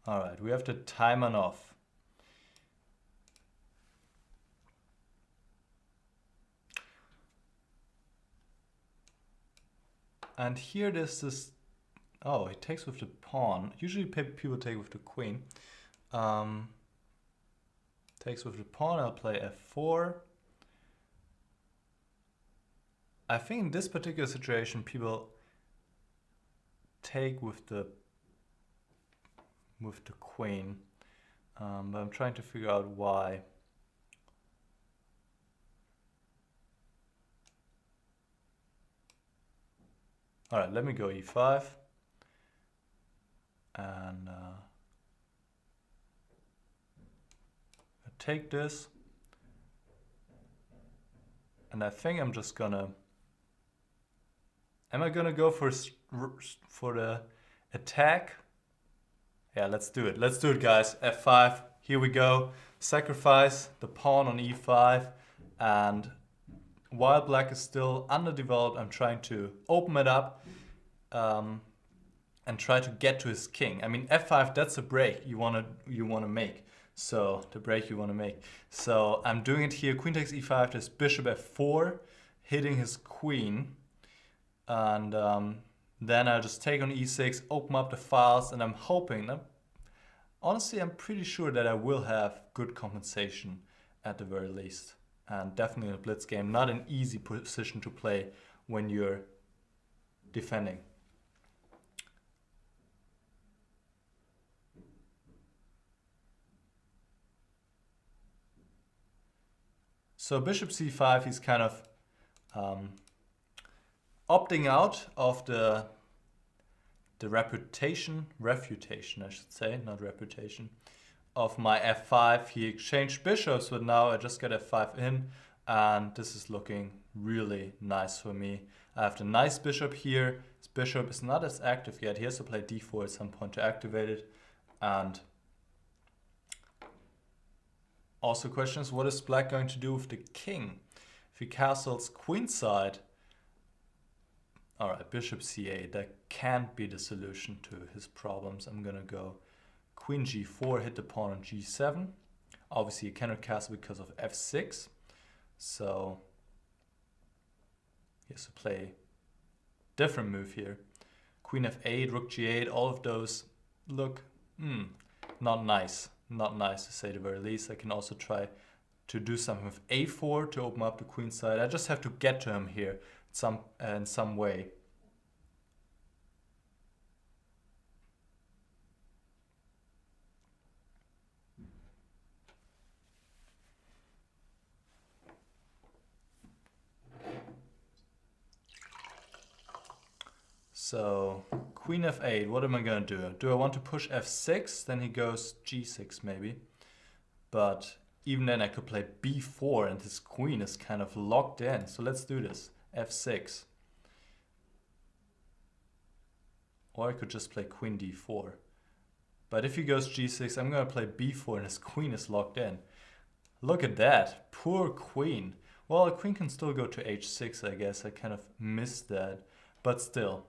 All right, we have the timer off. And here there's this, oh, he takes with the pawn. Usually people take with the queen. Takes with the pawn, I'll play f4. I think in this particular situation, people take with the queen. But I'm trying to figure out why. All right, let me go e5. And I take this. And I think I'm just gonna Am I gonna go for the attack? Yeah, let's do it. Let's do it, guys. F5. Here we go. Sacrifice the pawn on E5, and while black is still underdeveloped, I'm trying to open it up and try to get to his king. I mean, F5, that's a break you wanna make. So the break you wanna make. So I'm doing it here. Queen takes E5. There's bishop F4, hitting his queen, and then I'll just take on E6, open up the files, and I'm hoping. Honestly, I'm pretty sure that I will have good compensation at the very least. And definitely in a blitz game, not an easy position to play when you're defending. So bishop c5, he's kind of opting out of the refutation, I should say, not reputation, of my f5. He exchanged bishops, but now I just got f5 in, and this is looking really nice for me. I have the nice bishop here. His bishop is not as active yet. He has to play d4 at some point to activate it. And also questions, what is black going to do with the king? If he castles queenside, all right, bishop c8, that can't be the solution to his problems. I'm gonna go queen g4, hit the pawn on g7. Obviously you cannot castle because of f6. So he has to play different move here. Queen f8, rook g8, all of those look not nice. Not nice to say the very least. I can also try to do something with a4 to open up the queen side. I just have to get to him here in some way. So queen f8, what am I gonna do? Do I want to push f6? Then he goes g6 maybe. But even then I could play b4 and his queen is kind of locked in. So let's do this, f6. Or I could just play queen d4. But if he goes g6, I'm gonna play b4 and his queen is locked in. Look at that, poor queen. Well, a queen can still go to h6, I guess. I kind of missed that, but still.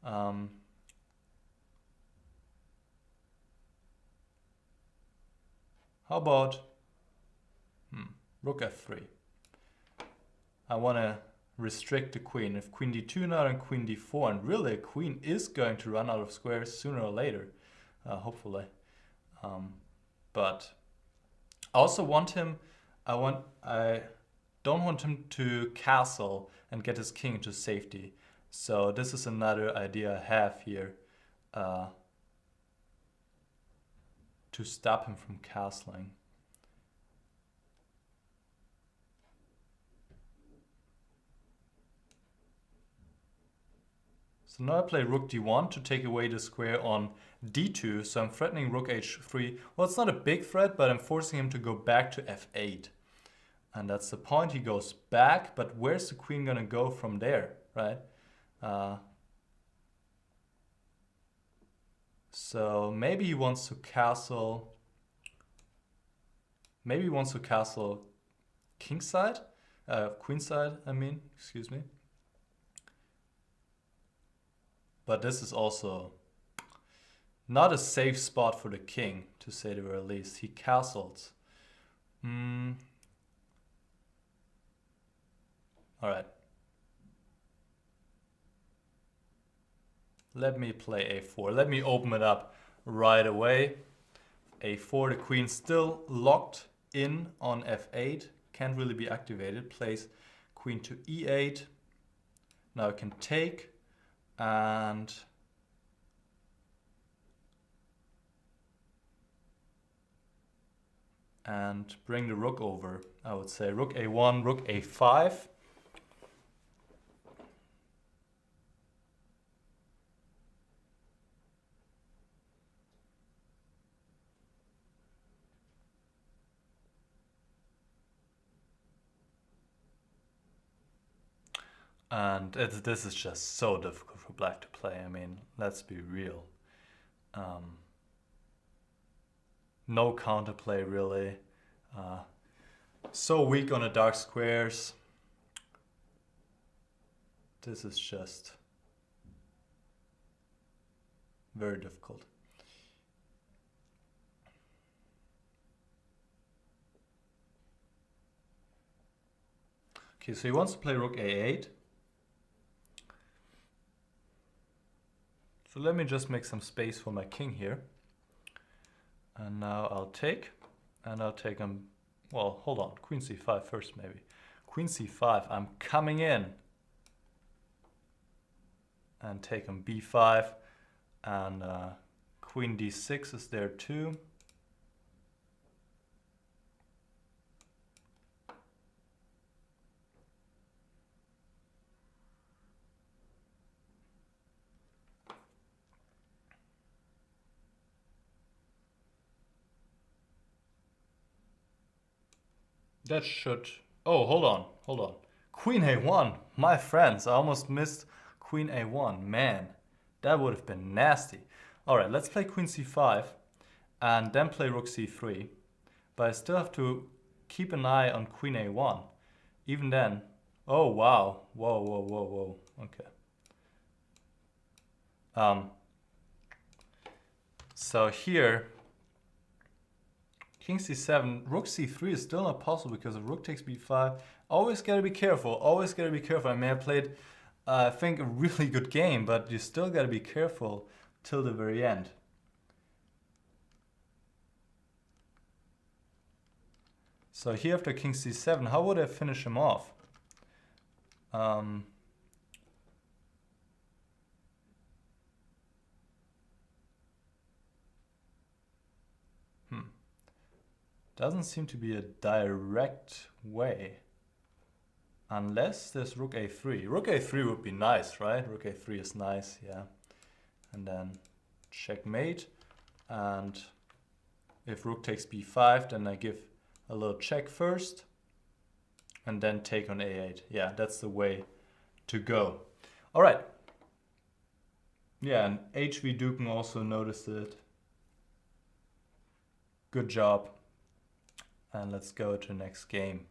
How about rook f3? I want to restrict the queen. If queen d2 now and queen d4, and really a queen is going to run out of squares sooner or later, hopefully. But I also want him, I don't want him to castle and get his king into safety. So this is another idea I have here to stop him from castling. So now I play rook d1 to take away the square on d2, so I'm threatening rook h3. Well, it's not a big threat, but I'm forcing him to go back to f8. And that's the point, he goes back, but where's the queen gonna go from there, right? So maybe he wants to castle, kingside, queenside, I mean, excuse me. But this is also not a safe spot for the king, to say the very least. He castles. All right. Let me play a4. Let me open it up right away. a4, the queen's still locked in on f8. Can't really be activated. Plays queen to e8. Now I can take and bring the rook over. I would say rook a1, rook a5. And this is just so difficult for black to play. I mean, let's be real. No counterplay really. So weak on the dark squares. This is just very difficult. Okay, so he wants to play rook a8. So let me just make some space for my king here. And now I'll take, and I'll take him, well, hold on, queen c5 first maybe. Queen c5, I'm coming in. And take him b5, and queen d6 is there too. That should, oh, hold on. Queen a1, my friends, I almost missed queen a1, man, that would have been nasty. All right, let's play queen c5 and then play rook c3, but I still have to keep an eye on queen a1. Even then, oh wow, whoa, okay. So here, king c7, rook c3 is still not possible because if rook takes b5, always gotta be careful, I mean, I played, I think, a really good game, but you still gotta be careful till the very end. So here after king c7, how would I finish him off? Doesn't seem to be a direct way. Unless there's rook a3. Rook a3 would be nice, right? Rook a3 is nice, yeah. And then checkmate. And if rook takes b5, then I give a little check first. And then take on a8. Yeah, that's the way to go. All right. Yeah, and HV Duken also noticed it. Good job. And let's go to next game.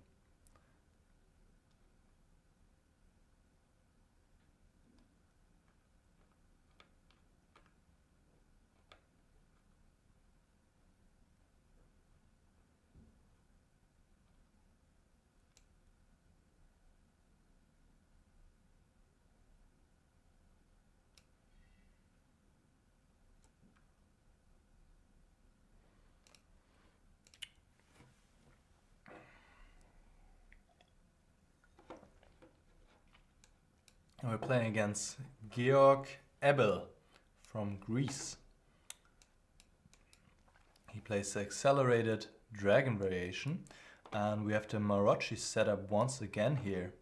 And we're playing against Georg Ebel from Greece. He plays the accelerated dragon variation, and we have the Maroczy setup once again here.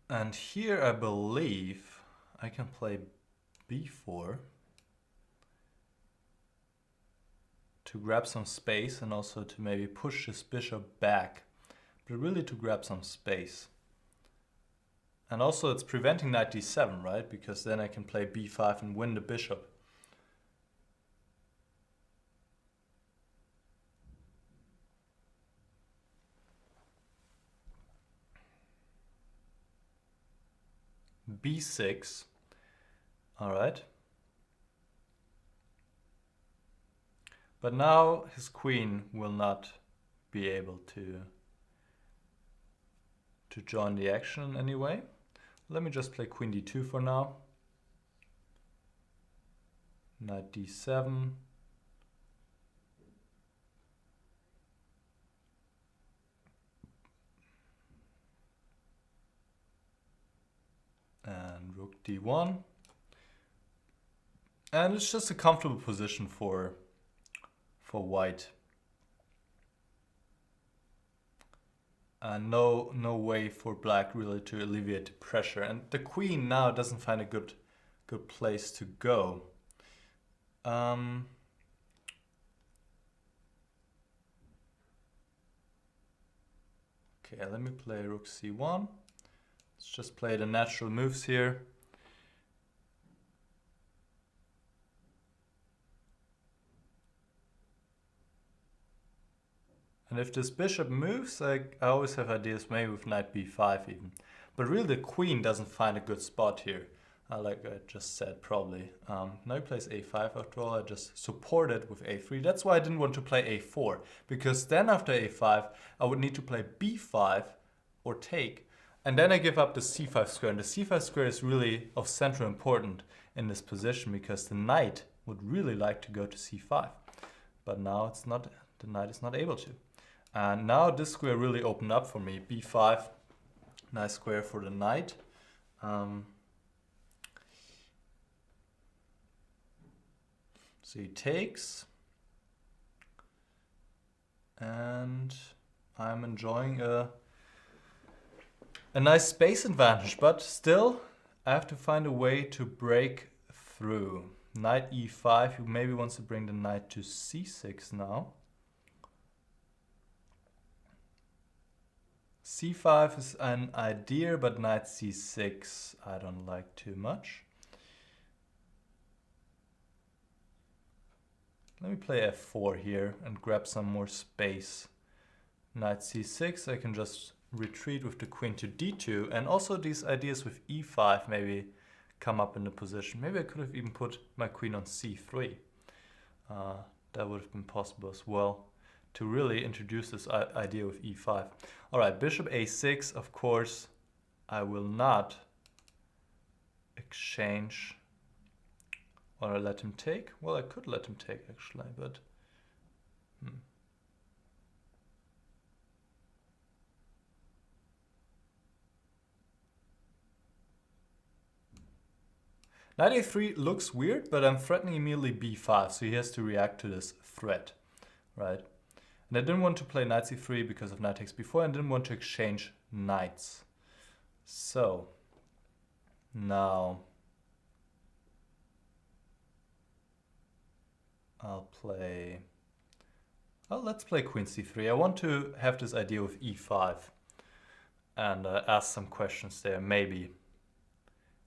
And here I believe I can play b4 to grab some space and also to maybe push this bishop back, but really to grab some space. And also it's preventing knight d7, right? Because then I can play b5 and win the bishop. b6, all right. But now his queen will not be able to join the action anyway. Let me just play queen d2 for now. Knight d7. And rook d1. And it's just a comfortable position for white. No way for black really to alleviate the pressure. And the queen now doesn't find a good place to go. Okay, let me play rook c1. Let's just play the natural moves here. And if this bishop moves, I always have ideas maybe with knight b5 even. But really the queen doesn't find a good spot here. Like I just said, probably. Now he plays a5 after all. I just support it with a3. That's why I didn't want to play a4. Because then after a5, I would need to play b5 or take. And then I give up the c5 square. And the c5 square is really of central importance in this position because the knight would really like to go to c5. But now it's not. The knight is not able to. And now this square really opened up for me. b5, nice square for the knight. So he takes. And I'm enjoying a nice space advantage. But still, I have to find a way to break through. Knight e5, who maybe wants to bring the knight to c6 now. c5 is an idea, but knight c6 I don't like too much. Let me play f4 here and grab some more space. Knight c6, I can just retreat with the queen to d2, and also these ideas with e5 maybe come up in the position. Maybe I could have even put my queen on c3. That would have been possible as well, to really introduce this idea with e5. All right, bishop a6, of course, I will not exchange or let him take. Well, I could let him take actually, but Knight a3 looks weird, but I'm threatening immediately b5, so he has to react to this threat, right? And I didn't want to play knight c3 because of knight takes b4, and didn't want to exchange knights. So now let's play queen c3. I want to have this idea with e5 and ask some questions there, maybe,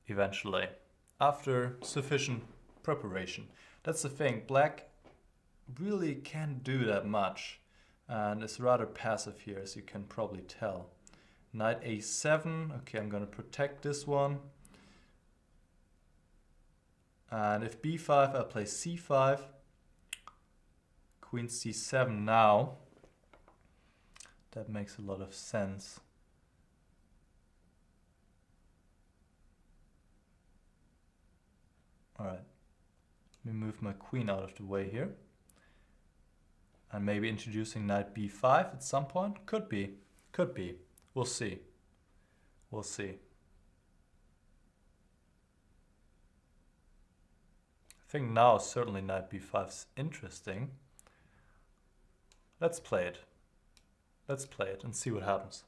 eventually, after sufficient preparation. That's the thing, black really can't do that much and is rather passive here, as you can probably tell. Knight a7, okay, I'm gonna protect this one. And if b5, I play c5. Queen c7 now. That makes a lot of sense. All right, let me move my queen out of the way here. And maybe introducing knight b5 at some point. Could be. We'll see. We'll see. I think now certainly knight b5 is interesting. Let's play it. Let's play it and see what happens.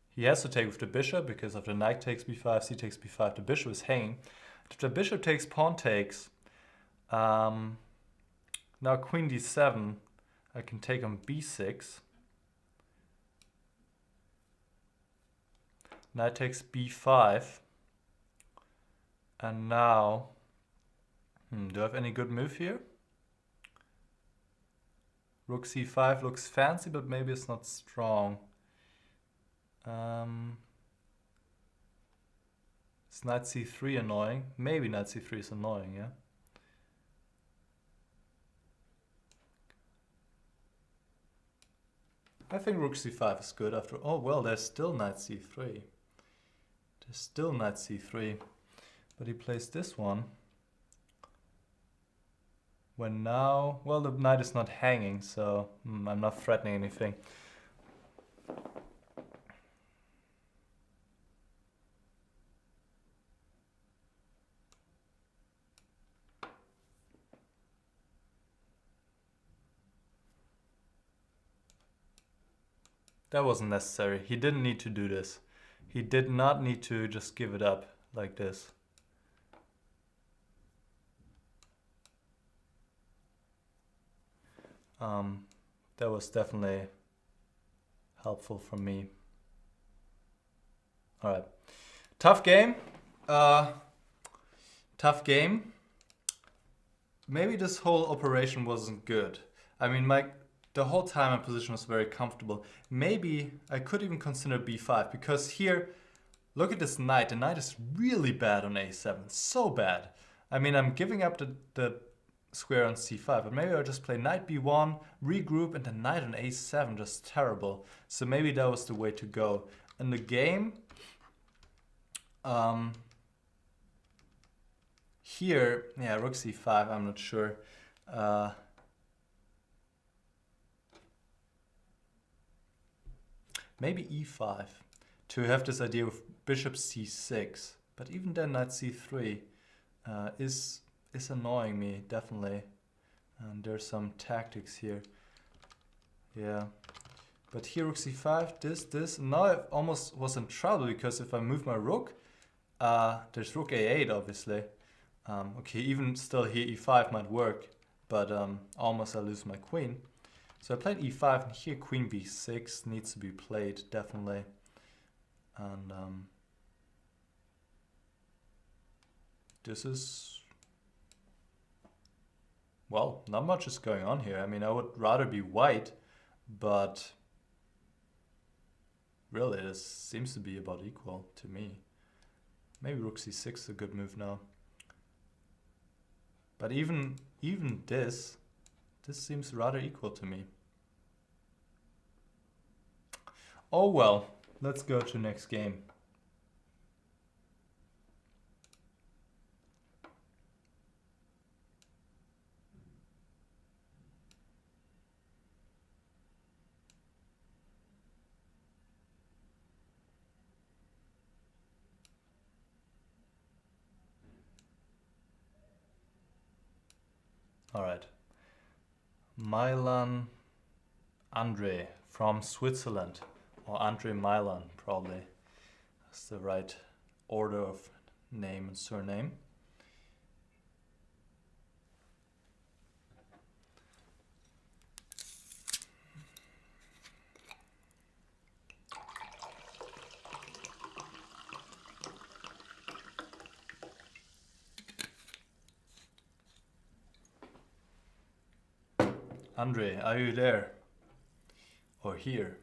He has to take with the bishop because of the knight takes b5, c takes b5, the bishop is hanging. If the bishop takes, pawn takes. Now queen d7, I can take on b6. Knight takes b5. And now, do I have any good move here? Rook c5 looks fancy, but maybe it's not strong. Is knight c3 annoying? Maybe knight c3 is annoying, yeah? I think rook c5 is good after. Oh, well, there's still knight c3. There's still knight c3. But he plays this one. When now, well, the knight is not hanging, so I'm not threatening anything. That wasn't necessary. He didn't need to do this. He did not need to just give it up like this. That was definitely helpful for me. All right, tough game. Tough game. Maybe this whole operation wasn't good. I mean, the whole time my position was very comfortable. Maybe I could even consider b5 because here, look at this knight. The knight is really bad on a7, so bad. I mean, I'm giving up the square on c5, but maybe I'll just play knight b1, regroup, and the knight on a7, just terrible. So maybe that was the way to go. In the game, here, yeah, rook c5, I'm not sure. Maybe e5 to have this idea of bishop c6, but even then knight c3 is annoying me, definitely. And there's some tactics here. Yeah, but here rook c5, this, and now I almost was in trouble because if I move my rook, there's rook a8 obviously. Okay, even still here e5 might work, but almost I lose my queen. So I played e5, and here queen b6 needs to be played, definitely. And this is, well, not much is going on here. I mean, I would rather be white, but really this seems to be about equal to me. Maybe rook c6 is a good move now. But even this seems rather equal to me. Oh well, let's go to next game. All right. Milan Andre from Switzerland, or Andre Milan, probably. That's the right order of name and surname. Andre, are you there? Or here?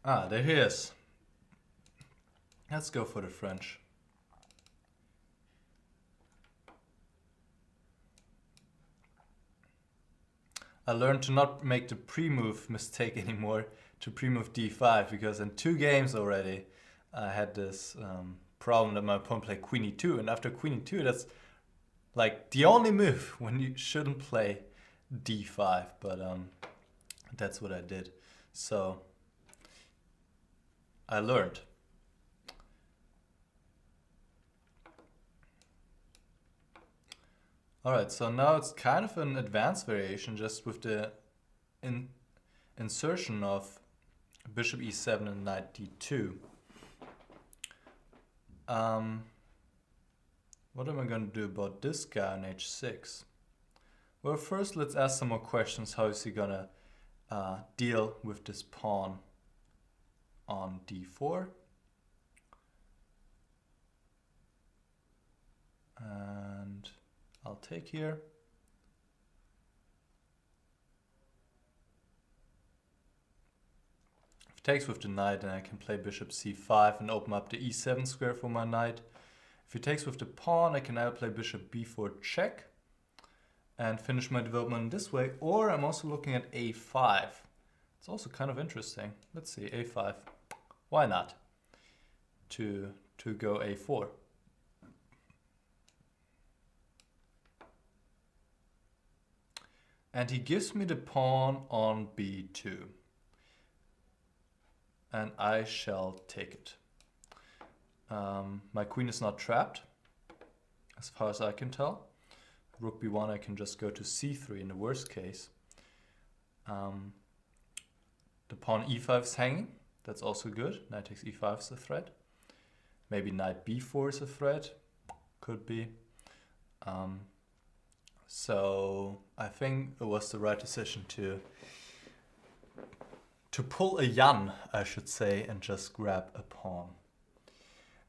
Ah, there he is. Let's go for the French. I learned to not make the pre-move mistake anymore, to pre-move d5, because in 2 games already I had this problem that my opponent played queen e2, and after queen e2 that's like the only move when you shouldn't play d5, but that's what I did. So I learned. Alright, so now it's kind of an advanced variation just with the insertion of bishop e7 and knight d2. What am I going to do about this guy on h6? Well, first let's ask some more questions. How is he going to deal with this pawn on d4? And I'll take here. If he takes with the knight, then I can play bishop c5 and open up the e7 square for my knight. If he takes with the pawn, I can now play bishop b4 check and finish my development this way. Or I'm also looking at a5. It's also kind of interesting. Let's see, a5. Why not? To go a4. And he gives me the pawn on b2. And I shall take it. My queen is not trapped, as far as I can tell. Rook b1, I can just go to c3 in the worst case. The pawn e5 is hanging. That's also good. Knight takes e5 is a threat. Maybe knight b4 is a threat. Could be. So I think it was the right decision to pull a Jan, I should say, and just grab a pawn.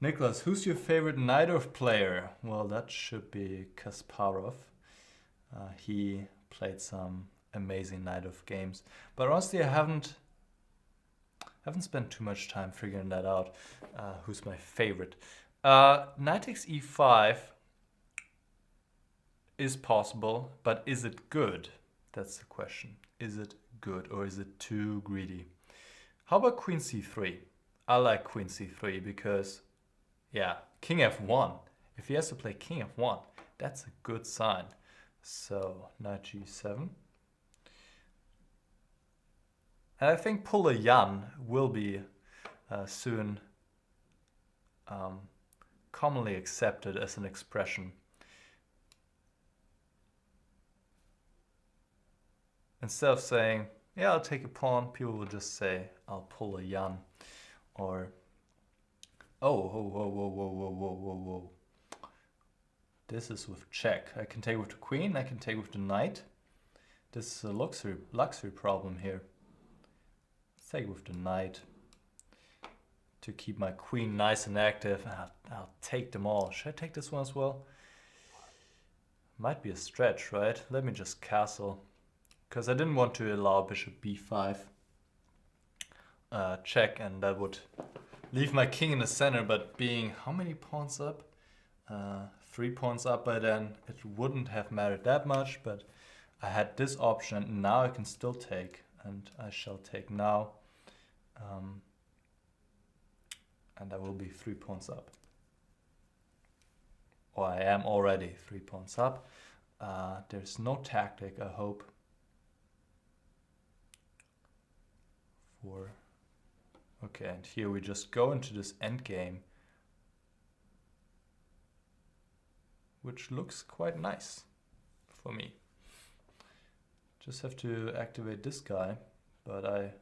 Niclas, who's your favorite Najdorf player? Well, that should be Kasparov. He played some amazing Najdorf games, but honestly, I haven't spent too much time figuring that out. Who's my favorite? Knight takes e5 is possible, but is it good? That's the question. Is it good or is it too greedy? How about queen c3? I like queen c3 because, yeah, king f1. If he has to play king f1, that's a good sign. So knight g7. And I think pull a Jan will be soon commonly accepted as an expression. Instead of saying, yeah, I'll take a pawn, people will just say, I'll pull a Jan. Or, oh, whoa, whoa, whoa, whoa, whoa, whoa, whoa, whoa. This is with check. I can take with the queen, I can take with the knight. This is a luxury problem here. Let's take with the knight to keep my queen nice and active. I'll take them all. Should I take this one as well? Might be a stretch, right? Let me just castle. Because I didn't want to allow bishop b5 check, and that would leave my king in the center, but being how many pawns up? 3 pawns up by then, it wouldn't have mattered that much, but I had this option, and now I can still take, and I shall take now. And I will be 3 pawns up. Or I am already 3 pawns up. There's no tactic, I hope. Okay, and here we just go into this endgame, which looks quite nice for me. Just have to activate this guy, but I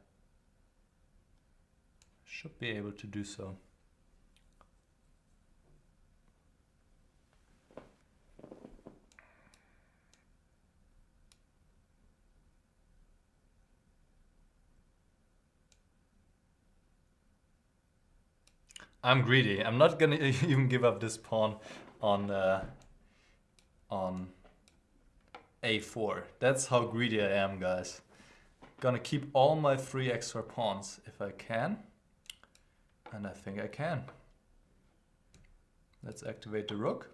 should be able to do so. I'm greedy. I'm not gonna even give up this pawn on a4. That's how greedy I am, guys. Gonna keep all my 3 extra pawns if I can. And I think I can. Let's activate the rook.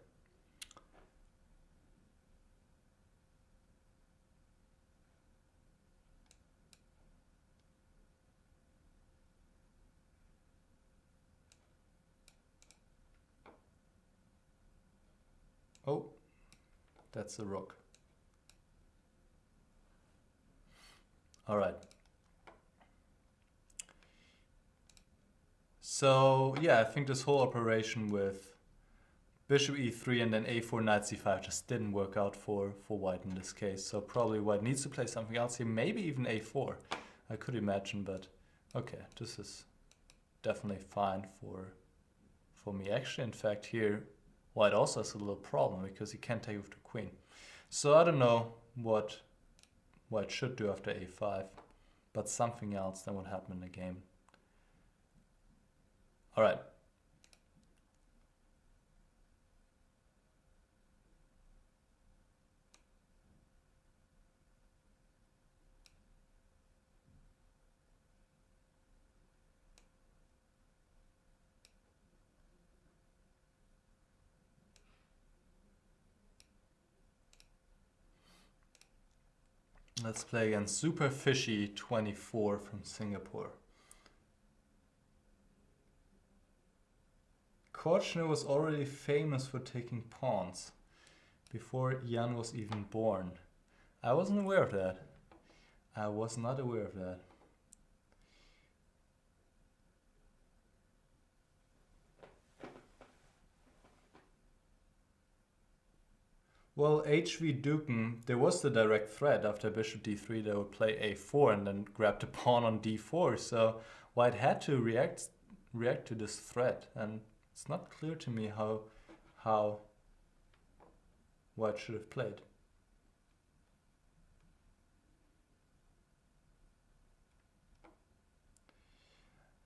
Oh, that's the rook. All right. So yeah, I think this whole operation with bishop e3 and then a4 knight c5 just didn't work out for white in this case. So probably white needs to play something else here, maybe even a4. I could imagine, but okay, this is definitely fine for me. Actually, in fact, here white also has a little problem because he can't take with the queen. So I don't know what white should do after a5, but something else than what happened in the game. All right. Let's play against Super Fishy 24 from Singapore. Korchnoi was already famous for taking pawns before Jan was even born. I wasn't aware of that. I was not aware of that. Well, HV Duken, there was the direct threat after bishop d3 they would play a4 and then grab the pawn on d4. So White had to react to this threat, and it's not clear to me how White should have played.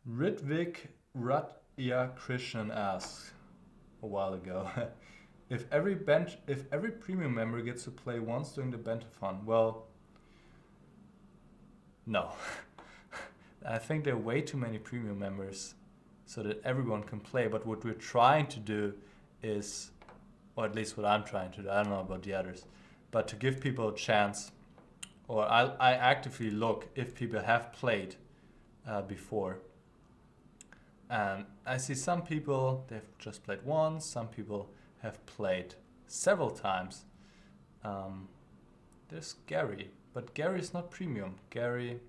Ridvik Ratya Christian asks a while ago if every premium member gets to play once during the Banterthon. Well, no. I think there are way too many premium members so that everyone can play, but what we're trying to do is, or at least what I'm trying to do, I don't know about the others, but to give people a chance, or I actively look if people have played before. And I see some people, they've just played once, some people have played several times. There's Gary, but Gary is not premium. Gary,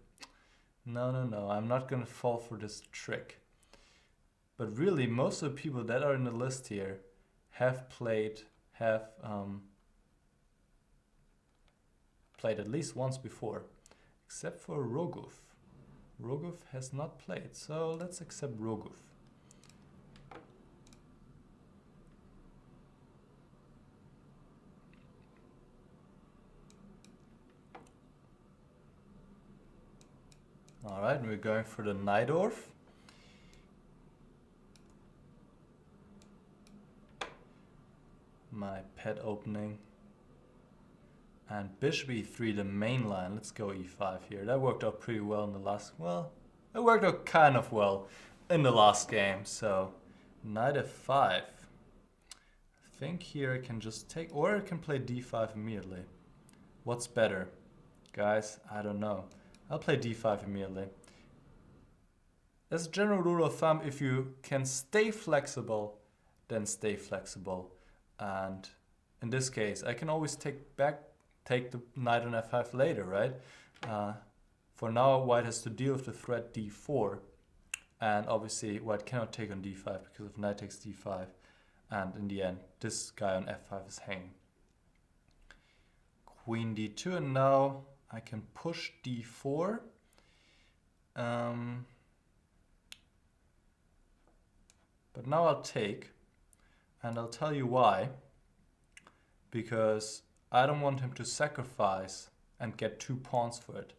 no, I'm not gonna fall for this trick. But really, most of the people that are in the list here have played at least once before, except for Rogov. Rogov has not played, so let's accept Rogov. All right, we're going for the Najdorf. My pet opening. And bishop e3, the main line. Let's go e5 here. That worked out pretty well in the last... Well, it worked out kind of well in the last game. So, knight f5. I think here I can just take... Or I can play d5 immediately. What's better? Guys, I don't know. I'll play d5 immediately. As a general rule of thumb, if you can stay flexible, then stay flexible. And in this case, I can always take the knight on f5 later, right? For now, White has to deal with the threat d4. And obviously, White cannot take on d5 because of knight takes d5. And in the end, this guy on f5 is hanging. Queen d2, and now I can push d4. But now I'll take, and I'll tell you why. Because I don't want him to sacrifice and get 2 pawns for it.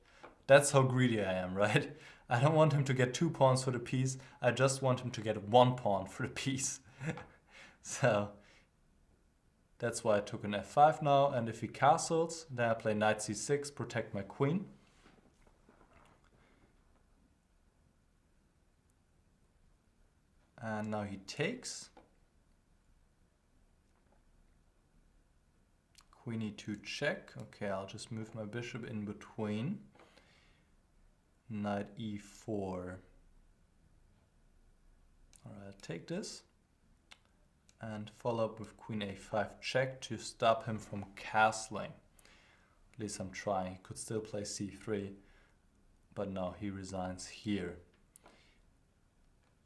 That's how greedy I am, right? I don't want him to get 2 pawns for the piece. I just want him to get 1 pawn for the piece. So that's why I took an f5 now. And if he castles, then I play knight c6, protect my queen. And now he takes. Queen e2 check. Okay, I'll just move my bishop in between. Knight e4. Alright, take this. And follow up with queen a5 check to stop him from castling. At least I'm trying. He could still play c3. But no, he resigns here.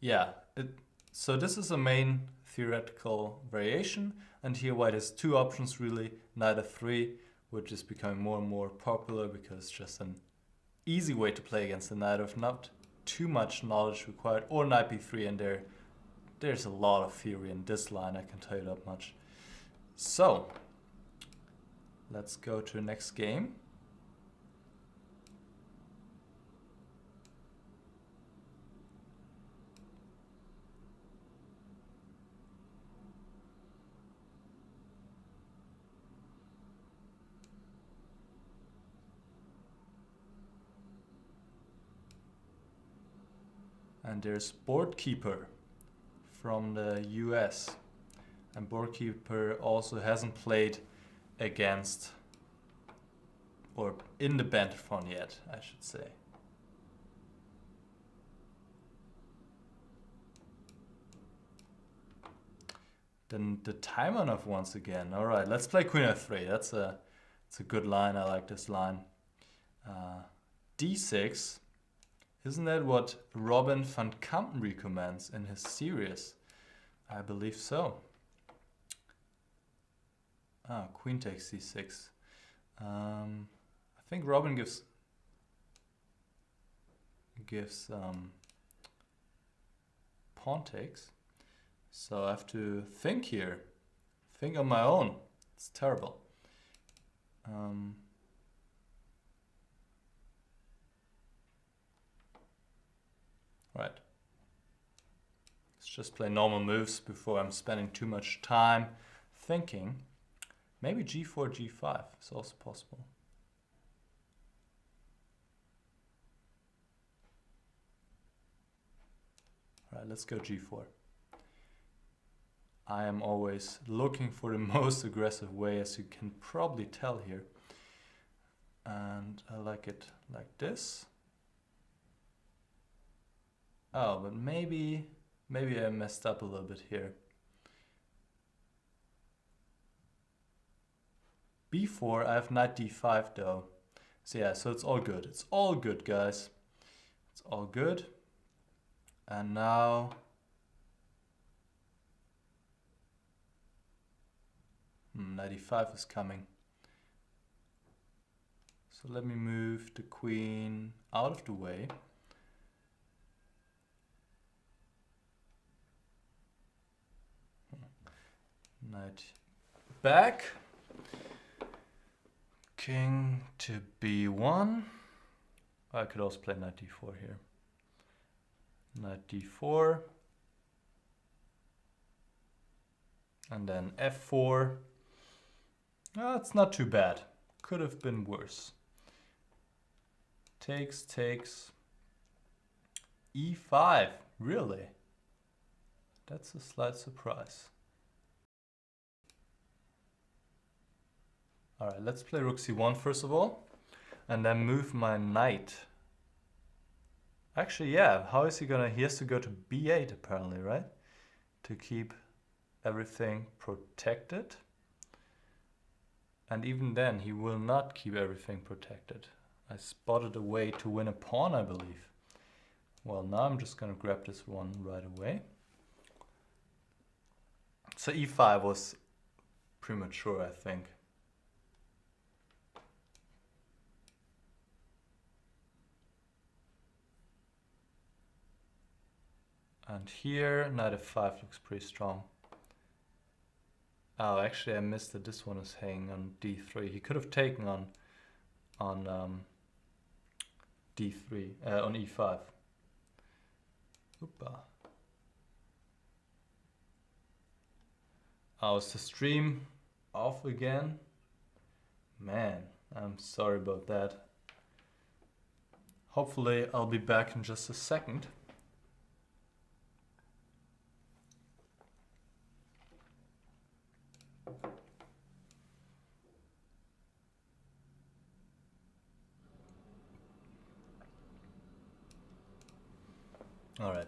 Yeah, so this is a main theoretical variation. And here White has 2 options really. Knight f3, which is becoming more and more popular because it's just an easy way to play against the knight with not too much knowledge required. Or knight b3, and there's a lot of theory in this line, I can tell you that much. So, let's go to the next game. And there's Boardkeeper from the US. And Boardkeeper also hasn't played against, or in the Banterthon yet, I should say. Then the Taimanov once again. All right, let's play Queen f3. That's a good line. I like this line. D6. Isn't that what Robin van Kampen recommends in his series? I believe so. Queen takes c6. I think Robin gives pawn takes. So I have to think here. Think on my own. It's terrible. Right. Let's just play normal moves before I'm spending too much time thinking. Maybe g4, g5 is also possible. All right, let's go g4. I am always looking for the most aggressive way, as you can probably tell here. And I like it like this. Oh, but maybe I messed up a little bit here. b4, I have knight d5 though. So yeah, so it's all good. It's all good, guys. It's all good. And now knight e5 is coming. So let me move the queen out of the way. Knight back. King to b1. I could also play knight d4 here. Knight d4. And then f4. It's not too bad. Could have been worse. Takes, takes. e5. Really? That's a slight surprise. Alright, let's play rook c1 first of all. And then move my knight. Actually, yeah, how is he gonna... He has to go to b8 apparently, right? To keep everything protected. And even then, he will not keep everything protected. I spotted a way to win a pawn, I believe. Well, now I'm just gonna grab this one right away. So e5 was premature, I think. And here, knight f5 looks pretty strong. Oh, actually I missed that this one is hanging on d3. He could have taken on d3, on e5. Oopa. Oh, is the stream off again? Man, I'm sorry about that. Hopefully I'll be back in just a second. All right.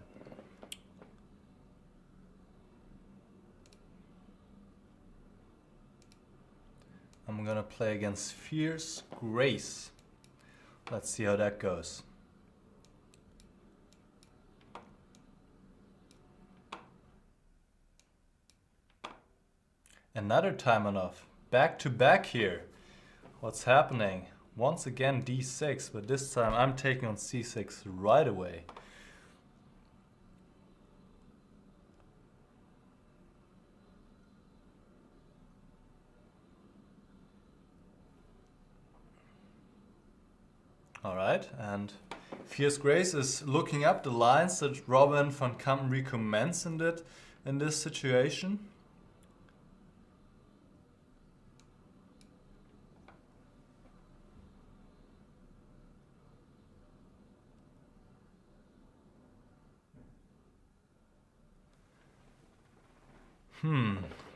I'm gonna play against Fierce Grace. Let's see how that goes. Another time enough. Back to back here. What's happening? Once again d6, but this time I'm taking on c6 right away. All right, and Fierce Grace is looking up the lines that Robin van Kampen recommends in this situation.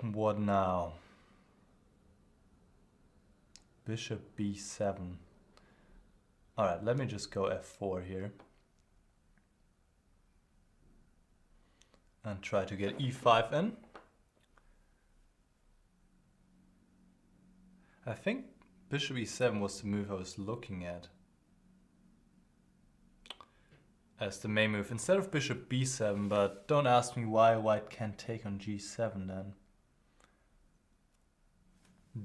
What now? Bishop b7. Alright, let me just go f4 here. And try to get e5 in. I think bishop e7 was the move I was looking at as the main move instead of bishop b7, but don't ask me why white can't take on g7 then.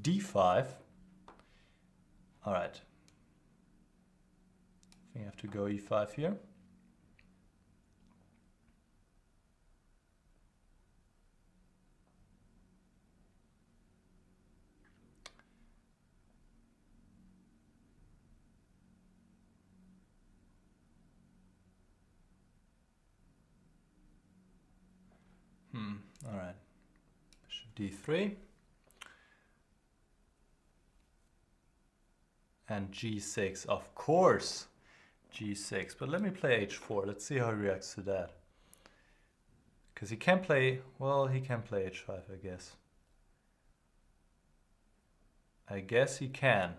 d5. Alright. I think I have to go e5 here. All right. Bishop d3. And g6, of course. G6, but let me play h4. Let's see how he reacts to that. Because he can play, well, he can play h5, I guess. I guess he can.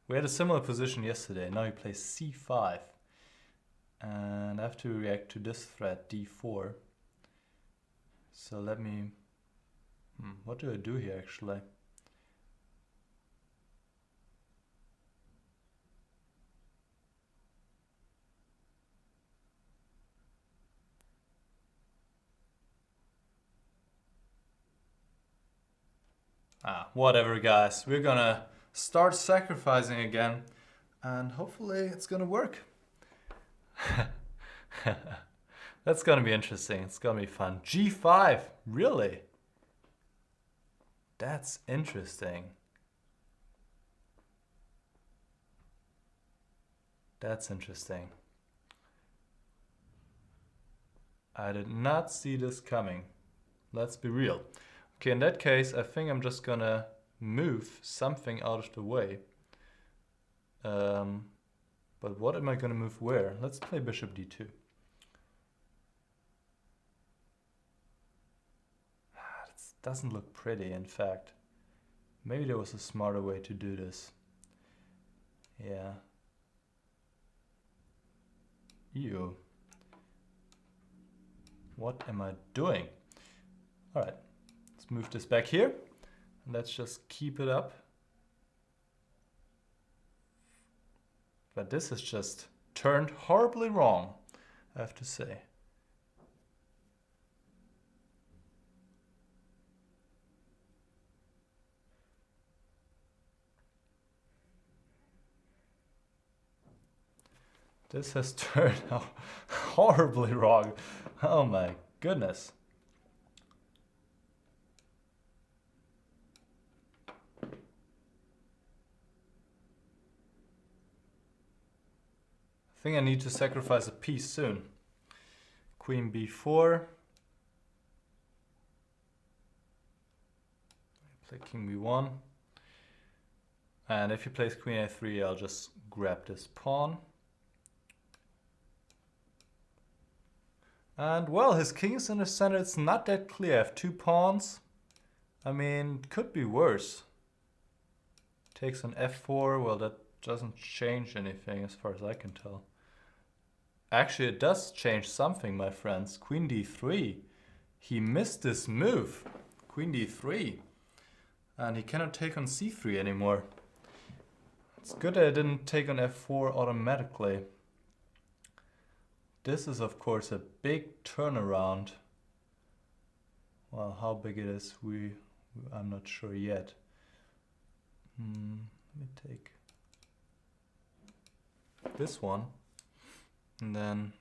We had a similar position yesterday. Now he plays c5. And I have to react to this threat, d4. So let me... what do I do here, actually? Whatever, guys. We're gonna start sacrificing again, and hopefully it's gonna work. That's gonna be interesting. It's gonna be fun. G5, really? That's interesting. That's interesting. I did not see this coming. Let's be real. Okay, in that case, I think I'm just gonna move something out of the way. But what am I gonna move where? Let's play bishop d2. This doesn't look pretty, in fact. Maybe there was a smarter way to do this. Yeah. Ew. What am I doing? All right. Move this back here, and let's just keep it up. But this is just turned horribly wrong, I have to say. This has turned out horribly wrong. Oh my goodness. I think I need to sacrifice a piece soon. Queen b4. Play king b1. And if he plays queen a3, I'll just grab this pawn. And well, his king is in the center. It's not that clear. I have two pawns. I mean, could be worse. Takes on f4. Well, that doesn't change anything as far as I can tell. Actually, it does change something, my friends. Queen d3. He missed this move. Queen d3. And he cannot take on c3 anymore. It's good that I didn't take on f4 automatically. This is, of course, a big turnaround. Well, how big it is, I'm not sure yet. Let me take this one. And then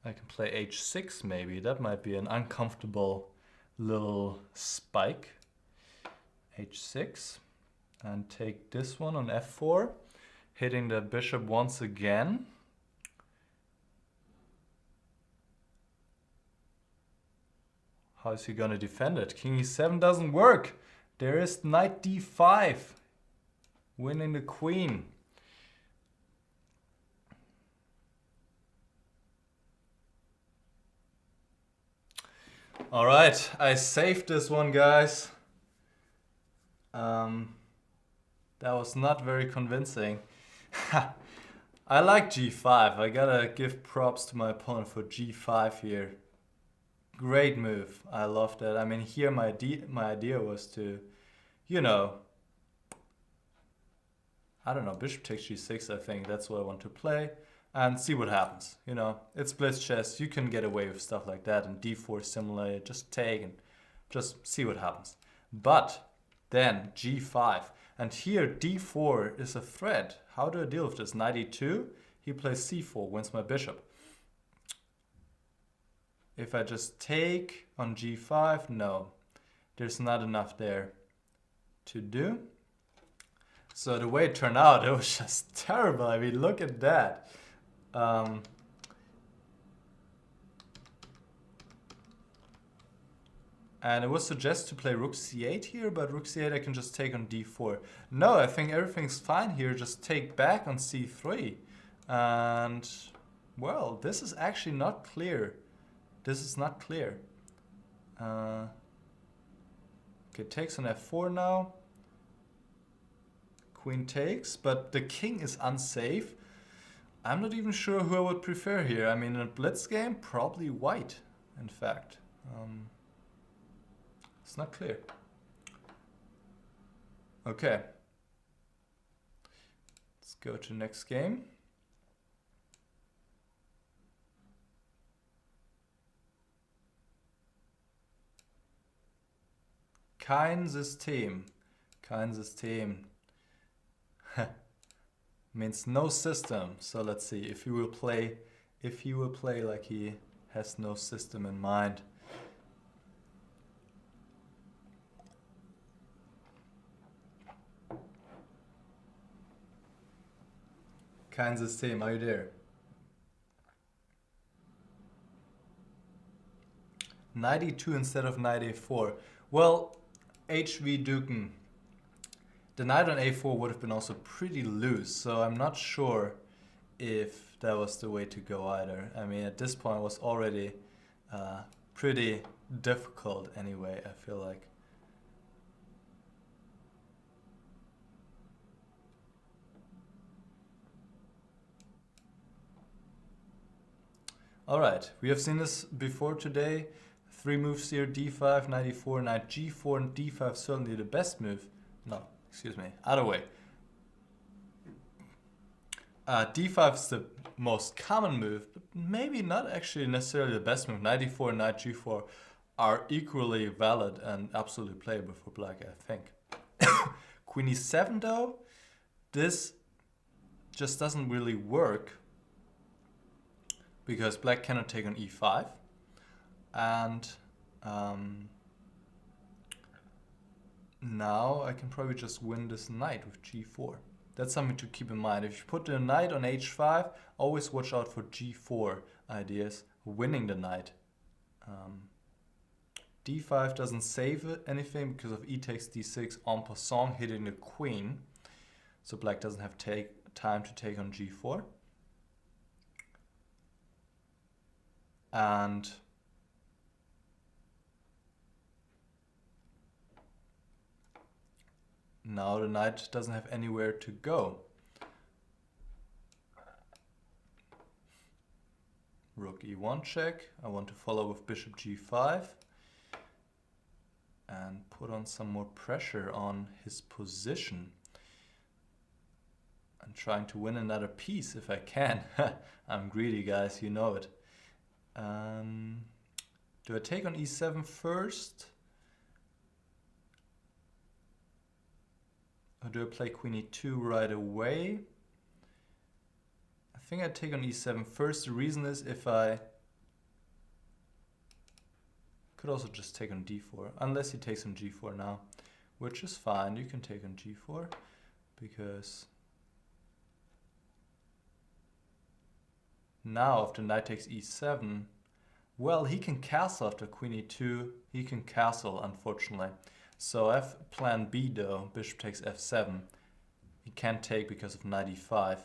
I can play h6 maybe. That might be an uncomfortable little spike. h6. And take this one on f4. Hitting the bishop once again. How is he going to defend it? King e7 doesn't work. There is knight d5. Winning the queen. All right, I saved this one, guys. That was not very convincing. I like g5. I gotta give props to my opponent for g5 here. Great move. I love that. I mean, here my idea was to, you know, I don't know, bishop takes g6, I think. That's what I want to play. And see what happens. You know, it's blitz chess. You can get away with stuff like that. And d4 simulate. Just take and just see what happens. But then g5. And here d4 is a threat. How do I deal with this? Knight e2. He plays c4, wins my bishop. If I just take on g5, no. There's not enough there to do. So the way it turned out, it was just terrible. I mean, look at that. And it was suggested to play rook c8 here, but rook c8 I can just take on d4. No, I think everything's fine here. Just take back on c3. And, well, this is actually not clear. This is not clear. Okay, takes on f4 now. Queen takes, but the king is unsafe. I'm not even sure who I would prefer here. I mean, in a blitz game, probably white, in fact. It's not clear. Okay. Let's go to the next game. Kein System. Kein System. Means no system. So let's see if he will play like he has no system in mind. Kein System, are you there? Knight e2 instead of knight a4. Well, HV Duken. The knight on a4 would have been also pretty loose, so I'm not sure if that was the way to go either. I mean, at this point it was already pretty difficult anyway, I feel like. Alright, we have seen this before today. 3 moves here, d5, knight e4, knight g4, and d5 certainly the best move. No, excuse me, other way. D5 is the most common move, but maybe not actually necessarily the best move. Knight e4 and knight g4 are equally valid and absolutely playable for black, I think. Queen e7 though, this just doesn't really work because black cannot take on e5. And now I can probably just win this knight with g4. That's something to keep in mind. If you put the knight on h5, always watch out for g4 ideas, winning the knight. d5 doesn't save anything because of e takes d6 en passant, hitting the queen. So black doesn't have time to take on g4. And now the knight doesn't have anywhere to go. Rook e1 check. I want to follow with bishop g5 and put on some more pressure on his position. I'm trying to win another piece if I can. I'm greedy, guys, you know it. Do I take on e7 first? Or do I play queen e2 right away? I think I take on e7 first. The reason is if I could also just take on d4, unless he takes on g4 now, which is fine. You can take on g4 because now if the knight takes e7, well, he can castle after queen e2. He can castle, unfortunately. So I have plan B though, bishop takes f7. He can't take because of knight e5.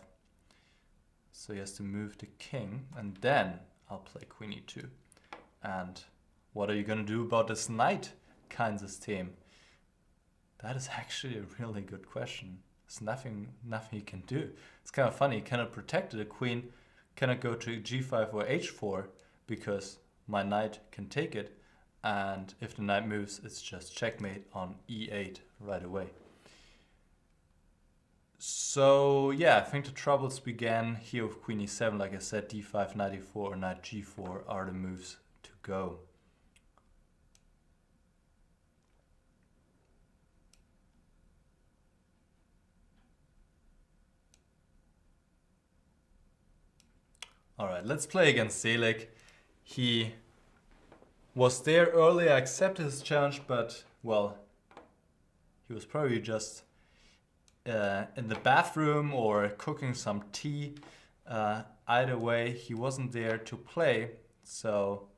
So he has to move the king, and then I'll play queen e2. And what are you gonna do about this knight, Kein System? That is actually a really good question. There's nothing he can do. It's kind of funny, he cannot protect the queen, cannot go to g5 or h4 because my knight can take it. And if the knight moves, it's just checkmate on e8 right away. So yeah, I think the troubles began here with queen e7. Like I said, d5, knight e4, or knight g4 are the moves to go. Alright, let's play against Selig. He was there earlier, I accepted his challenge, but, well, he was probably just in the bathroom or cooking some tea. Either way, he wasn't there to play, so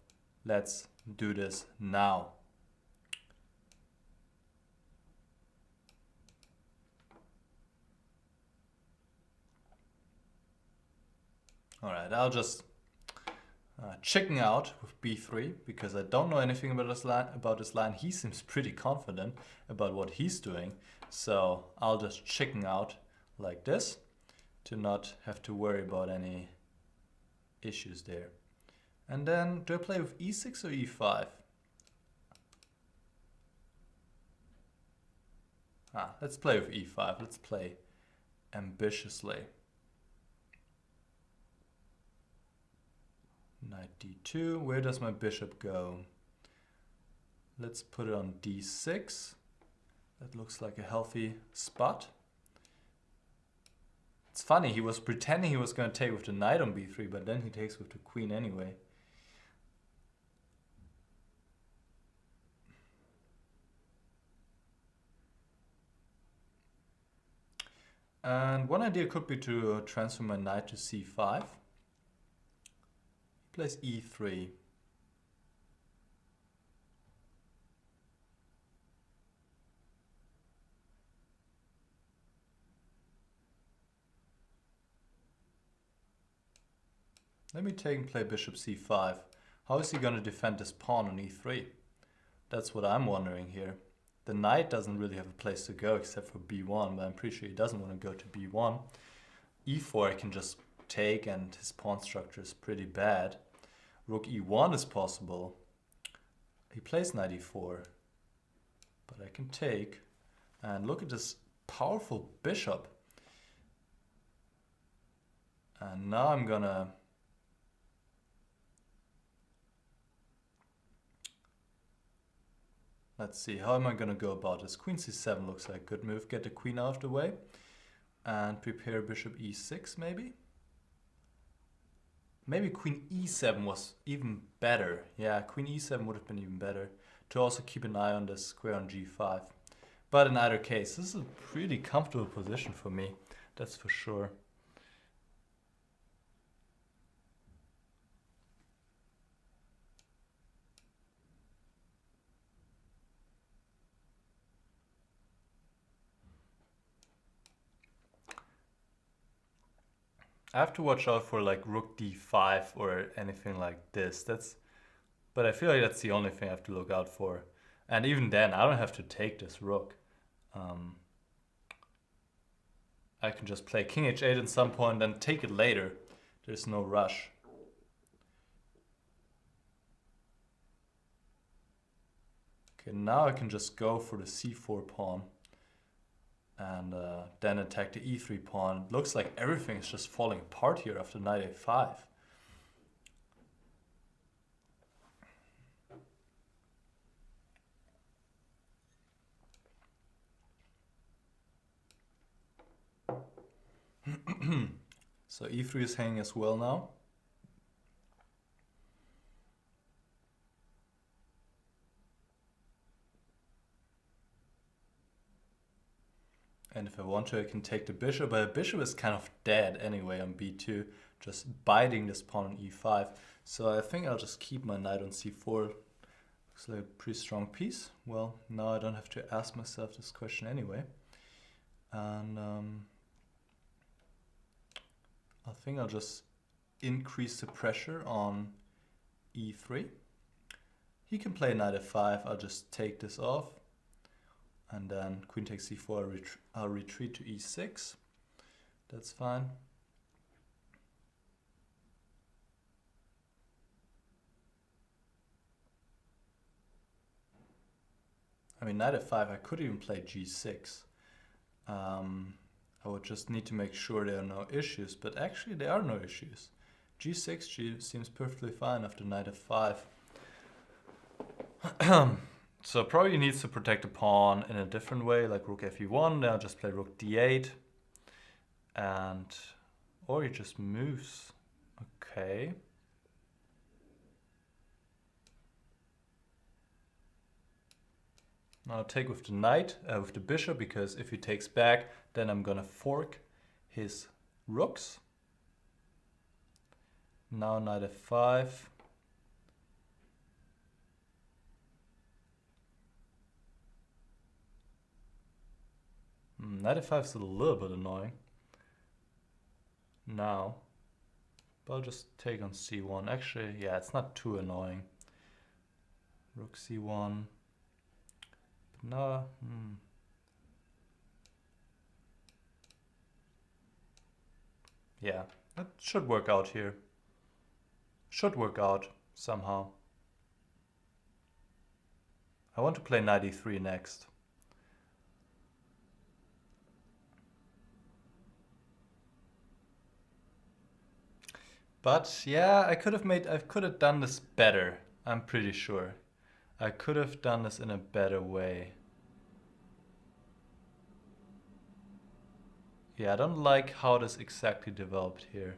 let's do this now. Alright, I'll just chicken out with b3 because I don't know anything about this line. He seems pretty confident about what he's doing. So I'll just chicken out like this to not have to worry about any issues there. And then do I play with e6 or e5? Let's play with e5. Let's play ambitiously. Knight d2. Where does my bishop go? Let's put it on d6. That looks like a healthy spot. It's funny, he was pretending he was going to take with the knight on b3, but then he takes with the queen anyway. And one idea could be to transfer my knight to c5. He plays e3. Let me take and play bishop c5. How is he going to defend this pawn on e3? That's what I'm wondering here. The knight doesn't really have a place to go except for b1, but I'm pretty sure he doesn't want to go to b1. e4 I can just take and his pawn structure is pretty bad. Rook e1 is possible. He plays knight e4, but I can take. And look at this powerful bishop. And now I'm gonna let's see, how am I going to go about this? Queen c7 looks like a good move. Get the queen out of the way. And prepare bishop e6 maybe? Maybe queen e7 was even better. Yeah, queen e7 would have been even better. To also keep an eye on the square on g5. But in either case, this is a pretty comfortable position for me. That's for sure. I have to watch out for like rook d5 or anything like this. But I feel like that's the only thing I have to look out for. And even then, I don't have to take this rook. I can just play king h8 at some point and then take it later. There's no rush. Okay, now I can just go for the c4 pawn. And then attack the e3 pawn. It looks like everything is just falling apart here after knight a5. So e3 is hanging as well now. And if I want to, I can take the bishop, but the bishop is kind of dead anyway on b2, just biting this pawn on e5. So I think I'll just keep my knight on c4. Looks like a pretty strong piece. Well, now I don't have to ask myself this question anyway. And I think I'll just increase the pressure on e3. He can play knight f5, I'll just take this off. And then queen takes c4, I'll retreat to e6. That's fine. I mean, knight f5, I could even play g6. I would just need to make sure there are no issues, but actually there are no issues. g6 seems perfectly fine after knight f5. So probably needs to protect the pawn in a different way, like rook fe1, then I'll just play rook d8. Or he just moves. Okay. Now I'll take with the knight, with the bishop, because if he takes back, then I'm gonna fork his rooks. Now knight f5. Knight f5 is a little bit annoying. Now, But I'll just take on c1. Actually, yeah, it's not too annoying. Rook c1. No. Yeah, that should work out here. Should work out somehow. I want to play knight e3 next. But yeah, I could have done this better. I'm pretty sure. I could have done this in a better way. Yeah, I don't like how this exactly developed here.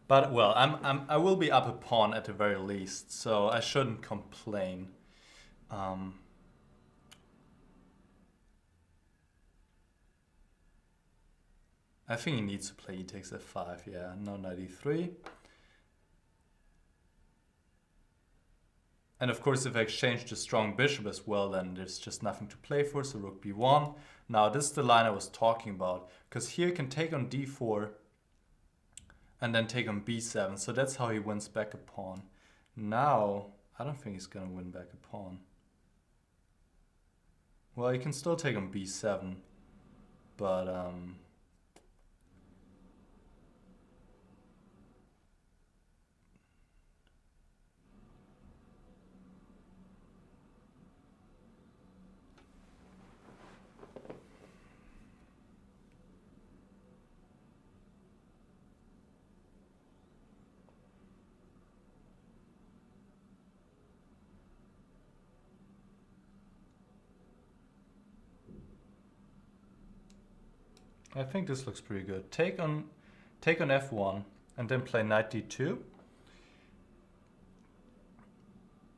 But well, I will be up a pawn at the very least, so I shouldn't complain. I think he needs to play e takes f5, yeah, no knight e3. And of course, if I exchange the strong bishop as well, then there's just nothing to play for, so rook b1. Now, this is the line I was talking about, because here he can take on d4 and then take on b7, so that's how he wins back a pawn. Now, I don't think he's going to win back a pawn. Well, he can still take on b7, but I think this looks pretty good. Take on f1 and then play knight d2.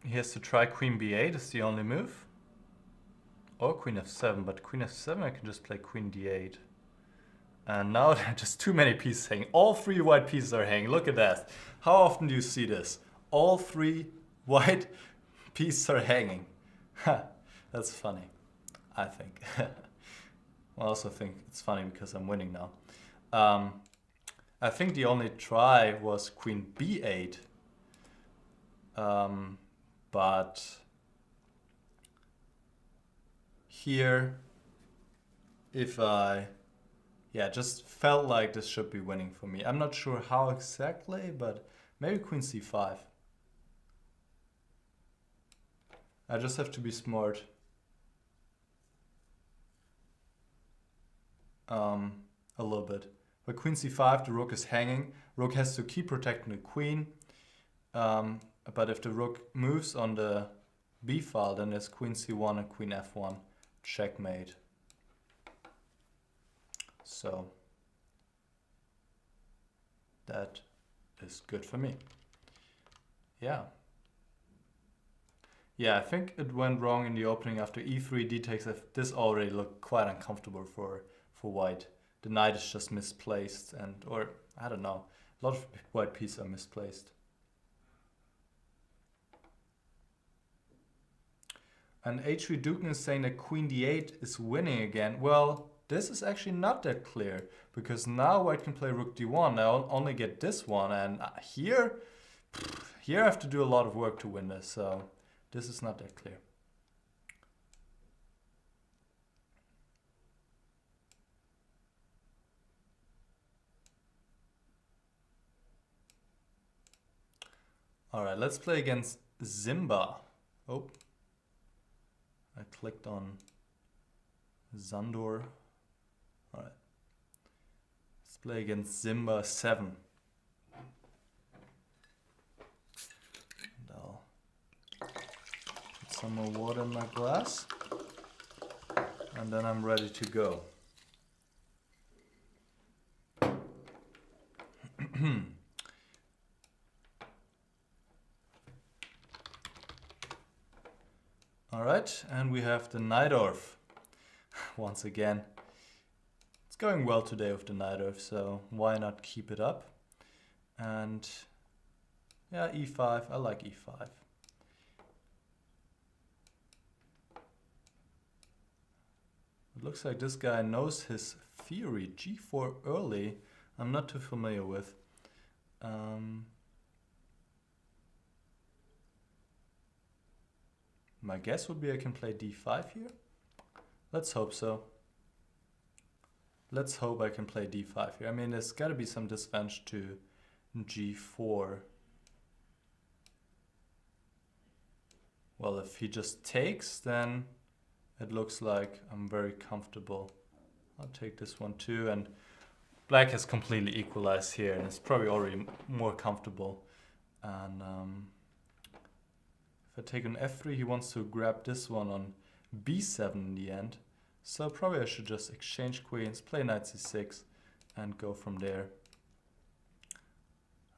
He has to try queen b8 is the only move. Or queen f7, but queen f7 I can just play queen d8. And now there are just too many pieces hanging. All three white pieces are hanging. Look at that. How often do you see this? All three white pieces are hanging. That's funny, I think. I also think it's funny because I'm winning now. I think the only try was queen b8. But here, if I, yeah, just felt like this should be winning for me. I'm not sure how exactly, but maybe queen c5. I just have to be smart. A little bit. But queen c5, the rook is hanging. Rook has to keep protecting the queen. But if the rook moves on the b file, then there's queen c1 and queen f1. Checkmate. So that is good for me. Yeah. Yeah, I think it went wrong in the opening after e3, d takes f. This already looked quite uncomfortable for white. The knight is just misplaced, or I don't know, a lot of white pieces are misplaced. And H3 Duken is saying that queen d8 is winning again. Well, this is actually not that clear, because now white can play rook d1. I'll only get this one, and here I have to do a lot of work to win this, so this is not that clear. All right, let's play against Zimba. Oh, I clicked on Zandor. All right, let's play against Zimba 7. And I'll put some more water in my glass, and then I'm ready to go. All right, and we have the Najdorf once again. It's going well today with the Najdorf, so why not keep it up? And yeah, e5, I like e5. It looks like this guy knows his theory. g4 early I'm not too familiar with. My guess would be I can play d5 here. Let's hope so. Let's hope I can play d5 here. I mean, there's got to be some disadvantage to g4. Well, if he just takes, then it looks like I'm very comfortable. I'll take this one too, and black has completely equalized here, and it's probably already more comfortable. And if I take an f3, he wants to grab this one on b7 in the end. So probably I should just exchange queens, play knight c6, and go from there.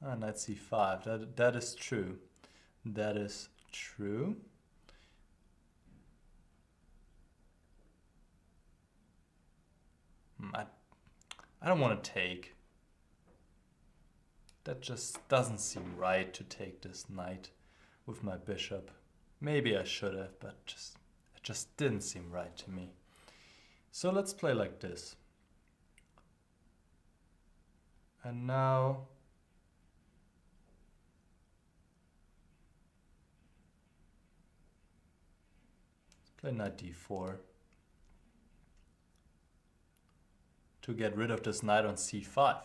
Knight c5, that is true. That is true. I don't want to take. That just doesn't seem right to take this knight with my bishop. Maybe I should have, but it just didn't seem right to me. So let's play like this. And now let's play knight d4 to get rid of this knight on c5.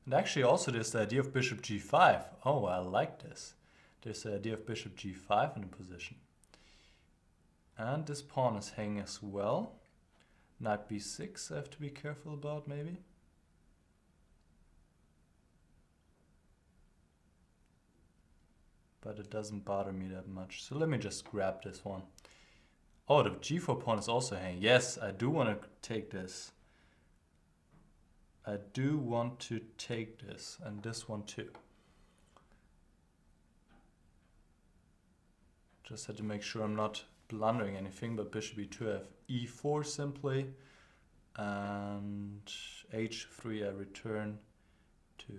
And actually also there's the idea of bishop g5. Oh, I like this. There's the idea of bishop g5 in the position. And this pawn is hanging as well. Knight b6 I have to be careful about maybe. But it doesn't bother me that much. So let me just grab this one. Oh, the g4 pawn is also hanging. Yes, I do want to take this. I do want to take this, and this one too. Just had to make sure I'm not blundering anything, but bishop e2 I have e4 simply, and h3 I return to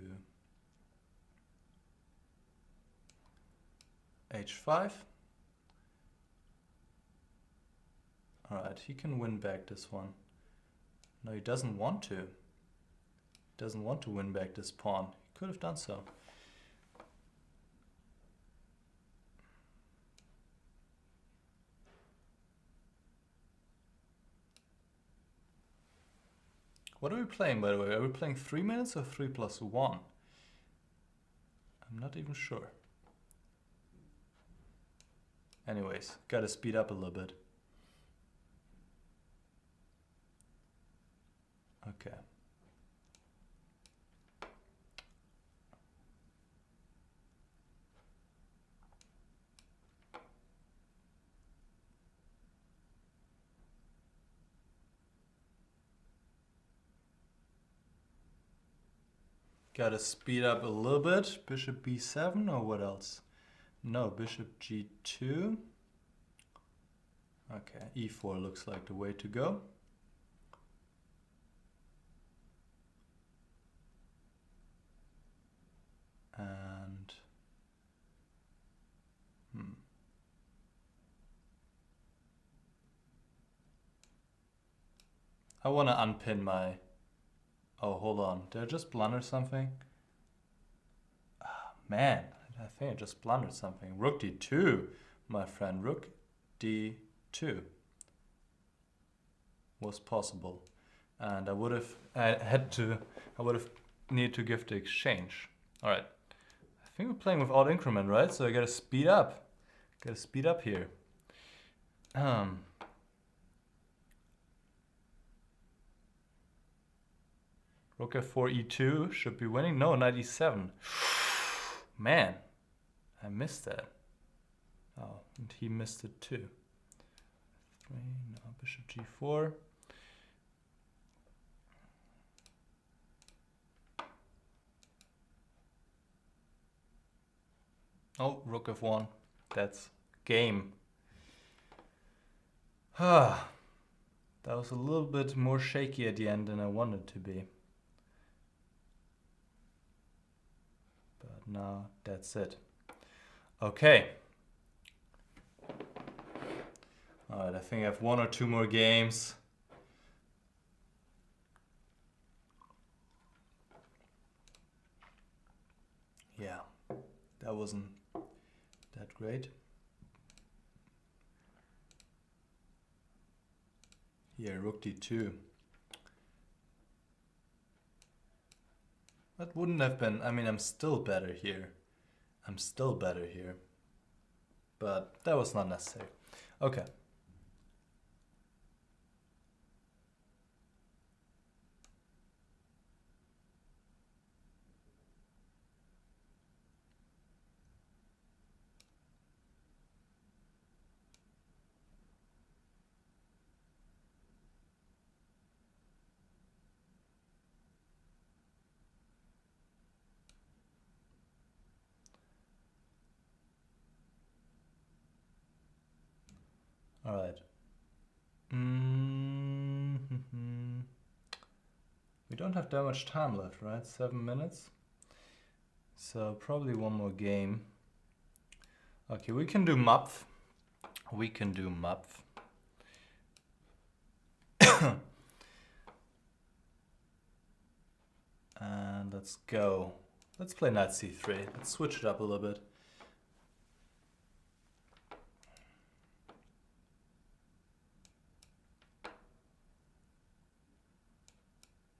h5. Alright, he can win back this one. No, he doesn't want to. He doesn't want to win back this pawn. He could have done so. What are we playing, by the way? Are we playing 3 minutes or 3+1? I'm not even sure. Anyways, gotta speed up a little bit. Okay. Gotta speed up a little bit. Bishop b7 or what else? No, bishop g2. Okay, e4 looks like the way to go. And I want to unpin my... Oh, hold on. Did I just blunder something? Man, I think I just blundered something. Rook d2, my friend. Rook d2 was possible. And I would have needed to give the exchange. All right. I think we're playing without increment, right? So I gotta speed up. Gotta speed up here. Rook f4 e2 should be winning. No, knight e7. Man, I missed that. Oh, and he missed it too. 3, now bishop g4. Oh, rook f1. That's game. That was a little bit more shaky at the end than I wanted to be. But now that's it. Okay. Alright, I think I have 1 or 2 more games. Yeah, that wasn't that great. Here, rook d2. That wouldn't have been, I mean, I'm still better here. But that was not necessary. Okay. All right. We don't have that much time left, right? 7 minutes. So probably one more game. Okay, we can do Mapf. And let's go. Let's play knight c3. Let's switch it up a little bit.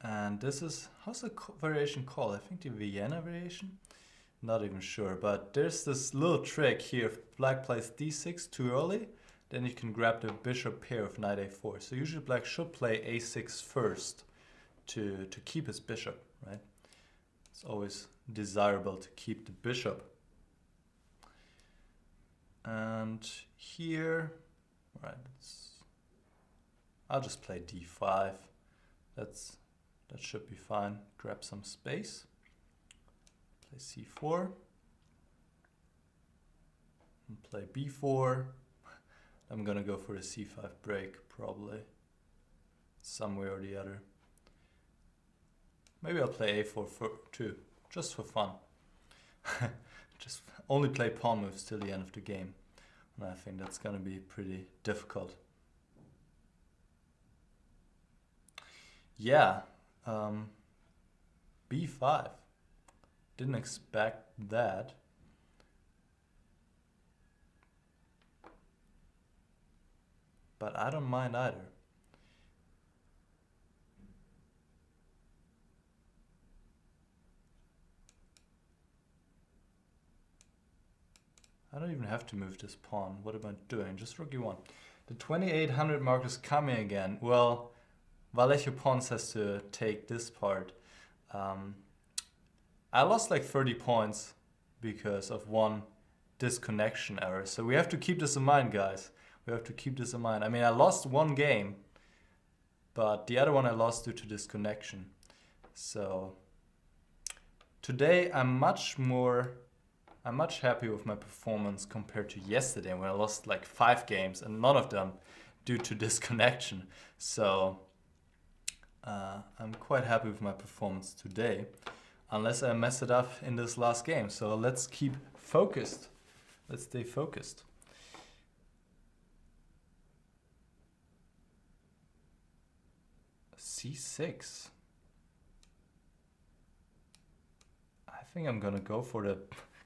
And this is, how's the variation called? I think the Vienna variation? Not even sure, but there's this little trick here. If black plays d6 too early, then you can grab the bishop pair of knight a4. So usually black should play a6 first to keep his bishop, right? It's always desirable to keep the bishop. And here, right, I'll just play d5. That should be fine. Grab some space. Play c4. And play b4. I'm gonna go for a c5 break, probably. Somewhere or the other. Maybe I'll play a4 too, just for fun. Just only play pawn moves till the end of the game. And I think that's gonna be pretty difficult. Yeah. b5. Didn't expect that. But I don't mind either. I don't even have to move this pawn. What am I doing? Just rook e1. The 2800 mark is coming again. Well, Vallejo Pons has to take this part. I lost like 30 points because of one disconnection error. So we have to keep this in mind, guys. We have to keep this in mind. I mean, I lost one game, but the other one I lost due to disconnection. So today I'm much happy with my performance compared to yesterday when I lost like 5 games and none of them due to disconnection. So I'm quite happy with my performance today, unless I mess it up in this last game. So let's keep focused. Let's stay focused. C6. I think I'm gonna go for the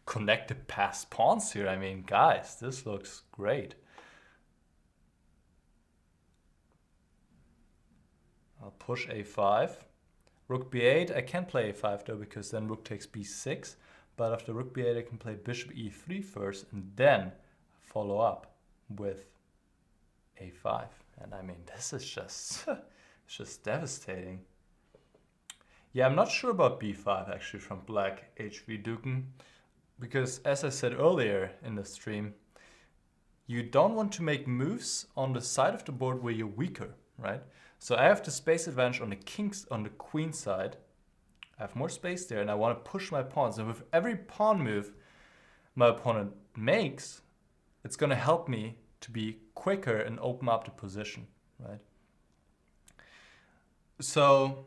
connected passed pawns here. I mean, guys, this looks great. I'll push a5. Rook b8. I can't play a5 though, because then rook takes b6. But after rook b8, I can play bishop e3 first and then follow up with a5. And I mean, this is just, it's just devastating. Yeah, I'm not sure about b5 actually from black HV Duken, because as I said earlier in the stream, you don't want to make moves on the side of the board where you're weaker, right? So I have the space advantage on the queen side. I have more space there and I want to push my pawns. And with every pawn move my opponent makes, it's going to help me to be quicker and open up the position, right? So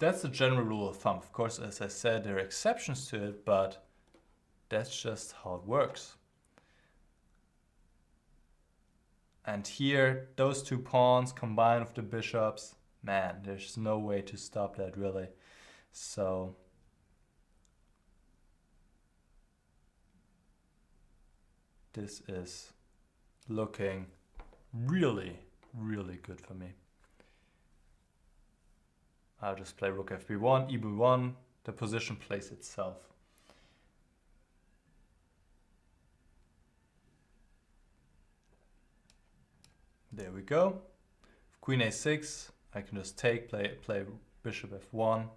that's the general rule of thumb. Of course, as I said, there are exceptions to it, but that's just how it works. And here, those two pawns combined with the bishops, man, there's no way to stop that really. So this is looking really, really good for me. I'll just play rook fb1, eb1, the position plays itself. There we go. Queen a6, I can just take, play bishop f1,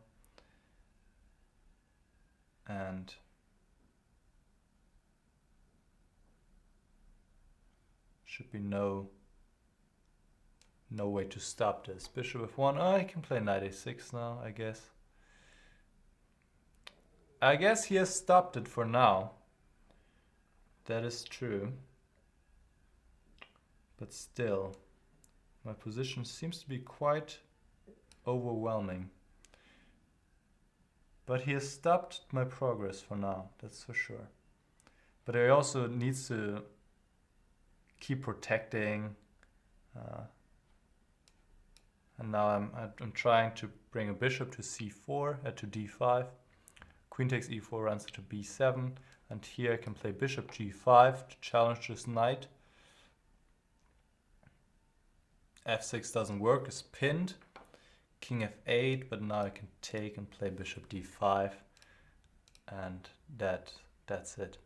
and should be no way to stop this. Bishop f1, oh, I can play knight a6 now, I guess. I guess he has stopped it for now. That is true. But still, my position seems to be quite overwhelming. But he has stopped my progress for now, that's for sure. But he also needs to keep protecting. And now I'm trying to bring a bishop to c4, to d5. Queen takes e4 runs to b7. And here I can play bishop g5 to challenge this knight. f6 doesn't work, it's pinned. King f8, but now I can take and play bishop d5. And that's it.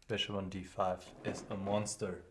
Bishop on d5 is a monster.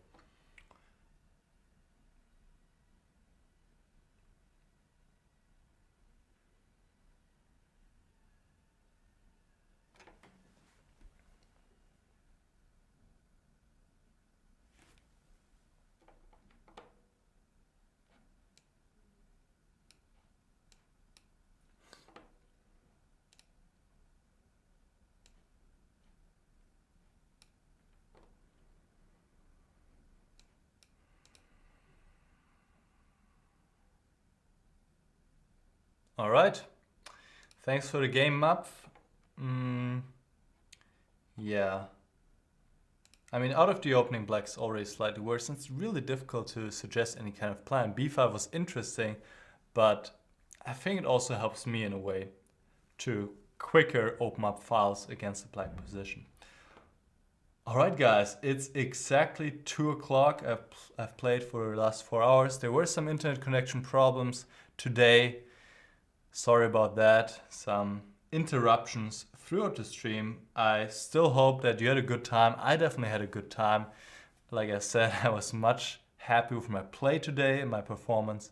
All right, thanks for the game map. Yeah. I mean, out of the opening, black's already slightly worse. And it's really difficult to suggest any kind of plan. b5 was interesting, but I think it also helps me in a way to quicker open up files against the black position. All right, guys, it's exactly 2 o'clock. I've played for the last 4 hours. There were some internet connection problems today. Sorry about that. Some interruptions throughout the stream. I still hope that you had a good time. I definitely had a good time. Like I said, I was much happy with my play today and my performance.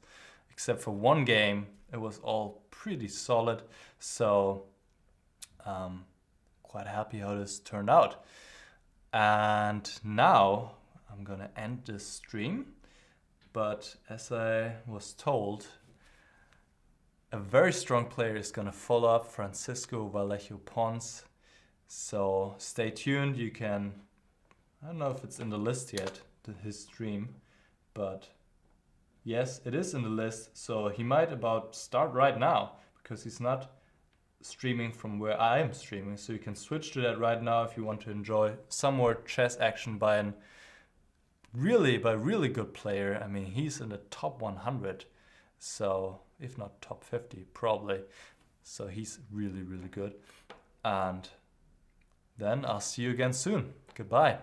Except for one game, it was all pretty solid. So, quite happy how this turned out. And now I'm gonna end this stream. But as I was told, a very strong player is going to follow up, Francisco Vallejo Pons. So stay tuned. You can, I don't know if it's in the list yet, his stream, but yes, it is in the list. So he might about start right now because he's not streaming from where I am streaming. So you can switch to that right now if you want to enjoy some more chess action by a really good player. I mean, he's in the top 100. So, if not top 50, probably. So he's really, really good. And then I'll see you again soon. Goodbye.